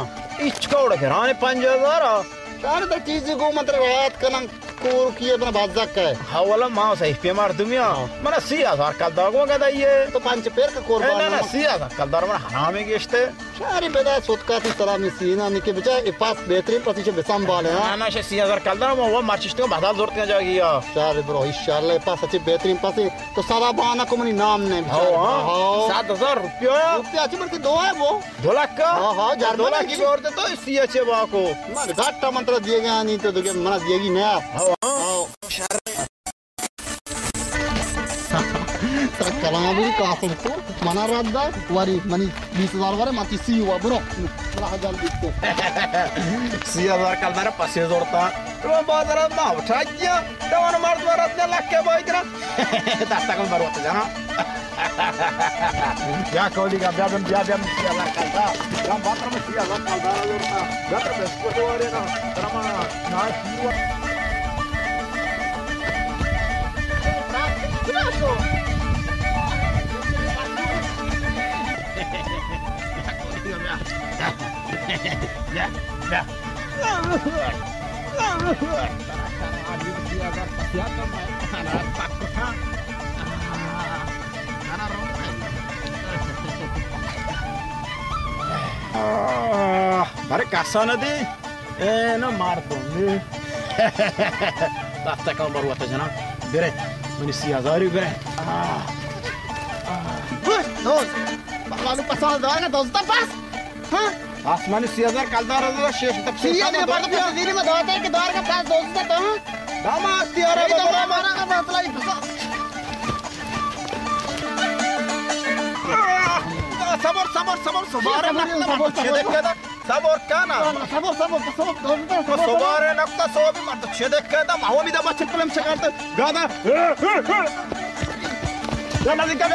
इचका उड़ के राने 5,000 सारे तो चीज को मतलब रात कलम कोर किए अपना बाजार का है हवाला मां सही पे मार दुमिया मना 30,000 का दागो का दइए तो पांच पेर का कुर्बान ना 30,000 का दर मन हना में गेस्ते सारी बेदा सोचका थी सलाह में सीना निके बचा ए पास बेहतरीन पति बेसम बाले हां ना 30,000 का दर वो मार्चिस्ट को बाजार जरूरत क्या जाएगी यार सारे ब्रो इंशाल्लाह ए पास अच्छे बेहतरीन पासे तो सारा बाना को मनी नाम नहीं हां 7,000 रुपया अच्छे बल्कि दो है वो 2 लाख का हां 2 लाख की औरत तो इसी अच्छे बा को मार घाटा मंत्र दिएगा नहीं तो तुझे मना दिएगी नया हां कलाम भी कासम को मना रद्दा वारी मनी 20,000 वारे माती सी हुआ ब्रो मला हजार दिखते 30,000 का दर पसे जोड़ता तो बाजार में उठा दिया दवन मर्द वरत ने लाख के बोई करा दाता को बरवत जाना क्या कोली का ब्याम 30,000 का था हम बात में 30,000 का दर जोड़ता जाकर बस को वाले ना तरमा ना हुआ Bare kasa nadi, na martongi. Tasta kau baru atas jana, bere, menisi azari bere. दोस्त lalu pasal doa ना दोस्त पास हाँ आसमानी सीजर कलदार है शेष तक सीरिया ने पड़ तो सीरी में धोते हैं कि द्वार का पास दोस्त है तो दामा तियारा बड़ा मारा का मतलब ही फंसा सबर सबर सबर सबर देख के सबर क्या ना सबर सबर नक्ता सो भी मत छेद के दा माहो भी दा बच्चे प्रॉब्लम से करते गादा या ना दिक्कत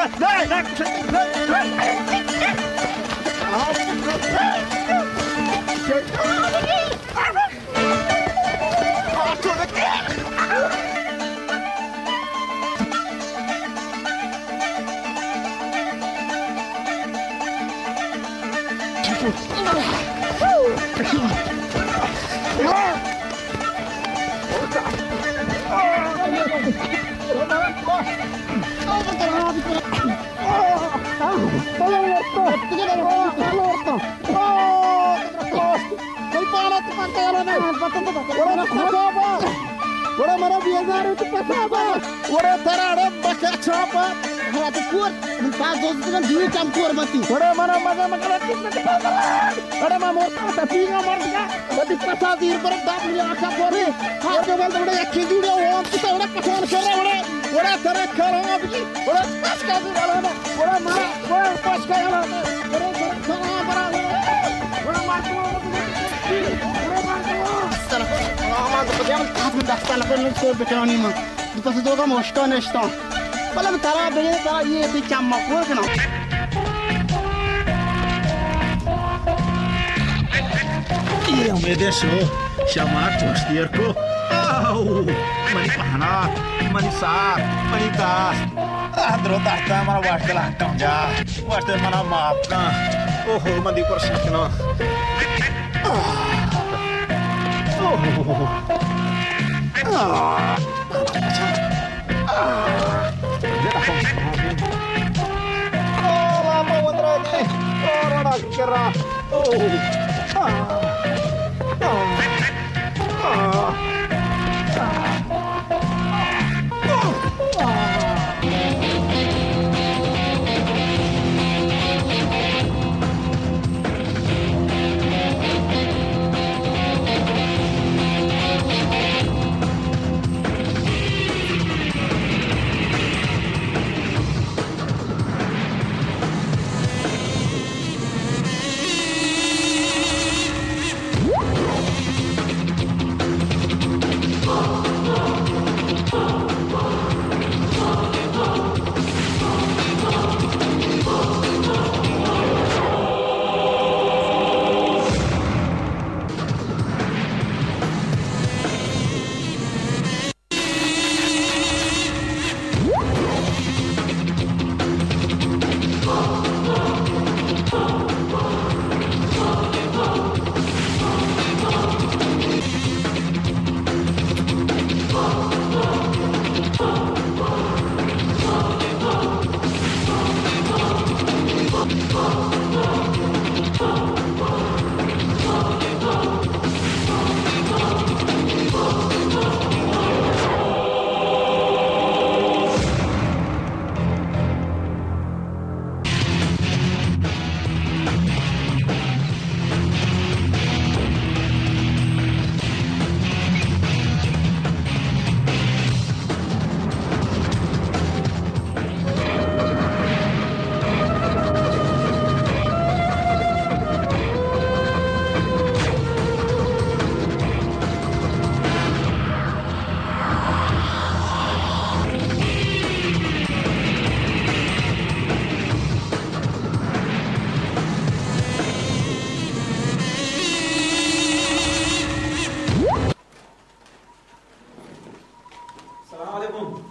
Ora mara biazar itu pasaba. Ora terada baca chapa. Hati kur, pas dost dengan dua campur mati. Ora mara maga maga kita pasaba. Ora mama tapi ngamar dia. Tadi pasal dir per dak dia akak kore. Hati bal ora yak khidi dia om kita ora pasan kera ora tera kera abji. Ora pas ka dia ora mara ora pas ka ora kera bara. Ora matu. Aman to pediam tat में दस्ता लगे न तो बेटानी में तो से दोगा मोस्टा नेस्टा मतलब तारा बेरे तारा ये भी चम्मा कोर के ना ये उम्मीद शो शमाट मस्तियर को आओ मनी पहना मनी सार मनी दास आदरो दाता हमारा वाटला हटम जा वाटते मना माफ का ओहो मदी पर सकना lama wandranya orang kera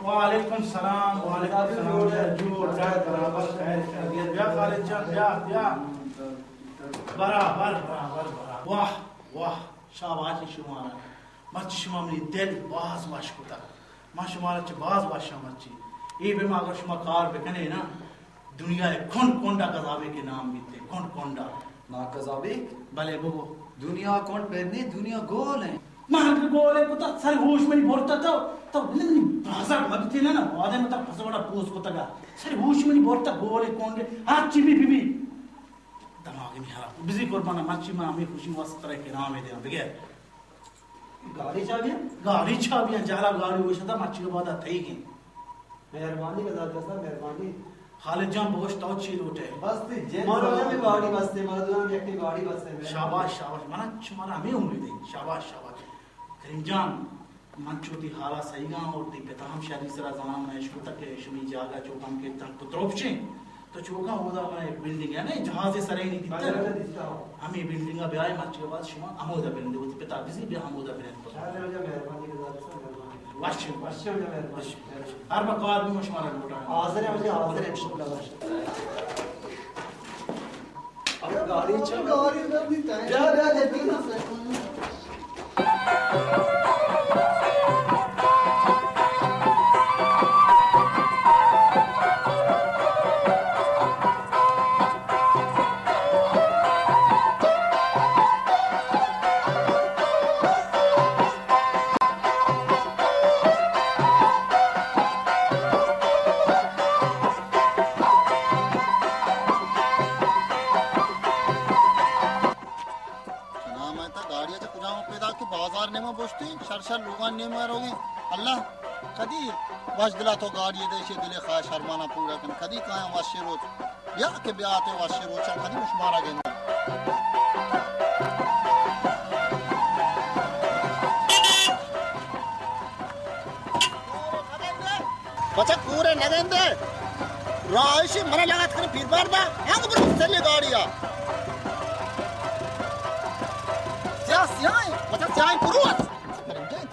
वालेकुम सलाम बराबर बराबर वाह वाह शाबाश शुमार मच शुमामनी दिल बाज वाश कुता मा शुमार च बाज वाशा मची ये बे अगर शुमा कार बेकने ना दुनिया रे कौन कोंडा गजाबे के नाम बीते कौन कोंडा ना गजाबे भले बोबो दुनिया कौन पेरने दुनिया गोल है मार गोल है कुता सारे होश में नहीं बोलता तो नहीं भाषा मगती ना वादे में तो फसवड़ा पूछ को तगा सारे होश में नहीं बोलता गोल है कौन के हाथ चिबी बीबी दिमाग में हरा बिजी कुर्बाना मर्ची में हमें खुशी वस्त तरह के नाम है बगैर गाड़ी चाबियां जाला गाड़ी वो शता मर्ची के बाद आते ही की मेहरबानी का दादा साहब मेहरबानी खालिद जान बहुत तौची लूटे बस जे मारो में गाड़ी बसते मारो दुआ में एक गाड़ी बसते शाबाश शाबाश माना तुम्हारा हमें उम्मीद है शाबाश शाबाश करीम जान मंचोती हाला सही गा और दी पेताम शादी सरा जमाना में शुरू तक के शमी जागा चौकम के तक कुत्रोपचे तो चौका होदा में बिल्डिंग है ना जहाज सरे नहीं दिखता हमें बिल्डिंग का ब्याह मच के बाद शुमा अमोदा बिल्डिंग वो पेता बिजी भी अमोदा बिल्डिंग मेहरबानी का दादा साहब वाश मेहरबानी हर बकार भी मशमारा लोटा हाजिर है मुझे हाजिर है इंशाल्लाह अब गाड़ी चल गाड़ी नहीं टाइम जा देती ना कदी वाश दिला तो गाड़ी देशे दिले खास शर्माना पूरा कन कदी काया वाशे रोज या के ब्याते वाशे रोज कदी मुशमारा गेंदा बच्चा पूरे नगेंदे राइशी मना लगात कर फिर बार दा आंग पर चले गाड़िया सिया बच्चा चाय पुरुष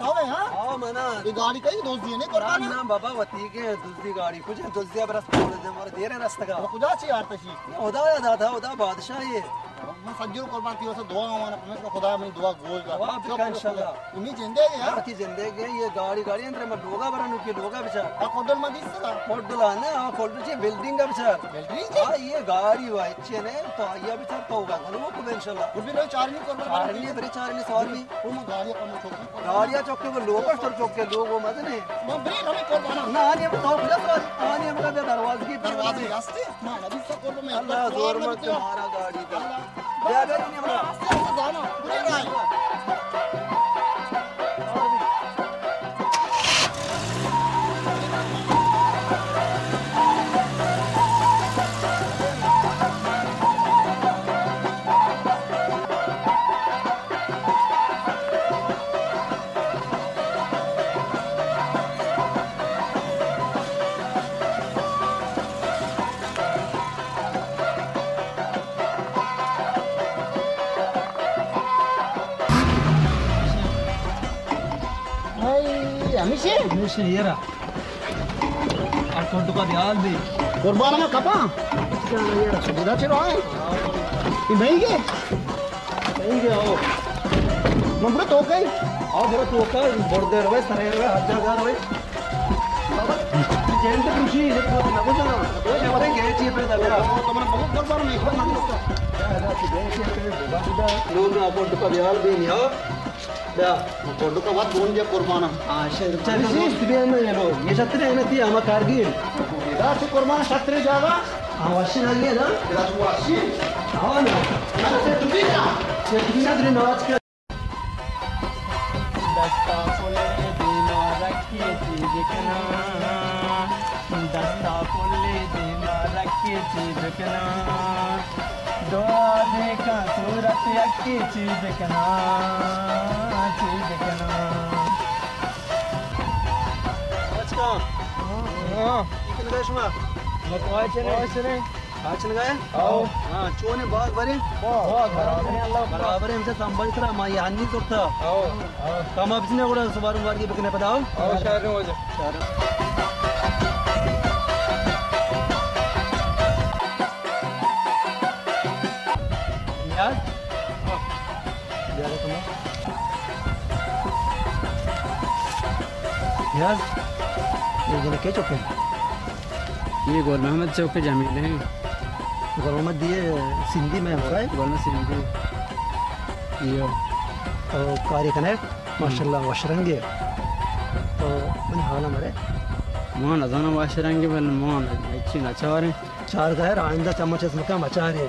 तावे हां मना ये गाड़ी कई दोस्त दिए ने कुर्बान ना बाबा वती के दूसरी गाड़ी कुछ दूसरी बरस मोर देर रास्ता का खुदा ची यार तशी खुदा या दादा खुदा बादशाह ये मैं सज्जो कुर्बान की से दुआ माना परमेश्वर खुदा में दुआ गोल का वाह इंशाल्लाह उम्मीद जिंदे है यार की जिंदगी ये गाड़ी अंदर में लोगा बरन के लोगा बेचार आ कोडल में दिस का कोडल ना आ कोडल ची बिल्डिंग का बेचार बिल्डिंग हां ये गाड़ी वाई चे ने तो ये बेचार तो होगा वो को इंशाल्लाह वो भी लो चारनी कुर्बान चारनी बरे चारनी सवारी वो में गाड़ियां कम छोकी गाड़ियां चौक के लोग सर चौक के लोग वो मत ने मैं बरे हमें कुर्बान ना ये बताओ खुदा आने में का दरवाजे रास्ते ना अभी सब को में अल्लाह जोर मत तुम्हारा गाड़ी का दे दे नहीं हमरा जाना बुरे रहा हमेशा ये रहा और कोटो का ध्यान दे कुर्बान में कपा ये रहा सुविधा चलो आए ये नहीं के आओ नंबर तो कई आओ बड़ा तो का बड़ देर वे सरे वे हजार वे जेंट खुशी ये तो ना को ना वो हमारे गए ची पे दबा तो मैंने बहुत कुर्बान में खा ना लोग ना कोटो का ध्यान दे नहीं हो दा कोडो का बात बोल दिया कुर्बाना हां चल दोस्त भी में ये लोग ये छत्र है ना ती हम कारगिल इधर से कुर्बान छत्र जावा हां वाशी ना लिया ना इधर से वाशी हां ना से तू भी ना ये कितना दिन नाच के दस्ता बोले दिना रखिए देखना दस्ता बोले दिना रखिए देखना दुआ देखा सूरत यकी चीज कना अच्छा हां कितने देश में लगवाए चले आज लगाए आओ हां चोने बाग भरे बहुत बराबर हमसे संबंध करा मां यानी तो था आओ काम अब ने కూడా सुबार की बकने पदाओ आओ शहर में हो जा यार यार तुम यार ये जने के चौक है ये गोल मोहम्मद चौक के जमील है गोल मोहम्मद दिए सिंधी में हो रहा है गोल में सिंधी ये तो कारी कने माशाल्लाह वशरंगे तो मन हाल हमारे मान अजाना वशरंगे बल मान अच्छी नचारे चार का है आइंदा चम्मच इसमें का मचा रहे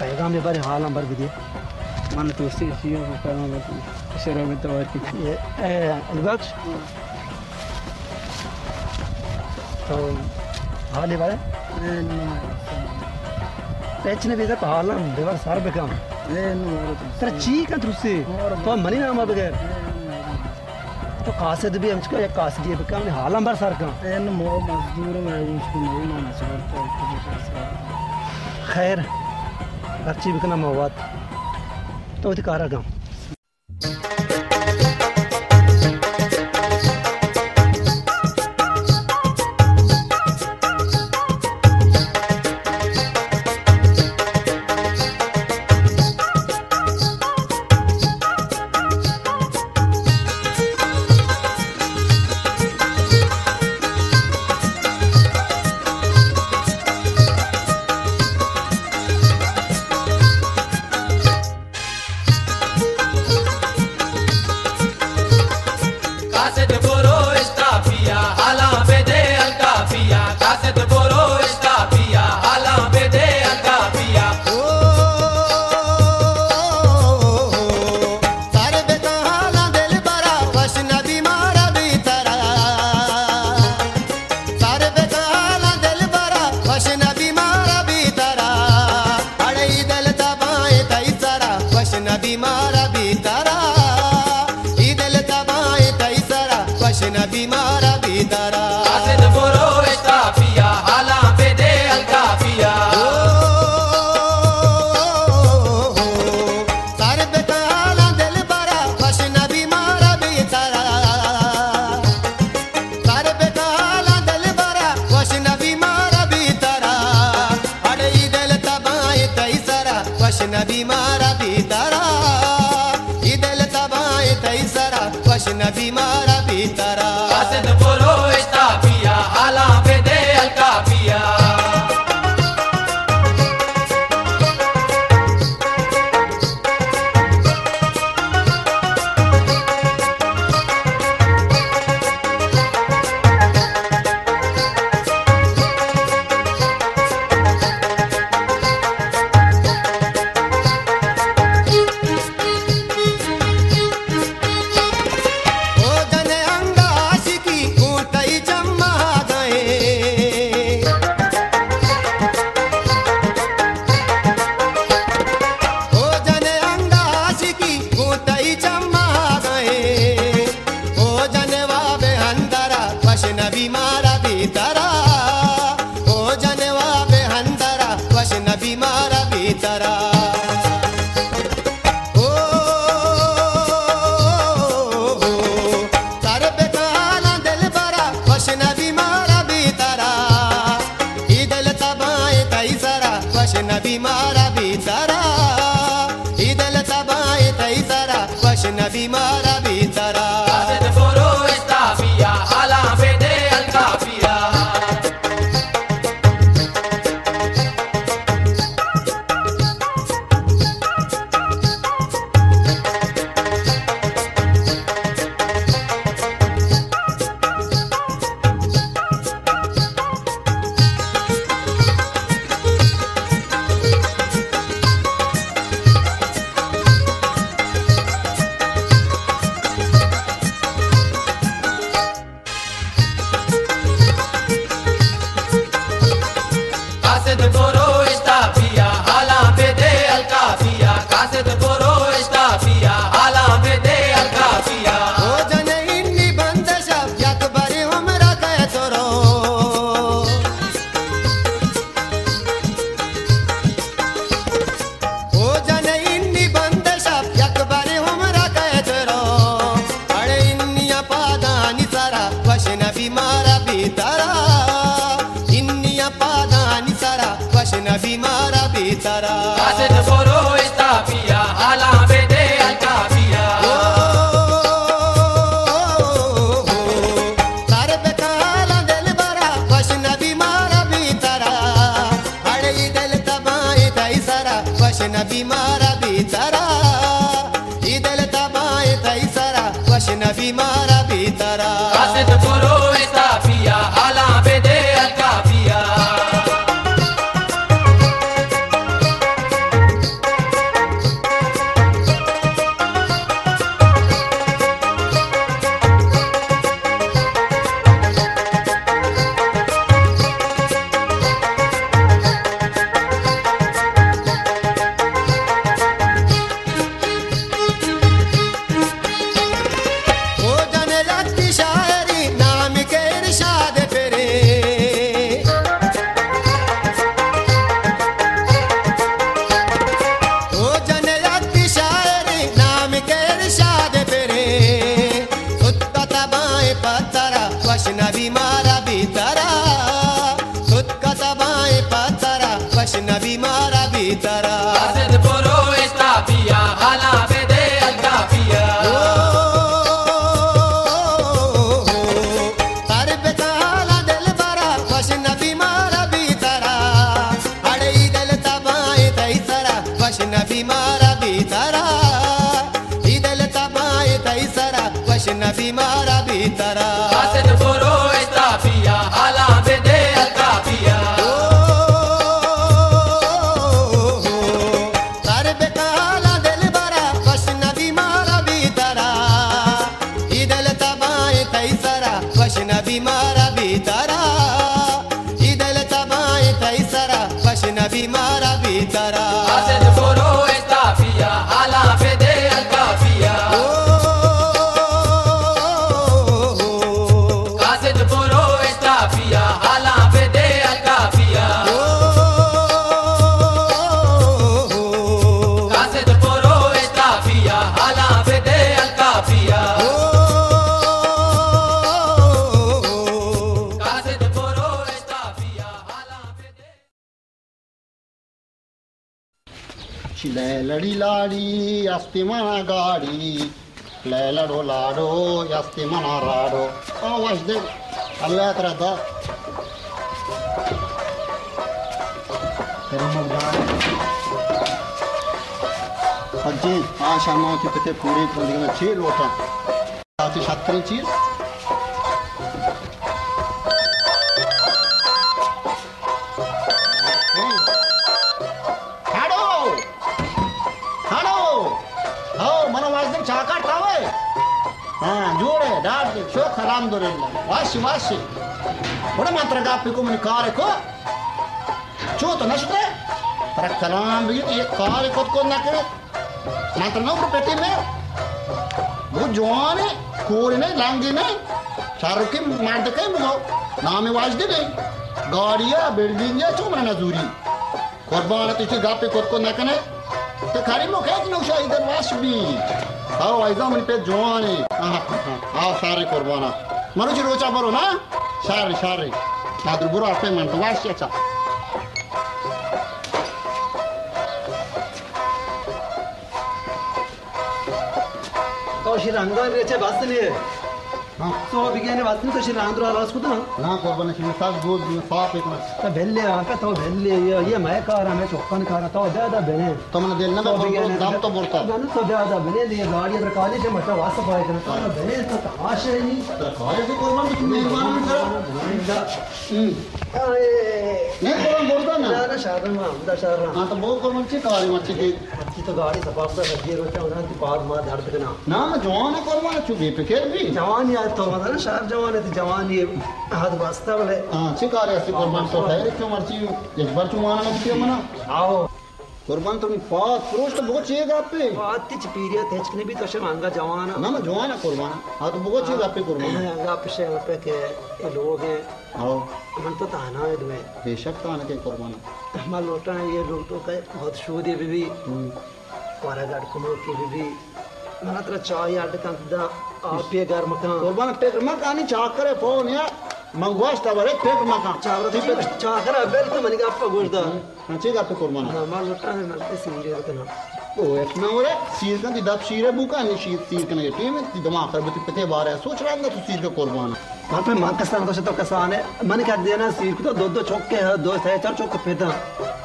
पैगाम ये बारे हाल नंबर भी दिए माने तो उससे चीज़ों को करना होता है शहरों में तो और की ये अलबख्श तो हाल ये बारे पेचने भी इधर हाल ना देवर सार बेकम तेरा चीक है तुझसे तो मनी नाम आ बगैर तो कासिद भी हमको या कासिद ये बेकम ने हाल नंबर सार का मो मजदूर में उसको नहीं माना चाहता खैर बच्ची बिकना मवाद तो अधिकारा का bitara Asid poro estafia hala bede algafia Tarbe kala del bara washna bimara bitara ade idel tabai taisara washna bimara bitara idel tabai taisara washna bimara bitara Asid poro estafia hala bede algafia Tarbe kala del bara washna bimara bitara idel tabai taisara washna bimara bitara idel tabai taisara washna bimara bitara Asid poro estafia hala bede algafia Asid poro estafia hala bede algafia Asid poro estafia hala bede algafia Asid poro estafia hala bede लड़ी लाड़ी अस्ति मना गाड़ी ले लड़ो लाडो अस्ति मना Rado ओ वश दे अल्लाह तेरा दा तेरे मर्दान अजी आशा मो की पते पूरी जिंदगी में 6 लोटा साथी छतरी चीज हेलो हेलो हो मनो वाजदे चाका टावे हां जोड़े डाट शो खराम दोरेला वाशी वाशी बड़ा मात्रा का पे कोमुनिकारे को चो तो नष्टे पर कलाम भी ये कार्य को ना करे मात्र ना पेटी में वो जवान है कोरे ने लांगे ने शाहरुख के मार के मुगो नाम वाजदे नहीं गाड़िया बिल्डिंग या चो मना नजूरी कुर्बान तिची गापे को ना कने ते खाली मो खेत नो शायद वाश भी आओ आइजा मन पे जवान है आओ सारे कुर्बाना मरो जी रोचा बरो ना सारे सारे नादर बुरा पे मन तो वाश अच्छा तो शिरांगा रेचे बासने हां तो बिगेने बासने तो शिरांद्रो आवाज को ना कुर्बाना शिव सास दूध साफ एक ना तो भेले पे तो भेले ये मैं कार में चौकन कार तो दादा बने तो मन दिल ना दाम तो बोलता गाना तो दादा बने ये गाड़ी अगर काली से मटा वास पाए तो बने तो तमाशा ही नहीं काले से कुर्बान तो मेहमान करो नहीं कुर्बान बोलता ना ना शाहर में हमदा शाहर हां तो वो कुर्बान से काली मच्छी की अच्छी तो गाड़ी सपाप से लगी रोचा उन्हां की पाद मार धड़ के ना जवान है कुर्बान चुगे पे खेल भी जवान यार तो मतलब शाहर जवान है तो जवान ये हाथ वास्ता वाले हां शिकार है कुर्बान तो है क्यों मर्जी एक बार चुमाना मत क्यों मना आओ कुर्बान तुम पास पुरुष तो बहुत चाहिए आप पे आती चपीरिया तेजकने भी तो शर्मांगा जवान ना ना जवान है कुर्बान हां तो बहुत चाहिए आप पे कुर्बान आप पे पे के ये लोग हैं आओ मन तो ताना है तुम्हें बेशक ताना के कुर्बान हमार लोटा है ये लोग तो कहे बहुत शोध है बीबी पारा गाड़ कुमरो की बीबी मना तेरा चाय आड़ तक दा आप ये घर मकान कुर्बान पे मकान चाह करे फोन या मंगवास तबरे पेट मकान चावरा थी पे चाकरा बेल तो मनी का आपका गोश्त हां ठीक आप पे कुर्बान हमार लोटा है नलते सीरियल करना ओ एक ना ओरे सीर का दब सीरे बुका नहीं सीर का नहीं टीम में दिमाग कर बते पते बार है सोच रहा ना तू सीर का कुर्बान वहां पे मां कसान तो कसान है मन कर देना सीर को तो दो चौके है दो है चार चौके पेदा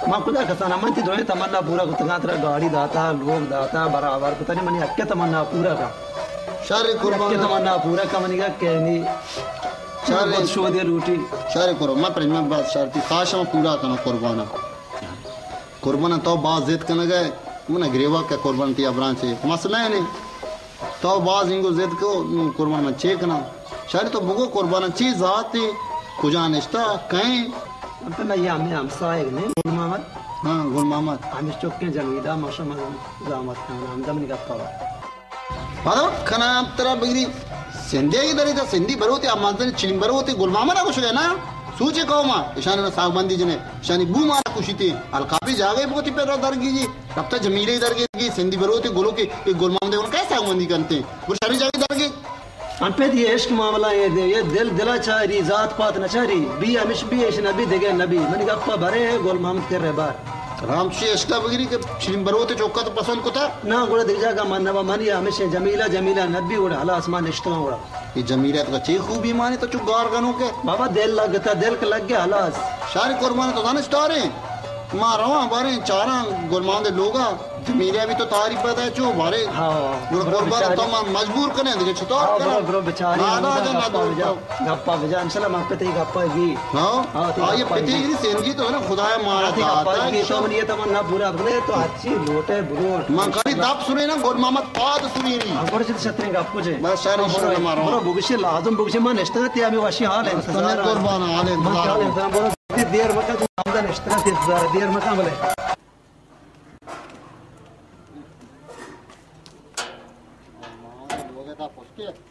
मां खुदा कसान मन थी दोए तमन्ना पूरा गुतगा तेरा गाड़ी दाता लोग दाता बराबर पता नहीं मनी हक्के तमन्ना पूरा का शारे कुर्बान के तमन्ना पूरा का मनी का कहनी शारे शोदे रोटी शारे करो मैं प्रेम में बात शारती खास में पूरा करना कुर्बाना कुर्बाना तो बात जिद करने गए मन ग्रेवा का कुर्बान ती अबरान से मसला है नहीं तो बाज इनको जिद को कुर्बान में चेक ना शारे तो बुगो कुर्बान चीज आती कुजा निश्ता कहीं अब मैं ये हमें हमसाए ने गुल मोहम्मद हां गुल मोहम्मद हमें चौक के जमीदा मौसम जामत खाना हम दम निका पावा पादो खाना तेरा बगरी सिंधी की दरी तो सिंधी बरोती आमादन चिन बरोती गुल मोहम्मद कुछ है ना सूचे कहो मां ईशान ने सागबंदी जने ईशानी बू मारा खुशी थी अलकापी जागे बहुत पे दरगी जी तब तक जमीले दरगी की सिंधी बरोती गुलो के एक गुल मोहम्मद उन कैसे सागबंदी करते हैं वो सारी जागे दरगी अनपेद ये इश्क मामला ये दिला चारी जात पात न चारी बी हमेश बी ऐश नबी देगे नबी मैंने कहा भरे है गोल मोहम्मद के रहे बार रामशी एस्टा बगिरी के छिम बरोते चौका तो पसंद को था ना गोड़ा देख जागा मानवा मानिया हमेशा जमीला जमीला नबी गोड़ा हला आसमान इश्तमा गोड़ा ये जमीला तो चे खूबी माने तो चु गार गनो के बाबा दिल लग गया दिल के लग गया हलास सारी कुर्बान तो जाने स्टारे मां रवा बारे चारा गुरमान दे लोगा जमीला भी तो तारीफ पता है चो बारे हां कुर्बान तो मां मजबूर करने दे छतो बरो बरो बेचारी ना गप्पा बजा इंशाल्लाह मां पे गप्पा की हां ये पति की सेनगी तो है ना खुदा मारा था तो ये तो ना बुरा बोले तो अच्छी लोटे बुरो मां करी दाप सुने ना गोल मोहम्मद पाद सुनी री और से छतरे गप्पो जे बस सारी इंशाल्लाह मारो बरो बुगशे लाजम बुगशे मां नेस्ता ते अभी वाशी हाल है कुर्बान हाल है बरो देर वक्त आमदा नेस्ता ते देर मत बोले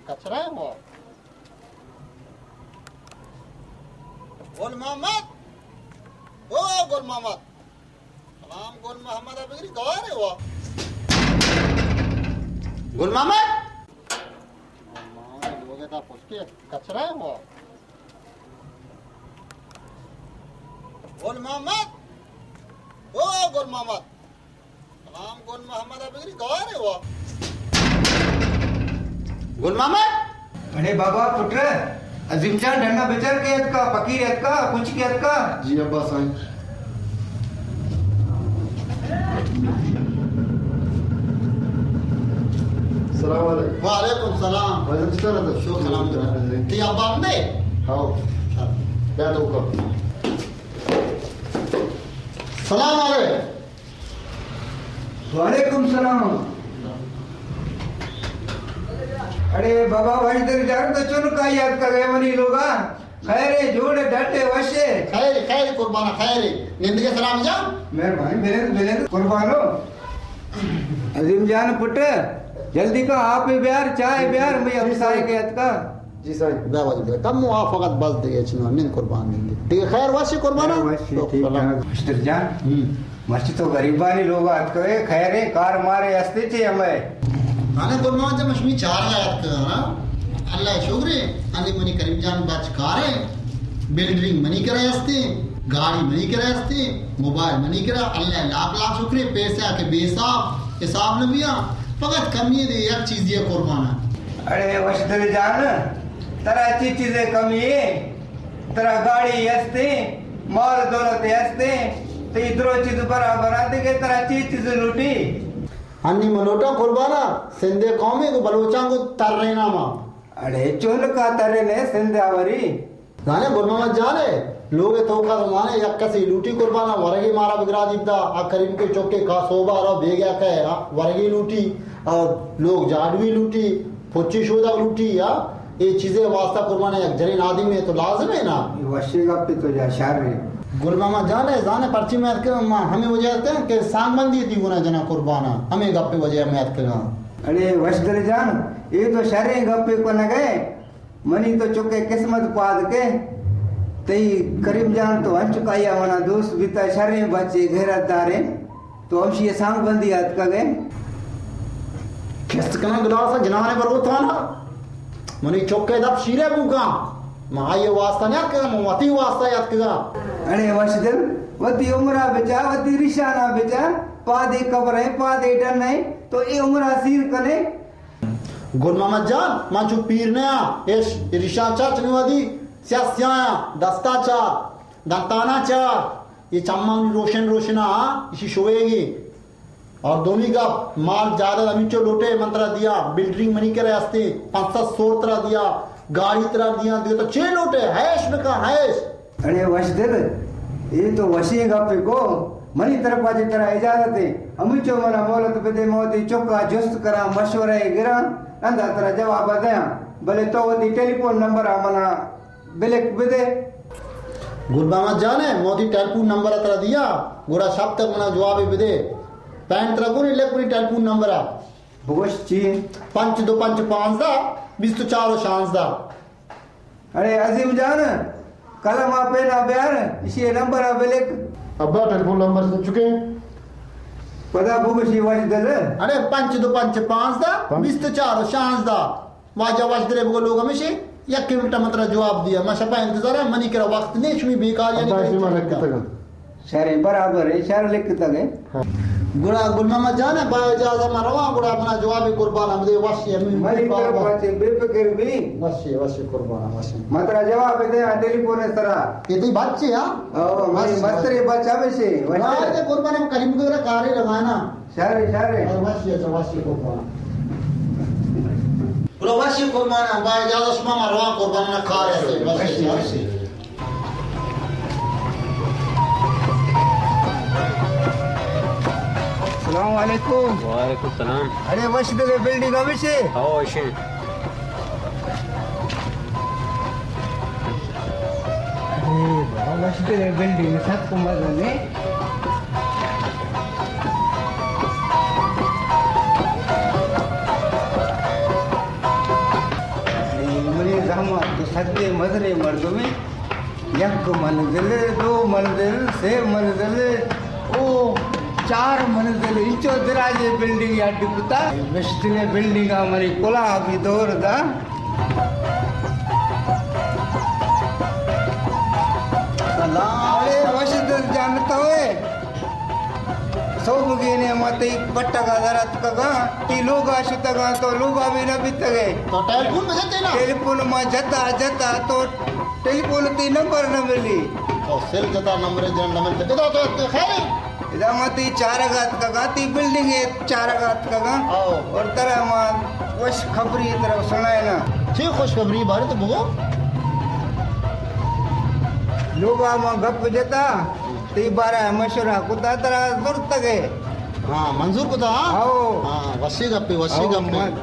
कचरा है वो गोल मोहम्मद ओ गोल मोहम्मद सलाम गोल मोहम्मद अबगरी कहाँ है वो गोल मोहम्मद लोगे ता पुष्के कचरा है वो गोल मोहम्मद ओ गोल मोहम्मद सलाम गोल मोहम्मद अबगरी कहाँ है वो गोल मोहम्मद अरे बाबा पुत्र अजीम जान ढंडा बेचर के का फकीर है का कुछ के का जी अब्बा साईं सलाम वालेकुम वालेकुम सलाम वालेकुम सलाम शो सलाम ते अब्बा हमने हां बैठो को सलाम वालेकुम सलाम अरे बाबा भाई तेरे जान तो चुन का याद कर गए मनी लोगा खैरे जोड़े डटे वशे खैर खैर कुर्बाना खैर निंद के सलाम जा मेहरबानी मेरे कुर्बानो अजीम जान पुत्र जल्दी का आप ही प्यार चाय प्यार मैं अब साए के याद का जी साईं दावत दे कम मुआफकत बस दे छिनो निंद कुर्बान निंद ठीक खैर वशे कुर्बाना ठीक है मिस्टर जान मस्त तो गरीबानी लोग आज कहे खैरे कार मारे हस्ते छे हमें आने कुर्बान जब मशमी चार आयत का ना अल्लाह शुक्र अली मनी करीम जान बाच कारे बिल्डिंग मनी करे हस्ते गाड़ी मनी करे हस्ते मोबाइल मनी करे अल्लाह लाख लाख शुक्र पैसे के बेसाब हिसाब न बिया फकत कमी दे एक चीज ये कुर्बाना अरे वशदर जान तेरा अच्छी चीजें कमी है तेरा गाड़ी हस्ते माल दौलत हस्ते तो इधरो चीज बराबर आते के तेरा चीज लूटी अन्नी मलोटा कुर्बाना सिंधे कौमे को बलोचा को तरने नामा अरे चोल का तरे ने सिंधे आवरी जाने गुरमामा जाने लोग तो का माने यक्कसी लूटी कुर्बाना वरगी मारा बिगरा दीपदा आ करीम के चौके का सोबा रो बेगया कह वरगी लूटी और लोग जाडवी लूटी पुच्ची शोदा लूटी या ये चीजें वास्ता कुर्बाना एक जरीन आदमी है तो लाजिम है ना वशी का पे तो जा शार रे गुरमामा जाने पर्ची में के हमें वजह करते हैं कि सांगबंदी थी गुना जना कुर्बाना हमें गप्पे वजह में के अरे वशदर जान ये तो शरे गप्पे को न गए मनी तो चुके किस्मत पाद के तई करीम जान तो हंच काया वना दोस्त बिता शरे बच्चे घेरदारे तो हम ये सांगबंदी याद का गए किस कना गिलास जनाने पर वो था ना मनी चौके दब शीरे बुका मां ये वास्ता नहीं के मती वास्ता याद का अरे वशदर वती उमरा बेचा वती रिशाना बेचा पादे कब्र है पादे डन है तो ये उमरा सीर कने गुल मोहम्मद जान मां चु पीर ने एश रिशा चा चनवादी स्यास्या दस्ता चा दंताना चा ये चम्मन रोशन रोशना इसी शोएगी और दोनी का माल ज्यादा अमीचो लोटे मंत्रा दिया बिल्डिंग मनी के रास्ते 500 तरह दिया गाड़ी तरह दिया तो 6 लोटे हैश में का हैश अरे वशदर ये तो वशी गप्पे को मनी तरफ आज तरह इजाजत है अमीचो मना मोलत बेदे मोदी चौका जुस्त करा मशवरे गिरा अंदा तरह जवाब दया भले तो वती टेलीफोन नंबर मना बिलेक बेदे गुरबामा जाने मोदी टेलीफोन नंबर तरह दिया गोरा सब तक मना जवाब बेदे पैन तरह को इलेक्ट्रिक टेलीफोन नंबर आ बोश ची 5255 दा 24 शांस दा अरे अजीम जान कलम पे ना प्यार इसी नंबर आ बिलेक अब्बा टेलीफोन नंबर से चुके पता बोशी वाजदल अरे 5255 दा 24 शांस दा वाजा वाजदले बगो लोग हमेशा एक मिनट मतलब जवाब दिया मैं शपा इंतजार है मनी करा वक्त नहीं शुमी बेकार यानी अब्बा इसी माने कितना शहर बराबर है शहर लिख तक है गुड़ा गुलमामा जाने बाय जाजा मरवा गुड़ा अपना जवाब कुर्बान हमदे वाशी अमी मरी तरफ पाचे बेफिक्र भी वाशी कुर्बान वाशी मात्रा जवाब दे टेलीफोन सरा ये बच्चे हां ओ मस्तरे बचावे से वाशी कुर्बान हम करीम को कार्य लगाना शहर वाशी कुर्बान गुड़ा वाशी कुर्बान बाय जाजा सुमा मरवा कुर्बान ना खा रहे से वाशी अस्सलाम वालेकुम वालेकुम सलाम अरे वश दे बिल्डिंग अभी से हां वशे अरे वश दे बिल्डिंग सब को मजा ने मेरे जमा तो सच्चे मजरे मर्द में एक मंजिल दो मंजिल से मंजिल ओ 4 मंजिल इंचो दराजे बिल्डिंग या डिपुता वेस्टले बिल्डिंग हमारी कोला अभी दौर दा अरे वशद जानता है सब गेने मते पट्टा का दरत का ती लोग आशुतगा तो लोग अभी न बितगे तो टेलीफोन में जाते ना टेलीफोन में जता तो टेलीफोन ती नंबर न मिली और सेल जता नंबर जन नंबर तो खैर इदामती 4 गात का गाती बिल्डिंग है 4 गात का गा और तरह मान खुश खबरी तरफ सुनाए ना ठीक खुश खबरी बारे तो बोलो लोग आम गप जता ती बारा मशवरा कुता तरह दूर तक है हां मंजूर को था आओ हां वसी गप्पे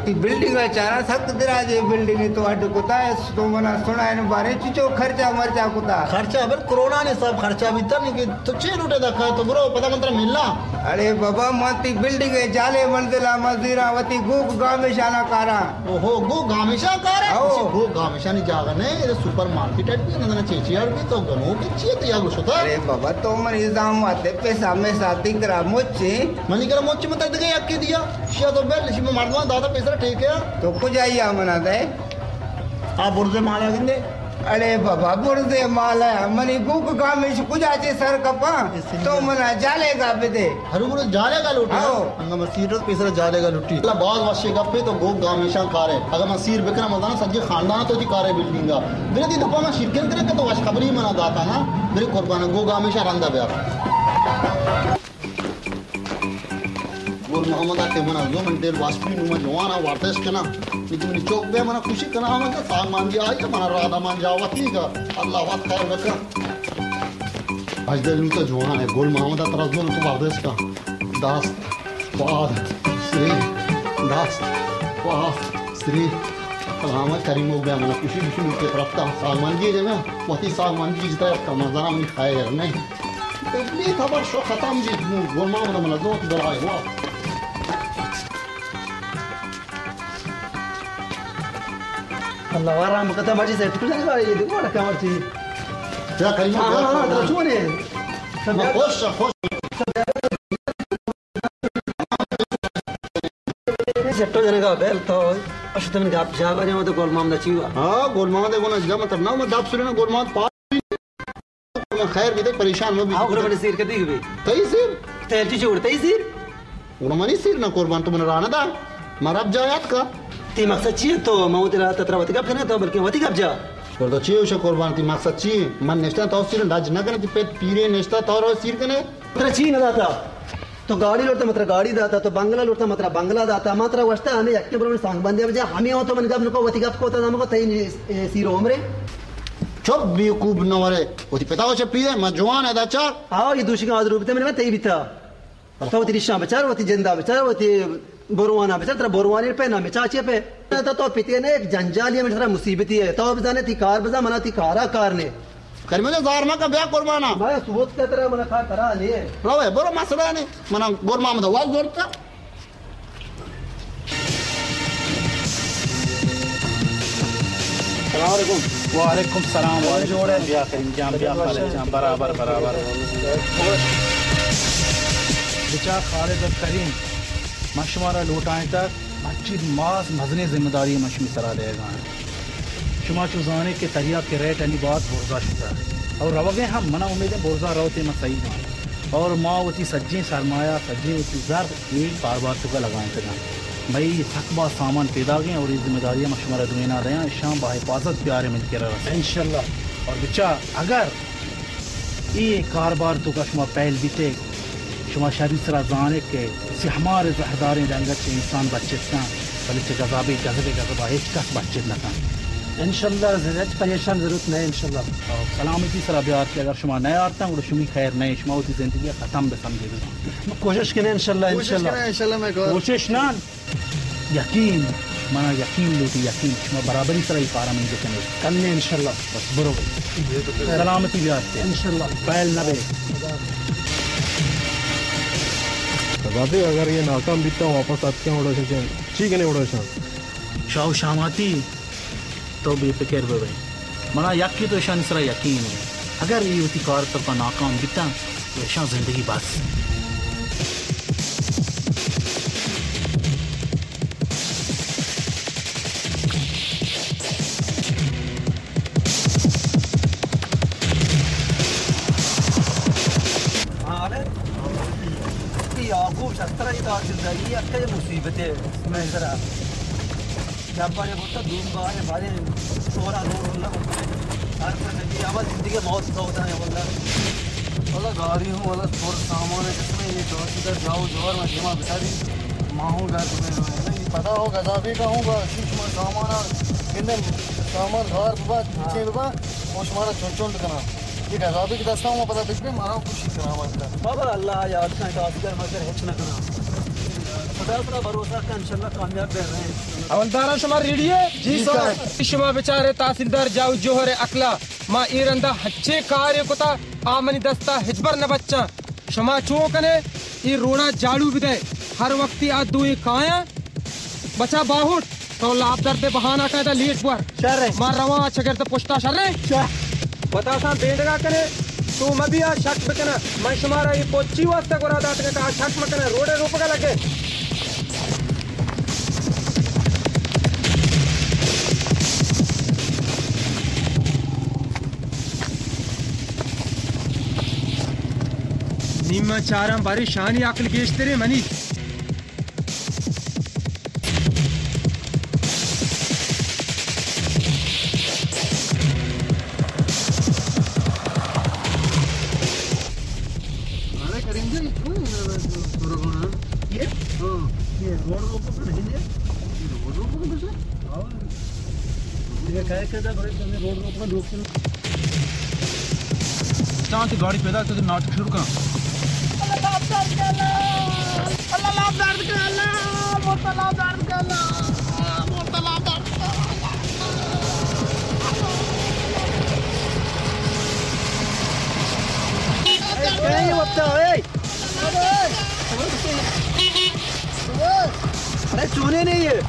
ती बिल्डिंग है 4 सख्त दराजे बिल्डिंग है तो अड कुता है तो मना सुनाए न बारे चिचो खर्चा मरचा कुता खर्चा अब कोरोना ने सब खर्चा भीतर नहीं कि तो छे लुटे देखा तो ब्रो पता मंत्र मिलना अरे बाबा माती बिल्डिंग है जाले मंजिला मजदूरा वती गुग गामेशाना कारा ओहो गो गामेशा कार है गो गामेशा नहीं जागा ने ये सुपर मार्केट भी नंदना चेचियार भी तो गनो की चे तो यागो सोता अरे बाबा तो मन निजाम आते पैसा में साथी करा मुझे मनी करा मुझे मत दे के दिया शिया तो बेल शिम मारदवा दादा पैसा ठीक है तो कुछ आइया मना दे आ बुरदे माला गिंदे अरे बाबा बुरदे माला मनी गुक गांव में कुछ आचे सर कपा तो मना जालेगा बेदे हरु बुरो जालेगा लुटी अंग मसीर पैसा जालेगा लुटी अल्लाह बहुत वाशे गप्पे तो गो गांव में शा कार है अगर मसीर बिकरा मदाना सज्जे खानदान तो दी कार है बिल्डिंग का मेरे दी दफा में शिरकत करे तो वाश खबरी मना दाता ना मेरे कुर्बान गो गांव में शा रंदा बया बोल मोहम्मद आते मना जो मन देर वास्पी नुमा जवाना वार्तेस कना लेकिन मेरी चौक बे मना खुशी कना हम का साग मान दिया आई मना राधा मान जावत नहीं का अल्लाह वक्त खैर बका आज दे लूटा जवान है गोल मोहम्मद तरह जो तो वार्तेस का दास वाद श्री दास वाद श्री सलाम करीम हो गया मना खुशी खुशी के तरफ का साग मान दिए ना वती साग मान दिए जितना का मजा हम खाए नहीं तकलीफ खबर शो खत्म जी गोल मोहम्मद मना दो दराई हुआ Allah warahmu kata majlis saya tu jangan ये देखो ना कमर थी क्या करीम हां तो सुने सब खुश खुश सेटो जने का बेल तो अशुतन का आप जा बने तो गोल मामला चीवा हां गोल मामा देखो ना जब मतलब ना मैं दाप सुने ना गोल मामा पास मैं खैर भी देख परेशान मैं भी हां गोल मामा सिर कदी गई तई सिर तेल छोड़ तई सिर उन्होंने सिर ना कुर्बान तो मन राना दा मरब जायत का ती मकसद ची तो मौत ला तत्रवती कब करना तो बल्कि वती कब जा और तो ची उसे कुर्बान ती मकसद ची मन नेस्ता तो सिर राज न करने पे पीरे नेस्ता तो और सिर कने तेरा ची न दाता तो गाड़ी लोटता मात्र गाड़ी दाता तो बंगला लोटता मात्र बंगला दाता मात्र वस्ता हमें यक्के बरोबर सांग बंदे बजा हमें हो तो मन कब नको वती कब को तो हमको तई सिरो हमरे चुप बेवकूफ न वरे वती पता हो पीरे मैं जवान है दाचा हां ये दूसरी का रूप में तई बिता तो वती रिश्ता बेचार वती जिंदा बेचार वती बोरवाना बेचार तेरा बोरवानी पे ना चाचे पे तो पिते ने एक जंजाली में तेरा मुसीबती है तो अब जाने थी कार बजा मना थी कारा कार ने कर मुझे जारमा का ब्याह कुर्बाना भाई सोच के तेरा मना खा करा ले रवे बरो मसला ने मना गोरमा में वाज जोरता अस्सलाम वालेकुम वालेकुम सलाम वाले जोड़े ब्याह करें ब्याह खाले जाम बराबर बिचा खालिद और करीम मशमारा लौटाएं तक मस्जिद मास मजने जिम्मेदारी मशमी सरा देगा शुमा चुजाने के तरिया के रेट यानी बात बोरजा शुदा और रवगे हम मना उम्मीदें बोरजा रहोते मैं सही और माँ वती सज्जी सरमाया सज्जी वती जर ये कारोबार तो का लगाए थे भाई थकबा सामान पैदा गए और ये जिम्मेदारियाँ मशमरा दुनिया दें शाम बाहिफाजत प्यारे मिल के रहा इंशाल्लाह। और बच्चा अगर ये कारोबार तो का शुमा पहल बीते शुमा शरीर सरा जाने के से हमारे जहदारें रंगत से इंसान बच्चे बल्कि गजाबे गजबे गजबा एक कस बच्चे न था इंशाल्लाह परेशान जरूरत नहीं इंशाल्लाह। सलामती सरा ब्यार के अगर शुमा नया आता हूँ शुमी खैर नहीं शुमा होती जिंदगी खत्म बे समझे कोशिश करें इंशाल्लाह मैं कोशिश ना यकीन मना यकीन लेती यकीन शुमा बराबरी सरा ही पारा में देखने करने इंशाल्लाह बस बरोबर सलामती ब्यार के इंशाल्लाह पहल न बे कजाबी अगर ये नाकाम बीतता वापस आते हैं उड़ोशा ठीक है नहीं उड़ोशा शाह शामाती तो बेफिक्र बे भाई मना यकी तो शान सरा यकीन है अगर ये उती कार तो का नाकाम बीता तो शाह जिंदगी बस मुसीबत है मैं जरा जब बारे बोलता धूम बारे बारे सोरा नूर हर पर नबी आवाज जिंदगी मौत का होता है वाला गाड़ी हूँ वाला थोड़ा सामान है जिसमें ये इधर जाओ जोर में जमा बिठा दी माहौल घर में नहीं पता हो गजाबी का हूँगा शीशमा सामान इन्हें सामान घर बाबा पीछे बाबा और हमारा चुन करना ये गजाबी की दस्ता हूँ पता बिल्कुल मारा खुशी करा वाला बाबा अल्लाह याद का काफिर मगर हिच न करना खुदा भरोसा का इंशाल्लाह कामयाब कर रहे हैं। हवलदारा शुमा रेडी है जी सर शुमा बेचारे तहसीलदार जाऊ जोहर अकला माँ ईरंदा हच्चे कार्य कोता आमनी दस्ता हिजबर न बच्चा शुमा चौकने ये रोड़ा जाड़ू भी दे हर वक्त आ दो काया बचा बाहुट तो लाभ दर्दे बहाना कहता लीट पर मार रवा अच्छा करते पुछता शर्रे बता सा बेंडगा करे तू मैं भी आज शक में कहना मैं शुमारा ये पोची वास्ते को रात के कहा शक में कहना रोडे रूप का लगे निम्मा चारम बारी शानी आकल गेश तेरे मनी शांति गाड़ी पैदा तो नाटक शुरू कर अरे चूने नहीं है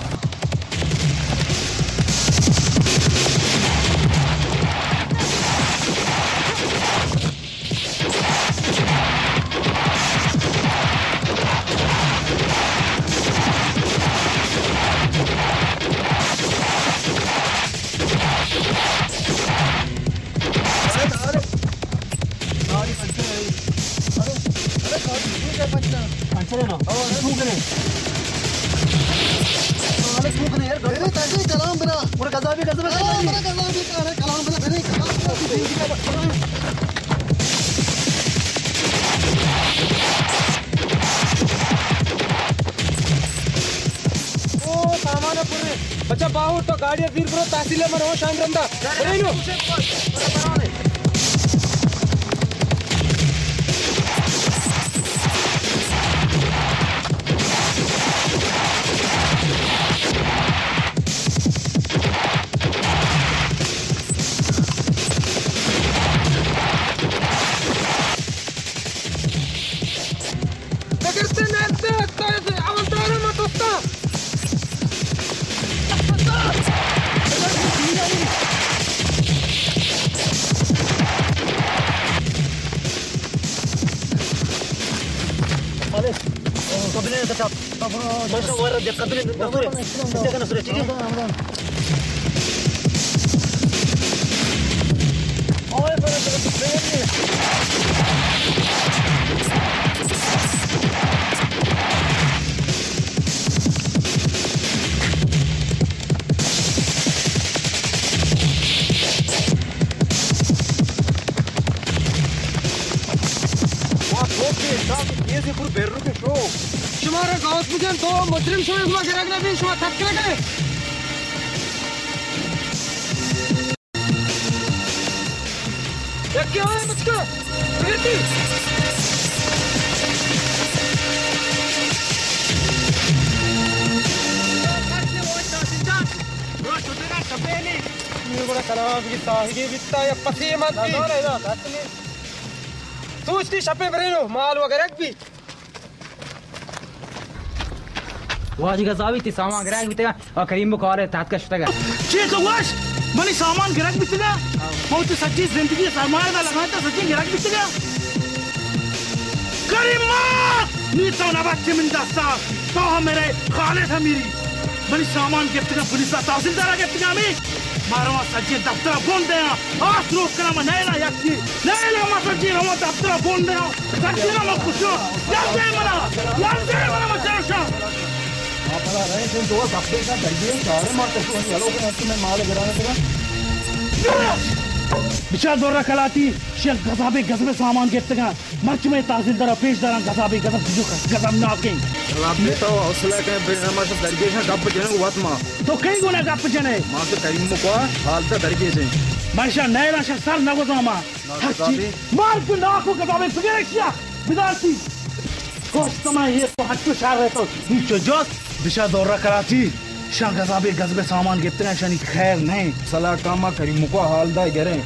बच्चा बाहु तो गाड़ी वीर ब्रो तहसील में रहो शान रंदा अरे नो हमारे गाँव मुझे तो मुजरिम शुरू गिरने भी शुरू थक गए क्या है मुझको सूचती छपे माल वगैरह भी वाजी गजावी ती सामान गिराक बितेगा और करीम बुखार है तात का शतगा चीज वाश मनी सामान गिराक बितेगा बहुत सच्ची जिंदगी सरमाया दा लगाता सच्ची गिराक बितेगा करीमा नी तो ना बच्चे में दस्ता तो मेरे खालिद हमीरी मनी सामान गिफ्टगा पुलिस तहसीलदार गिफ्टगा मी मारवा सच्ची दफ्तर बोल दे आज रोक करना मैं नैला यक्की नैला मैं सच्ची रवा दफ्तर बोल दे सच्ची ना मैं कुछ यार से मना मैं चलशा आपला रहे थे दो दफ्तर का दर्जे सारे मारते तो ये लोग ने तुम्हें माल गिराने तेरा बिचार दौरा कलाती शेख गजाबे गजबे सामान गिफ्टगा मर्च में तहसीलदार पेशदार गजाबे गजब जो गजब ना के आपने तो हौसला के बिना मत दर्जे से गप जने वत मा तो कई गुना गप जने मां से करीम को हालत दर्जे से माशा नैला से सर नगो मा मार के ना को गजाबे फिगरेशिया विदारती कोस समय ये तो हट शार है तो बीचो जोस बिचार दौरा कलाती शेख गजाबे गजबे सामान गिफ्टगा शनी खैर नहीं सलाह कामा करीम को हालदा गरे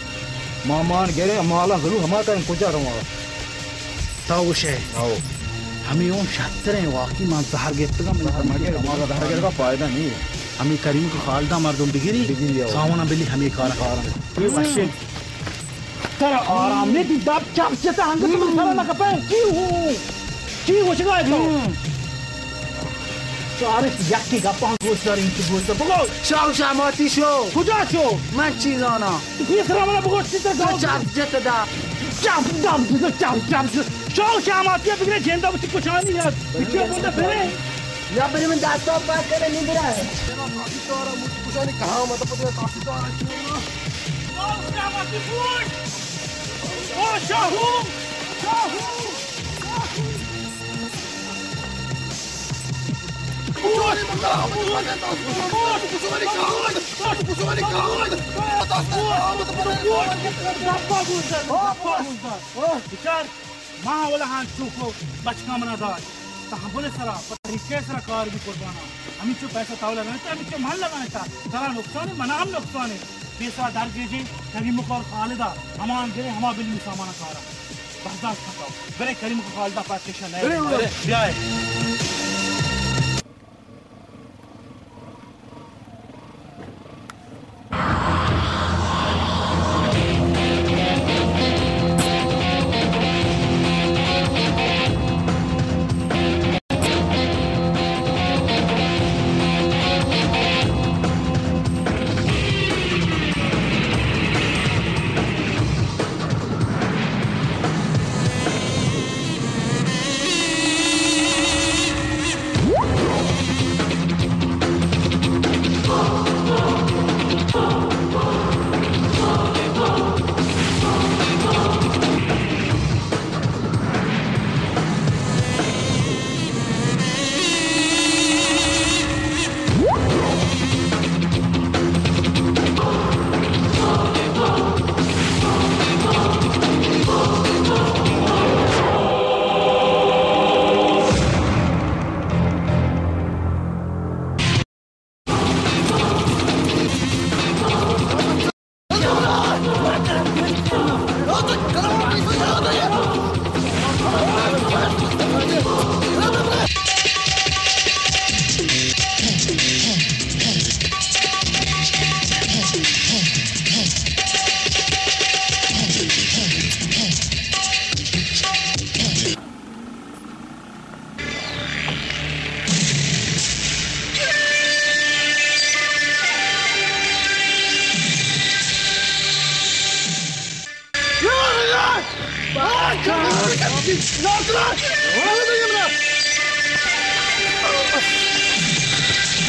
मामान गरे माला जरूर हमारा का कुछ रहा ताऊश है आओ हमें उन शास्त्रें वाकई मान जहर गिफ्टगा मैं हमारे हमारा जहर का फायदा नहीं है हमें करीम को खालदा मर्दों बिगरी सावना बिल्ली हमें खाना खा रहा है मशीन तेरा आराम ने दी दाब चाप से अंग तुम सारा ना कपे की हो चुका है तो चार यक्की गप्पा गोश्तर इनकी गोश्तर बगो शाह शामाती शो कुजा शो मैं चीज़ाना ये खराब ना बगो चित्र गाँव चाप जतदा चाप शाह शामाती बिगड़े जेंदा मुझे कुछ नहीं यार पीछे बोलते फिरे या मेरे में दांतों बात करे नहीं गिरा है तासीदार मुझे कुछ नहीं कहा मतलब पता तासीदार है शाह शामाती फूट ओ शाहू कार भी कुर्बाना हमें जो पैसा ताव लगाना था हमें माल लगाना था सारा नुकसान है मनाम नुकसान है पैसा दर कीजिए करीम को खालिदा हमान गिरे हमा बिल में सामान खा रहा बर्दाश्त करता मेरे करीम को खालिदा पार्टीशन है ब्याह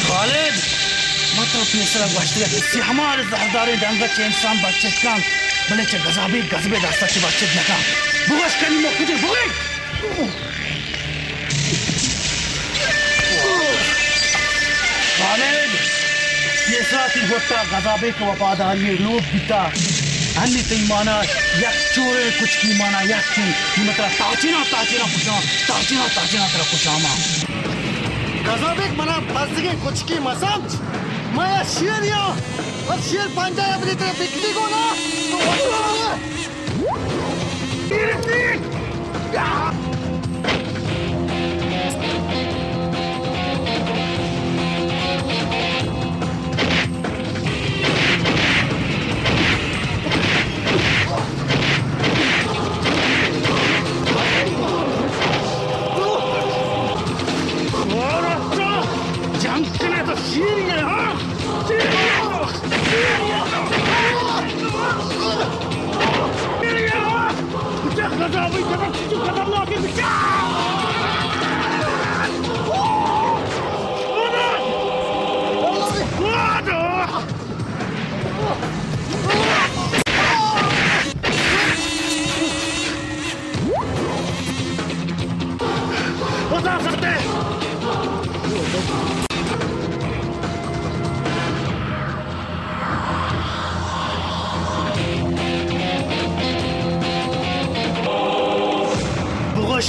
खालिद मतलब पेसरा गश्तिया से हमारे जहरदारे डंगा इंसान बच्चे कान भले चे गजाबी गजबे दास्ता चे बच्चे नका बुगश कनी मो कुछ बुगे ती गोटा गजाबे को वफादारी लोग बिता अन्य तई माना यक चोरे कुछ की माना यक की मतलब ताचिना तेरा कुशामा गजाबे मना बस के कुछ की मसम मैं शेर या और शेर पंजा अपनी तरफ बिकती को ना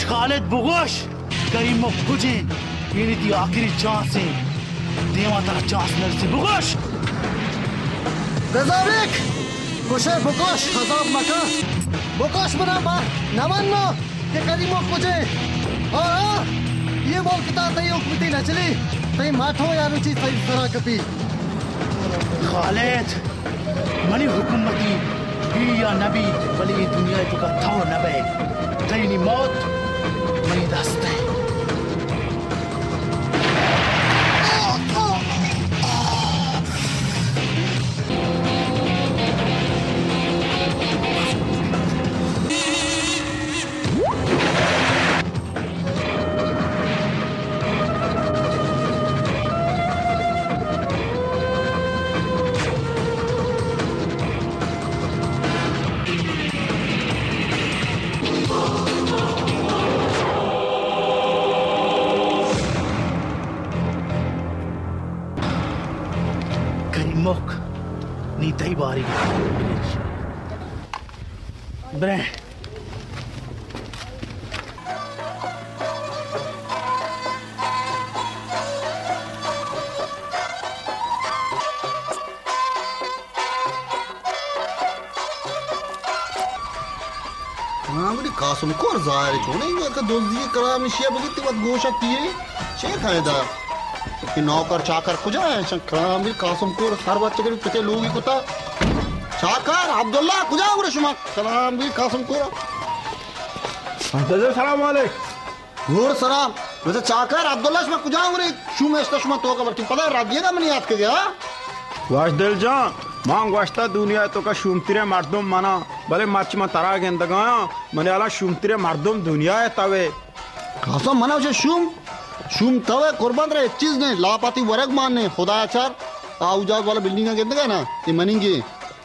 खालिद बुगोश करीमो कुजे ये दी आखिरी चांस है देवा तेरा चांस नरसी बुगोश गजाबिक कुशे बुगोश हजाब मका बुगोश बना बा नमन्नो के करीमो कुजे और ये बोल किता तई हुकमती न चली तई माठो या रुचि सही तरह कपी खालिद मनी हुकूमती भी या नबी बली दुनिया तो का थाव नबे तेरी मौत मनी दास्ते Dai bari bre बड़ी कासम को ज़ाहिर छोड़ेंगे का दोस्ती करा मिशिया बगैर बात गोशा किए शेख फायदा कि नौकर चाकर कुछ है शंकराम भी कासम को हर बच्चे के पते लोग ही कुता चाकर अब्दुल्ला कुछ है उरे शुमा सलाम भी कासम को अब्दुल्ला सलाम वालेकुम घोर सलाम वैसे चाकर अब्दुल्ला शुमा कुछ है उरे शुमा इस शुमा तो का बर्ती पता रात दिएगा मैंने याद कर गया वाश दिल जान मांग वास्ता दुनिया तो का शुमतिरे मर्दम माना भले माच में तरा के अंदगा मने आला शुमतिरे मर्दम दुनिया है तवे कासम मना उसे शुम तवे कुर्बान रहे चीज नहीं लापाती वर्ग मानने खुदा चार आउजाज वाला बिल्डिंग के अंदर ना ये मनिंगे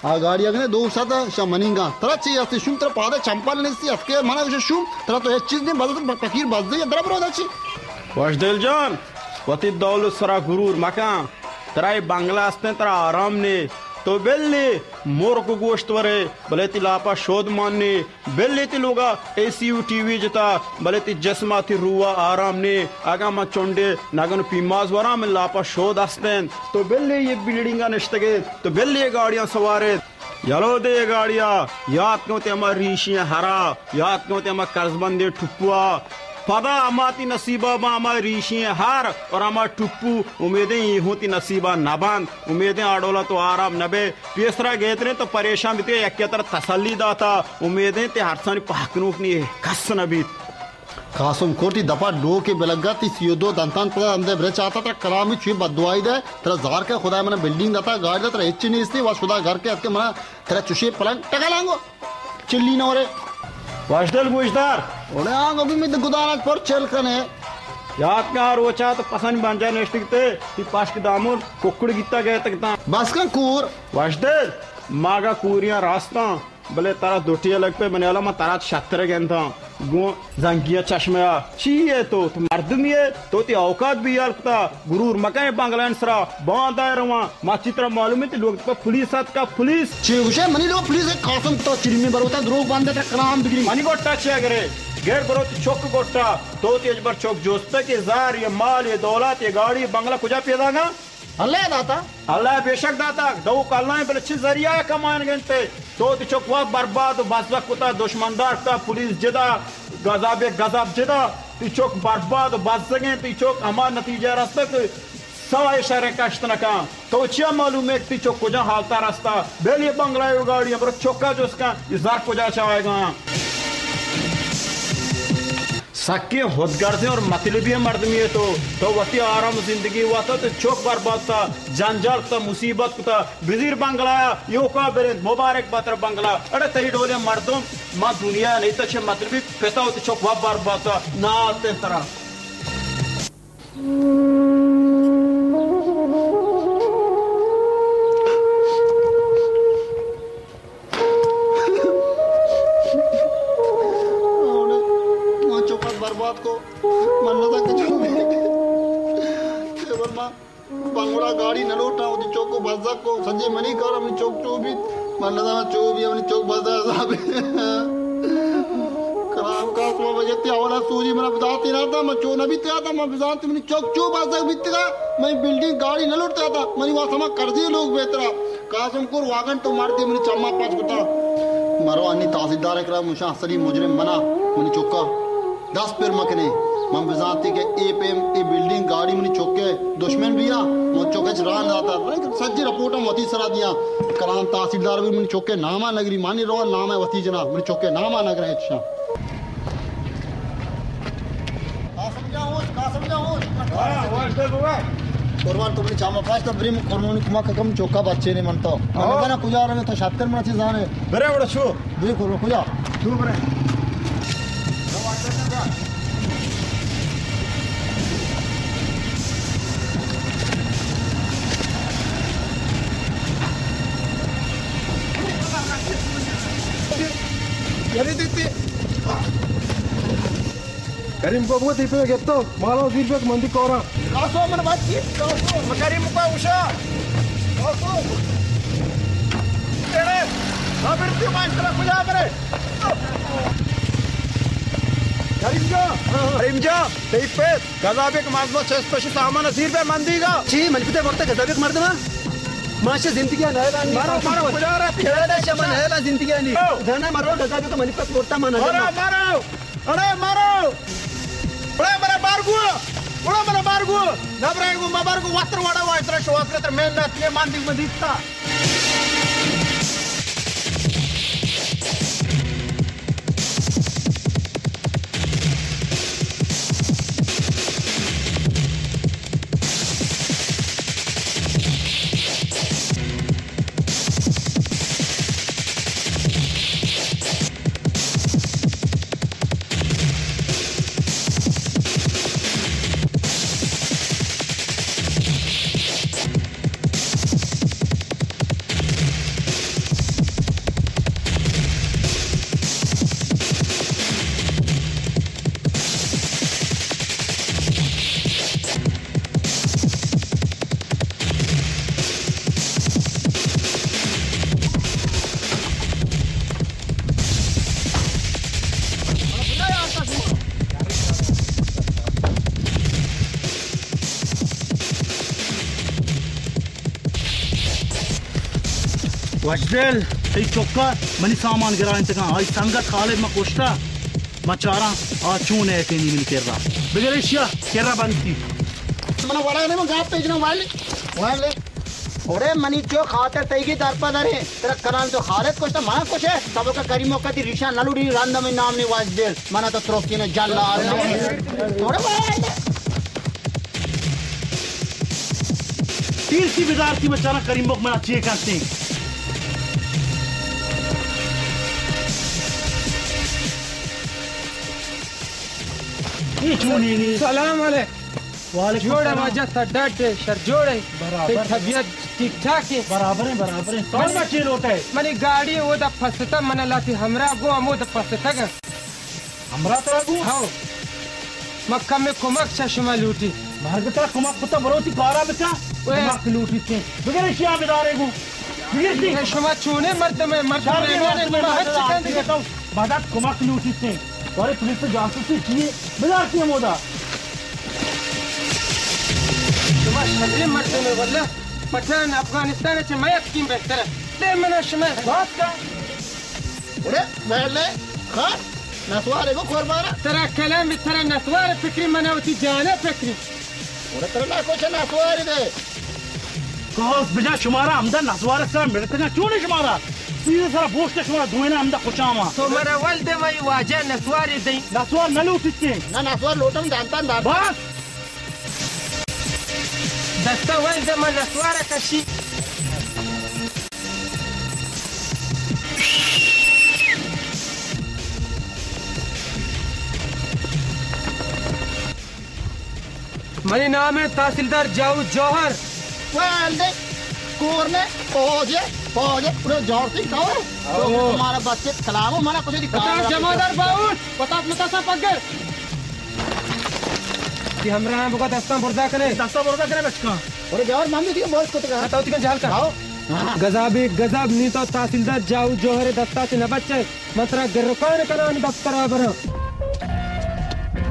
आ गाड़ियां के दो साथ शा मनिंगा तरह चाहिए असली शुम तरह पादे चंपल नहीं सी अटके मना उसे शुम तरह तो ये चीज नहीं बदल फकीर बस दे इधर बरोदा अच्छी वाश दिल जान वती दौलत सरा गुरूर मका तरह बांग्ला आस्ते तरह आराम ने तो बेल्ले मोर को गोश्त वरे भले ती लापा शोध मानने बेल्ले ती लोगा एसीयू टीवी जता भले ती जस्मा ती रुआ आराम ने आगा मा चोंडे नागन पीमाज वरा में लापा शोध आस्तेन तो बेल्ले ये बिल्डिंगा नष्टगे तो बेल्ले ये गाड़ियां सवारे यालो दे गाड़ियां याद क्यों ते हमार रीशियां हरा याद क्यों ते हमार कर्जबंदे ठुपुआ पदा अमाती नसीबा बा हमारी रीशियां हार और हमार टुप्पू उम्मीदें ये होती नसीबा नबान उम्मीदें आडोला तो आराम नबे पेसरा गेतरे तो परेशान बीते एक तरह तसल्ली दाता उम्मीदें ते हरसानी पाकनूक नहीं कस नबी कासम कोटी दफा डो के बेलगा ती सियोदो दंतान पदा अंदर ब्रे चाहता था कलामी छुई बदवाई दे तेरा जार के खुदा मैंने बिल्डिंग दाता गाड़ी दाता इच्छी नहीं इसती वाश खुदा घर के अटके मना तेरा चुशी पलंग टका लांगो चिल्ली ना ओरे वाशदल गुजदार ओले आंग अभी मैं गुदानाज पर चल कने याद का रोचा तो पसंद बंजा नेस्टिकते ती पास के दामुर कुकड़ गीता गए तकता बस का कूर वाशदल मागा कूरियां रास्ता भले तारा दोटिया लग पे बनेला मैं तारा छत्तर गए था गो जंगिया चश्मा चीए तो मर्दमी है तो ती औकात भी यार कुता गुरूर मकान बांग्लान सरा बांधा रवा माचित्रा मालूम है लोग पर पुलिस साथ का पुलिस चेगुशे मनी लोग पुलिस एक कासम तो चिरमी बरोता द्रोग बांधे ता क्राम बिगड़ी मनी गोट्टा छे करे गेर बरोत चौक गोट्टा तो ती अजबर चौक जोस्ता के जार ये माल ये दौलत ये गाड़ी बंगला कुजा पैदागा अल्लाह दाता अल्लाह बेशक दाता दो कलना है बल अच्छी जरिया है कमान गंते तो ती चौक वक्त बर्बाद बसवा कुता दुश्मनदार का पुलिस जिदा गजाब जिदा ती चौक बर्बाद बस सके ती चौक हमार नतीजा रास्ता सवा इशारे कश्त नका तो चिया मालूम है ती चौक कुजा हालता रास्ता बेली बंगला गाड़ी अब चौका जो उसका इजार कुजा चाहेगा सके होदगर्दे और मतलबी मर्दमी है तो वती आराम जिंदगी हुआ था तो चौक बर्बाद था जंजाल था मुसीबत था बिजीर बंगला योका बेरे मुबारक बातर बंगला अरे तरी डोले मर्दों माँ दुनिया नहीं तो मतलबी पैसा होती चौक बर्बाद था ना आते तरह को मन था बंगला गाड़ी न लौटा चौक को बजा को संजय मनी कर अपनी चौक चोबी मन था चोबी अपनी चौक बजा साहब कराम का तो बजते आवला सूजी मना बताती रहा था मैं चो न भी था मैं बिजानती मनी चौक चो बजा बीतगा मैं बिल्डिंग गाड़ी न लौटता था मनी वहां समा कर दिए लोग बेतरा कासम को वागन तो मार दिए मनी चम्मा पांच गुता मरो अन्नी तहसीलदार करा मुशा असली मुजरिम बना मनी चौका 10 पेर मकने मम बिजाती के ए पेम ए बिल्डिंग गाड़ी मनी चौके दुश्मन बिया मो चौके चरान जाता सज्जी रिपोर्ट मती सरा दिया कराम तहसीलदार भी मनी चौके नामा नगरी मानी रो नाम है वती जना मनी चौके नामा नगर है अच्छा का समझाओ कुर्बान तुमने चामा पास तो ब्रिम कुर्बान कुमा कम चौका बच्चे ने मनता मैंने ना कुजा रहे तो 76 मन से जाने बरे बड़ा छो देखो कुजा तू बरे करीम को बहुत इपे गेतो मालो दीर्घ मंदी कोरा कासो मन बात की कासो करीम को उषा कासो तेरे ना फिर तू मान चला कुजा करे करीम जा ते पे गजाबे के माजलो चेस पे सामान दीर पे मंदीगा ची मनफिते वक्त गजाबे के मर्दमा माशे जिंदगी नहला मारो कुजा रे खेड़ा शमन नहला जिंदगी नी धना मारो गजाबे को मनफित मोटा मन मारो अरे मारो बड़ा बारगु नबरेगु मबरगु वस्त्र वड़ा वाइत्र शोस्त्र मेहनत ये मांदी मदीता वजदेल ते चौका मनी सामान गिरा इंतका आई संगत खाले म कोष्टा मचारा आ चूने के नी मिल केरा बिगरेशिया केरा बनती मन वड़ा ने म गाप पेजना वाले ओरे मनी चो खातर तईगी दरपदरे तेरा करान तो खारत कोष्टा मा कुछ है सब का करीमो का दी रिशा नलुडी रांदा में नाम ने वजदेल मना तो त्रोकी ने जल्ला थोड़े वाले तीर की बिदार की मचारा करीमो में अच्छी करते सलाम वाले जोड़े मजत डट शर जोड़े बराबर तबीयत ठीक ठाक है बराबर है कौन बच्चे लोटे मनी गाड़ी वो द फसता मन लाती हमरा गो अमो द फसता ग हमरा तरगू हां मक्का में कुमक चश्मा लूटी मार्गता कुमक पता बरोती कारा बेटा कुमक लूटी से बगैर क्या बिदारेगू बिगेरती शमा चूने मर्द में बादात कुमक लूटी से और पुलिस से जासूसी किए बिदारती है मोदा शमा शदरे मर्द में वल्ला पठान अफगानिस्तान से मैं की बेहतर दे मना शमा बात का अरे पहले खास नसवारे को कुर्बाना तेरा कलाम तेरा नसवार फिक्री मनावती जाने फिक्री और तेरा ना कुछ नसवारे दे कौस बिना शुमारा हमदा नसवार से मिलते ना क्यों नहीं शुमारा सीधे सारा पोस्ट शुमारा दुएना हमदा खुशामा तो मेरा वल्दे वही वाजे नसवार दे नसवार न लूटते ना नसवार लोटम जानता ना बस दस्ता वल्दे में नसवार कशी मेरे नाम है तहसीलदार जाऊ जौहर वाले कोरने पौजे पूरे जोर से खाओ तो हमारा बच्चे खिलाओ हमारा कुछ दिखा जमादार बाउल पता सा पगड़ कि हमरा नाम को दस्ता बुर्दा करे बचका और जौहर मम्मी दी बहुत कुछ कहा बताओ तिकन झाल का गजाबी गजब नी तो तहसीलदार जाऊ जौहर दस्ता से न बच्चे मतरा गिरकान करान दफ्तर बरो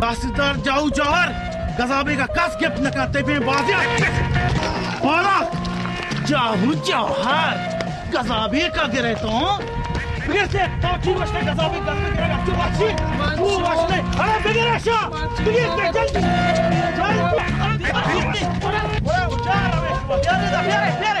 तहसीलदार जाऊ जौहर गजाबी का कस गिफ्ट न करते पे बाजिया बोला जाऊ जौहर गजाबी का गिरे तो फिर से तोची वशने गजाबी गजाबी गिरेगा तू वाची तू वशने अरे बिगड़ आशा बिगड़ के जल्दी ओए उठा रवे यार यार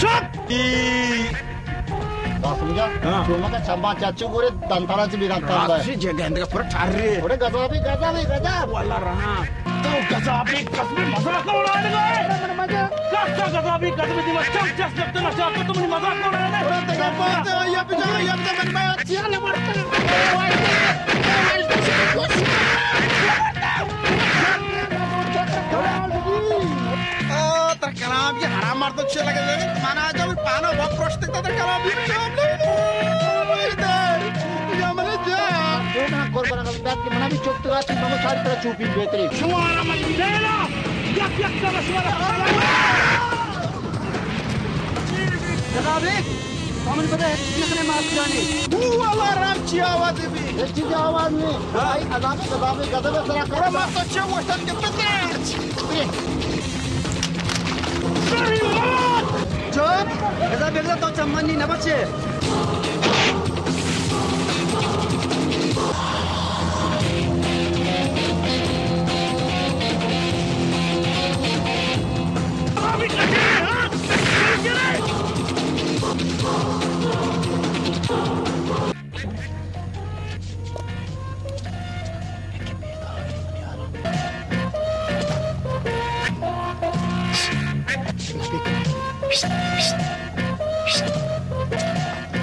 चुप समझा शोमा का छम्बा चाचू पूरे दंतारा से बिगाड़ता है राशि जगह का पूरा ठारे पूरे गजाबी वाला रहा तो गजाबी कसम मजाक उड़ाने गए मजा कैसा गजाबी कसम दी मचाम चस लगते ना चाहते तुम मजाक उड़ाने अरे तेरा बात है ये मन में अच्छी है ना मरता तर कलाम ये हराम मार तो अच्छे लगे लेकिन माना जब पानो बहुत प्रश्न तक तर कलाम ये काम ले इधर ये मैंने जा तो ना कुर्बान का बात के मना भी चुप तो आती मम्मा सारी तरह चुपी बेहतरी शुमारा मत लेना यक सब शुमारा जनाबे हमने पता है कितने मार जाने वो वाला राम की आवाज भी इस चीज आवाज में भाई अदाब गजब सरा करे मार तो अच्छे वो तक कितने चुप ऐसा बेगला तो चम्मनी न बचे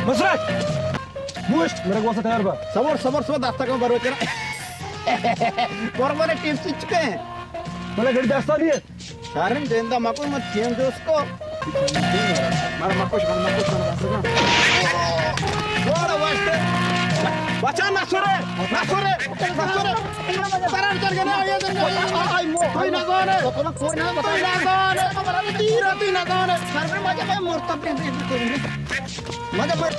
मसरत मुश मेरे को तैयार बा सबर दास्ता का बरो तेरा कोरबने टीम से चुके हैं मैंने गड़ी दास्ता दिए शारिम देंदा मको मत चेंज दो उसको मारा मको दास्ता वाला वास्ते बचा ना सोरे सारा चल गया ये आई मो कोई ना गोरे कोई ना गोरे हमारा तीर ना गोरे सर में मजा में मोरता पे मजा पर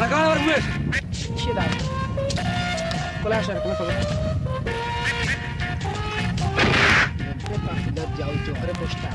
Agora o mesmo. Tira. Flash, como é que cidade de áudio para postar.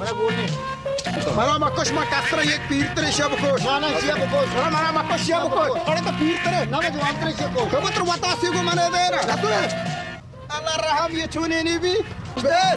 मैं बोलने मला मक्कश मा कास्त्र एक पीर तरे शब को ना शिया को मला मक्कश शिया को अरे तो पीर तरे ना मैं जवान तरे शिया को कबूतर वतासी को मने दे ना अल्लाह रहम ये छूने नहीं भी बेर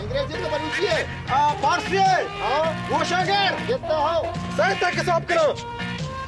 अंग्रेजी तो बलूची है फारसी है वो शागिर कितना हो सही तक हिसाब करो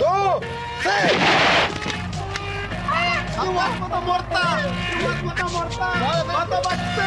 दो से mata morta! Mata morta! Mata basta!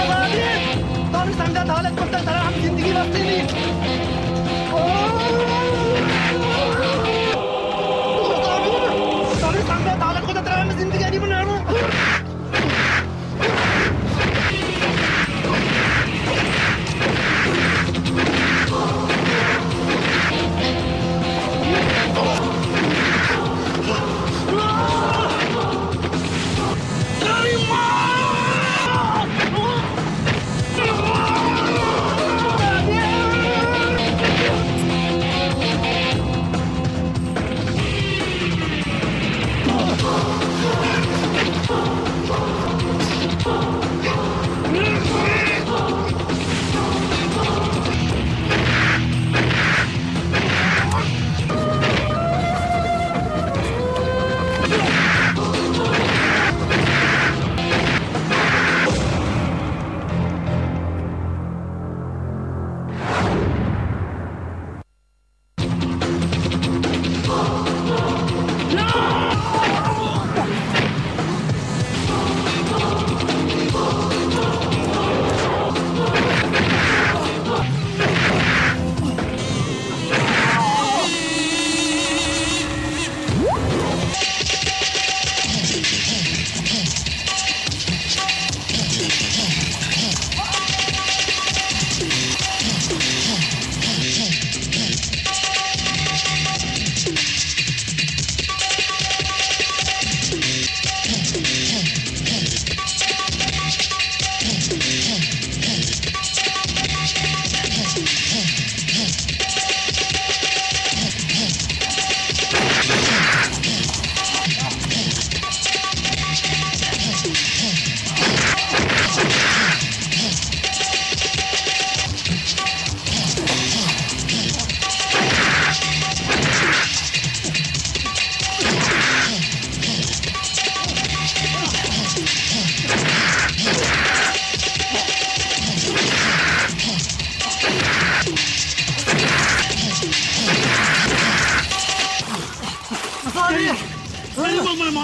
आबादी तोरी संगत हालत को तरह हम जिंदगी बसती नहीं तोरी संगत हालत को तरह हम जिंदगी नहीं बनाना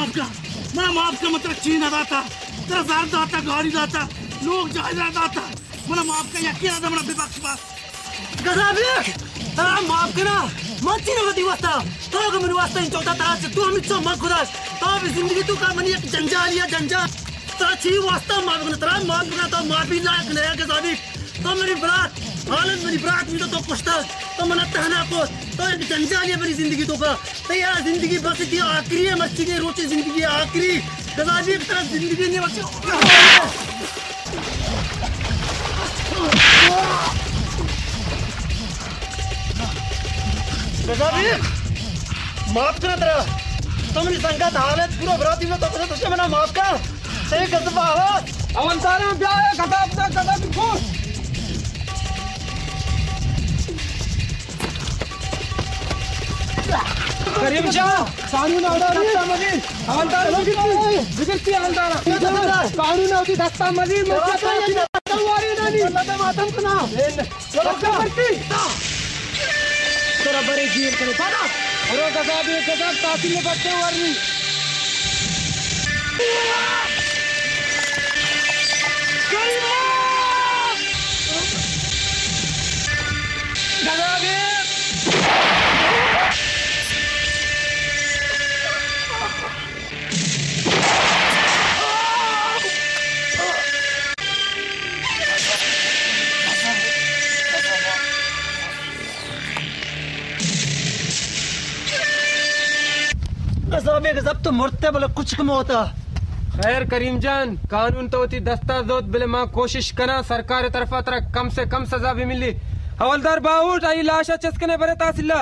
माफ का मतलब चीन दाता तेरा जार दाता गाड़ी दाता लोग जायदाद दाता मला माफ का यकीन आता मला विपक्ष पास गजाबी माफ करा मानती ना होती वास्ता तो का मन वास्ता इन चौथा तरह से तू हमें सब माफ खुदा तो जिंदगी तू का मनी एक जंजाल या जंजाल तेरा छी वास्ता माफ करना तो माफी लायक नहीं गजाबी तो मेरी बरात हालत मेरी बरात में तो पुछता तो मना तहना को तो एक जंजाल है मेरी जिंदगी तो का तो यार जिंदगी बस की आखिरी है मस्ती की रोटी जिंदगी आखिरी गजाबी की तरह जिंदगी नहीं बची गजाबी माफ करा तेरा तो मेरी संगत हालत पूरा बराती में तो तुझे मना माफ कर सही गजबा अवंतारा ब्याह गजब खुश करीम शाह कानून दस्ता मजीद हवलदार बिगड़ती हवलदार कानून होती दस्ता मजीद मातम सुना तेरा बड़े जीवन करे पादा और गजब तासील में बढ़ते वाली गजब तो मरते बोले कुछ कम होता खैर करीम जान कानून तो होती दस्तावेज बिले मां कोशिश कना सरकार तरफा तरह कम से कम सजा भी मिली हवलदार बाउट आई लाशा चस्कने बरे तहसीला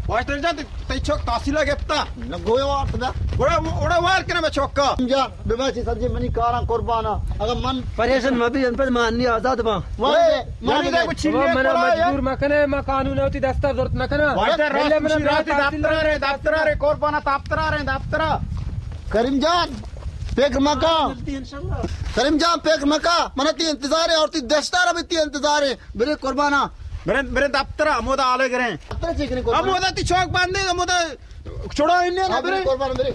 वास्टर जान तई चौक तहसीला गेप्ता न गोयो वाटदा ओड़ा वार कने में चौक का जा बेबाची सजी मनी कारा कुर्बाना अगर मन परेशान मबी अन पर माननी आजाद बा मानी दे कुछ नहीं मना मजबूर मकने मा कानून होती दस्तावेज न कना वास्टर दफ्तर रे कुर्बाना दफ्तर करीम जान पेक मका करीम जान पेक मका मन ती इंतजार है और ती दस्तार भी ती इंतजार है मेरे कुर्बाना मेरे दफ्तर मोदा आले करें दफ्तर चेक नहीं मोदा ती चौक बांधे मोदा छोड़ो इन्हें कुर्बाना मेरे